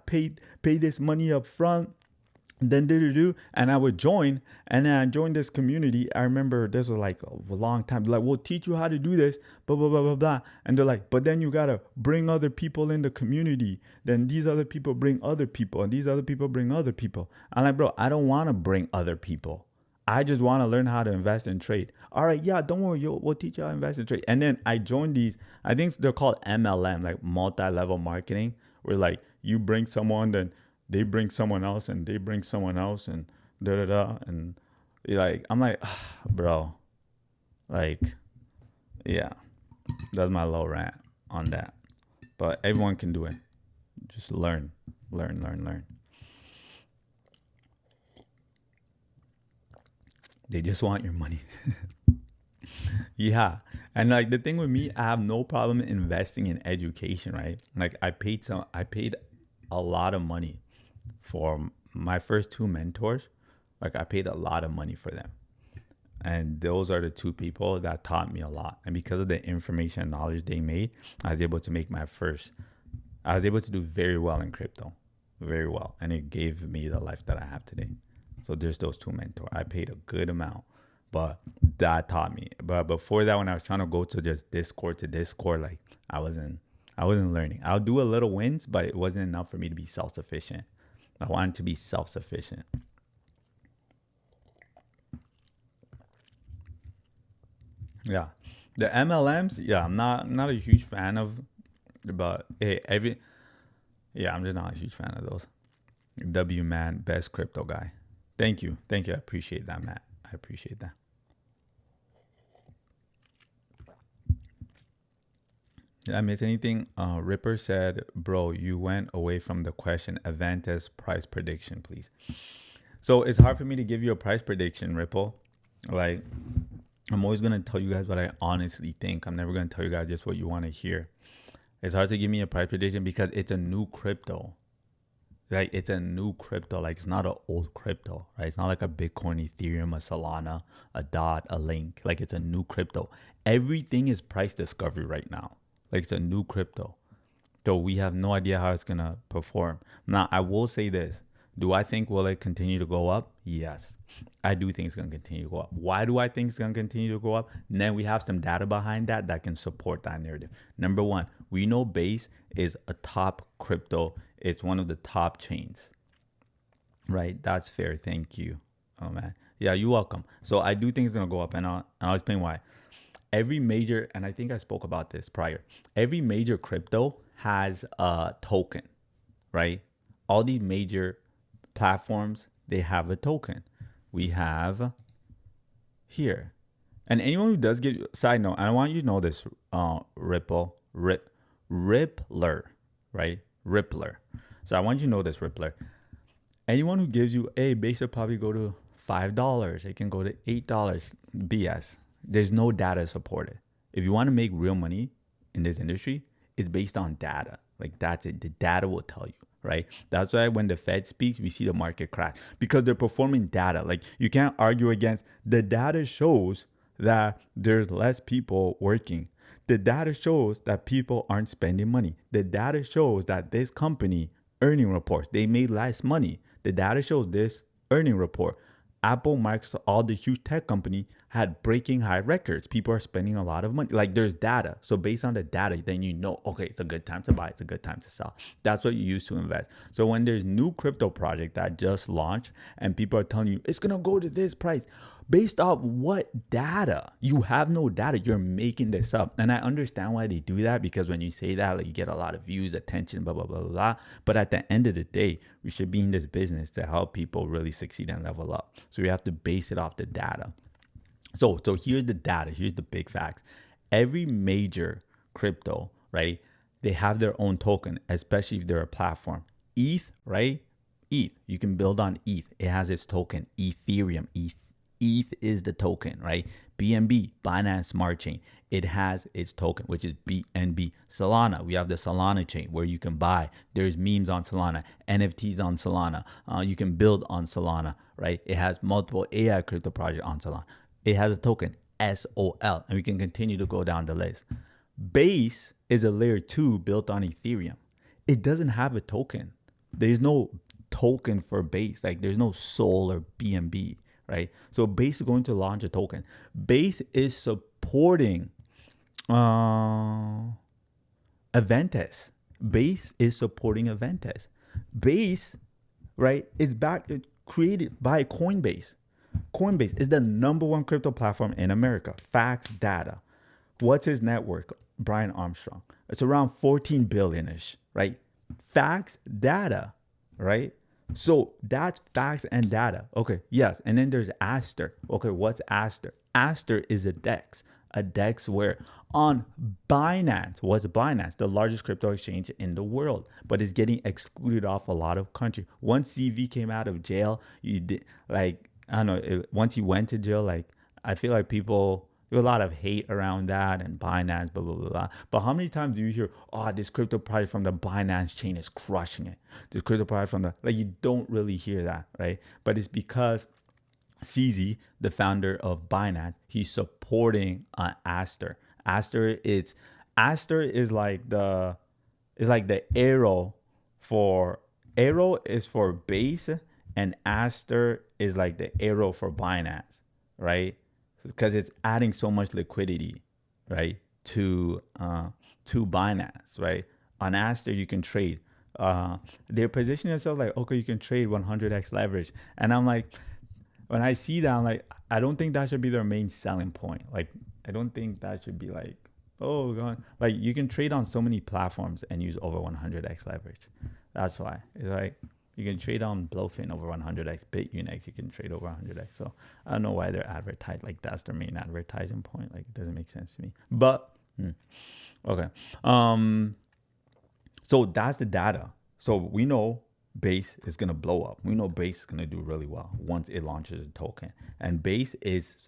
pay this money up front. Then and I would join, and then I joined this community. I remember this was like a long time. Like, we'll teach you how to do this, blah blah blah blah blah. And they're like, but then you gotta bring other people in the community. Then these other people bring other people, and these other people bring other people. I'm like, bro, I don't want to bring other people. I just want to learn how to invest and trade. All right, yeah, don't worry, we'll teach you how to invest and trade. And then I joined these. I think they're called MLM, like multi-level marketing, where like you bring someone, then they bring someone else, and they bring someone else, and and like I'm like, bro, like, yeah, that's my low rant on that. But everyone can do it. Just learn. They just want your money. Yeah. And like the thing with me, I have no problem investing in education, right? Like I paid a lot of money for my first 2 mentors. Like I paid a lot of money for them. And those are the 2 people that taught me a lot. And because of the information and knowledge they made, I was able to do very well in crypto, very well. And it gave me the life that I have today. So there's those 2 mentors. I paid a good amount, but that taught me. But before that, when I was trying to go to just Discord to Discord, like I wasn't learning. I'll do a little wins, but it wasn't enough for me to be self-sufficient. I wanted to be self-sufficient. Yeah. The MLMs, yeah, I'm not a huge fan of, but hey, I'm just not a huge fan of those. W man, best crypto guy. Thank you. I appreciate that, Matt. I appreciate that. Did I miss anything? Ripper said, bro, you went away from the question. AVNT's price prediction, please. So it's hard for me to give you a price prediction, Ripple. Like, I'm always going to tell you guys what I honestly think. I'm never going to tell you guys just what you want to hear. It's hard to give me a price prediction because it's a new crypto. Like, it's a new crypto. Like, it's not an old crypto, right? It's not like a Bitcoin, Ethereum, a Solana, a DOT, a Link. Like, it's a new crypto. Everything is price discovery right now. Like, it's a new crypto. So we have no idea how it's going to perform. Now, I will say this. Do I think will it continue to go up? Yes. I do think it's going to continue to go up. Why do I think it's going to continue to go up? And then we have some data behind that that can support that narrative. Number one, we know Base is a top crypto. It's one of the top chains, right? That's fair. Thank you. Oh, man. Yeah, you're welcome. So I do think it's going to go up, and I'll explain why. Every major, and I think I spoke about this prior, every major crypto has a token, right? All these major platforms, they have a token. We have here. And anyone who does get, side note, I want you to know this, Rippler, right? Rippler. So I want you to know this, Rippler. Anyone who gives you, hey, Base will probably go to $5. It can go to $8. BS. There's no data supported. If you want to make real money in this industry, it's based on data. Like that's it. The data will tell you, right? That's why when the Fed speaks, we see the market crash because they're performing data. Like you can't argue against the data shows that there's less people working. The data shows that people aren't spending money. The data shows that this company earning reports, they made less money. The data shows this earning report. Apple, Microsoft, all the huge tech company had breaking high records. People are spending a lot of money. Like there's data. So based on the data, then you know, okay, it's a good time to buy. It's a good time to sell. That's what you use to invest. So when there's new crypto project that just launched and people are telling you it's going to go to this price, based off what data? You have no data. You're making this up. And I understand why they do that because when you say that, like you get a lot of views, attention, blah, blah, blah, blah, blah. But at the end of the day, we should be in this business to help people really succeed and level up. So we have to base it off the data. So here's the data. Here's the big facts. Every major crypto, right? They have their own token, especially if they're a platform. ETH, right? ETH. You can build on ETH. It has its token. Ethereum. ETH is the token, right? BNB, Binance Smart Chain. It has its token, which is BNB. Solana, we have the Solana chain where you can buy. There's memes on Solana, NFTs on Solana. You can build on Solana, right? It has multiple AI crypto projects on Solana. It has a token, SOL, and we can continue to go down the list. Base is a layer 2 built on Ethereum. It doesn't have a token. There's no token for Base. Like there's no SOL or BNB. Right? So Base is going to launch a token. Base is supporting AVNT. Base is supporting AVNT. Base, right, is created by Coinbase. Coinbase is the #1 crypto platform in America. Facts, data. What's his network? Brian Armstrong. It's around 14 billion-ish, right? Facts, data, right? So that's facts and data. Okay, yes. And then there's ASTER. Okay, what's ASTER? ASTER is a DEX where on Binance, what's Binance? The largest crypto exchange in the world, but it's getting excluded off a lot of countries. Once CV came out of jail, you did like, I don't know, once he went to jail, like I feel like people, there's a lot of hate around that and Binance, blah, blah, blah, blah. But how many times do you hear, oh, this crypto project from the Binance chain is crushing it. This crypto project from the, like you don't really hear that, right? But it's because CZ, the founder of Binance, he's supporting ASTER. ASTER is like the arrow is for Base and ASTER is like the arrow for Binance, right? Because it's adding so much liquidity, right, to Binance, right? On ASTER, you can trade. They're positioning themselves like, okay, you can trade 100x leverage. And I'm like, when I see that, I'm like, I don't think that should be their main selling point. Like, I don't think that should be like, oh, God. Like, you can trade on so many platforms and use over 100x leverage. That's why. It's like, you can trade on Blowfin over 100x, BitUnix, you can trade over 100x. So I don't know why they're advertised. Like that's their main advertising point. Like it doesn't make sense to me. But, okay. So that's the data. So we know Base is going to blow up. We know Base is going to do really well once it launches a token. And Base is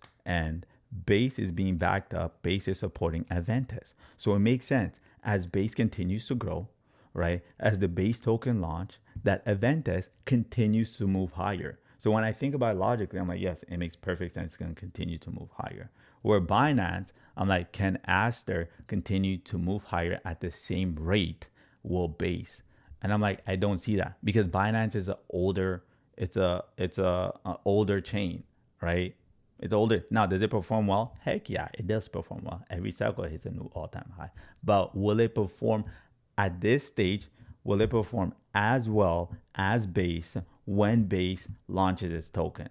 being backed up. Base is supporting AVNT. So it makes sense as Base continues to grow, right? As the Base token launch, that AVNT continues to move higher. So when I think about it logically, I'm like, yes, it makes perfect sense. It's going to continue to move higher. Where Binance, I'm like, can ASTER continue to move higher at the same rate will Base? And I'm like, I don't see that because Binance is a older chain, right? It's older. Now, does it perform well? Heck yeah, it does perform well. Every cycle hits a new all-time high. But will it perform at this stage? Will it perform as well as Base when Base launches its token?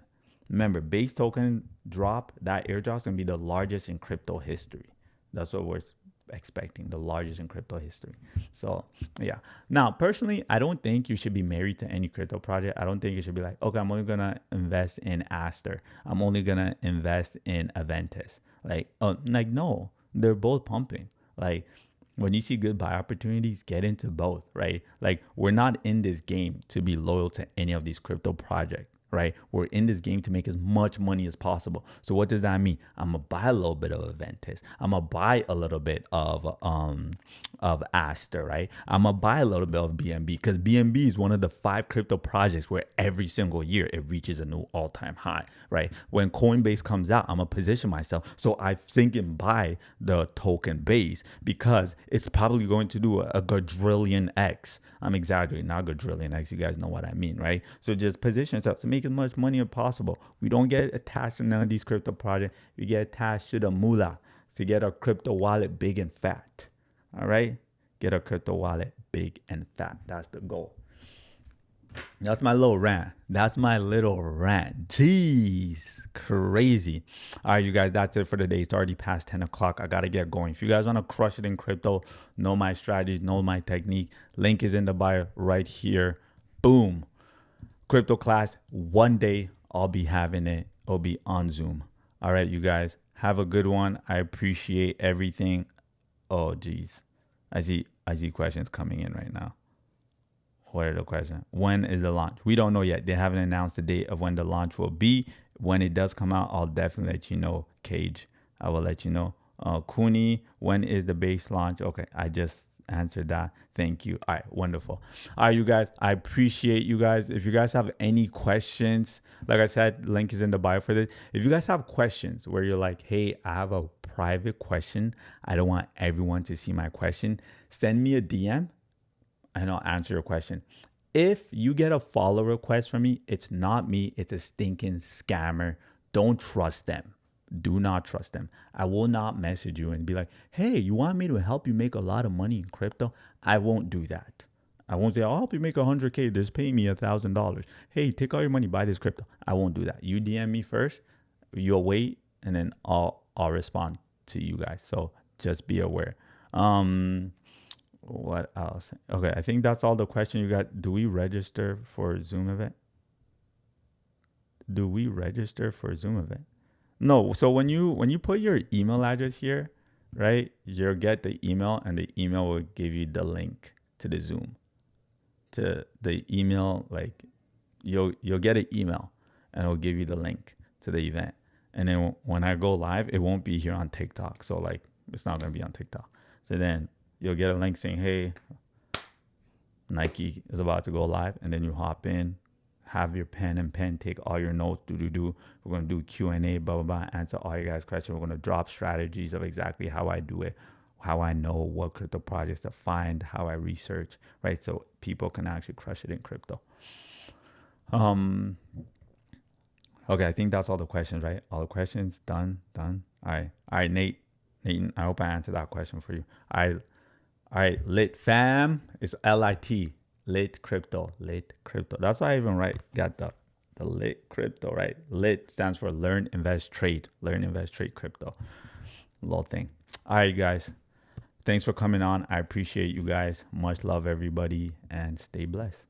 Remember, Base token drop, that airdrop is going to be the largest in crypto history. That's what we're expecting, the largest in crypto history. So yeah. Now, personally, I don't think you should be married to any crypto project. I don't think you should be like, okay, I'm only going to invest in ASTER. I'm only going to invest in AVNT. Like, no, they're both pumping. Like, when you see good buy opportunities, get into both, right? Like, we're not in this game to be loyal to any of these crypto projects, right? We're in this game to make as much money as possible. So what does that mean? I'm gonna buy a little bit of AVNT. I'm gonna buy a little bit of ASTER, right? I'm gonna buy a little bit of BNB because BNB is one of the 5 crypto projects where every single year it reaches a new all-time high, right? When Coinbase comes out, I'm gonna position myself so I think and buy the token base because it's probably going to do a quadrillion X. I'm exaggerating, not quadrillion X. You guys know what I mean, right? So just position yourself to make as much money as possible. We don't get attached to none of these crypto projects. We get attached to the moolah to get our crypto wallet big and fat. All right? Get a crypto wallet big and fat. That's the goal. That's my little rant. Jeez, crazy. All right, you guys, that's it for the day. It's already past 10 o'clock. I got to get going. If you guys want to crush it in crypto, know my strategies, know my technique, link is in the bio right here. Boom. Crypto class. One day I'll be having it. It'll be on Zoom. All right, you guys, have a good one. I appreciate everything. Oh, geez. I see questions coming in right now. What are the questions? When is the launch? We don't know yet. They haven't announced the date of when the launch will be. When it does come out, I'll definitely let you know. Cage, I will let you know. Cooney, when is the base launch? Okay, I just answered that. Thank you. All right, wonderful. All right, you guys, I appreciate you guys. If you guys have any questions, like I said, link is in the bio for this. If you guys have questions where you're like, hey, I have a private question, I don't want everyone to see my question, send me a DM and I'll answer your question. If you get a follow request from me, it's not me, it's a stinking scammer. Don't trust them. Do not trust them. I will not message you and be like, hey, you want me to help you make a lot of money in crypto? I won't do that. I won't say, I'll help you make 100K. Just pay me $1,000. Hey, take all your money, buy this crypto. I won't do that. You DM me first, you'll wait, and then I'll respond to you guys. So just be aware. What else? Okay, I think that's all the question you got. Do we register for Zoom event? No. So when you put your email address here, right, you'll get the email, and the email will give you the link to the Zoom. To the email, like you'll get an email, and it'll give you the link to the event. And then when I go live, it won't be here on TikTok. So like it's not gonna be on TikTok. So then you'll get a link saying, hey, Naicke is about to go live. And then you hop in, have your pen and pen, take all your notes, We're going to do Q&A, blah, blah, blah, answer all your guys' questions. We're going to drop strategies of exactly how I do it, how I know what crypto projects to find, how I research, right? So people can actually crush it in crypto. Okay, I think that's all the questions, right? All the questions, done. All right, Nate, I hope I answered that question for you. All right, lit fam. It's LIT, lit crypto. That's why I even got the lit crypto, right? Lit stands for learn, invest, trade. Learn, invest, trade crypto. Little thing. All right, guys. Thanks for coming on. I appreciate you guys. Much love, everybody, and stay blessed.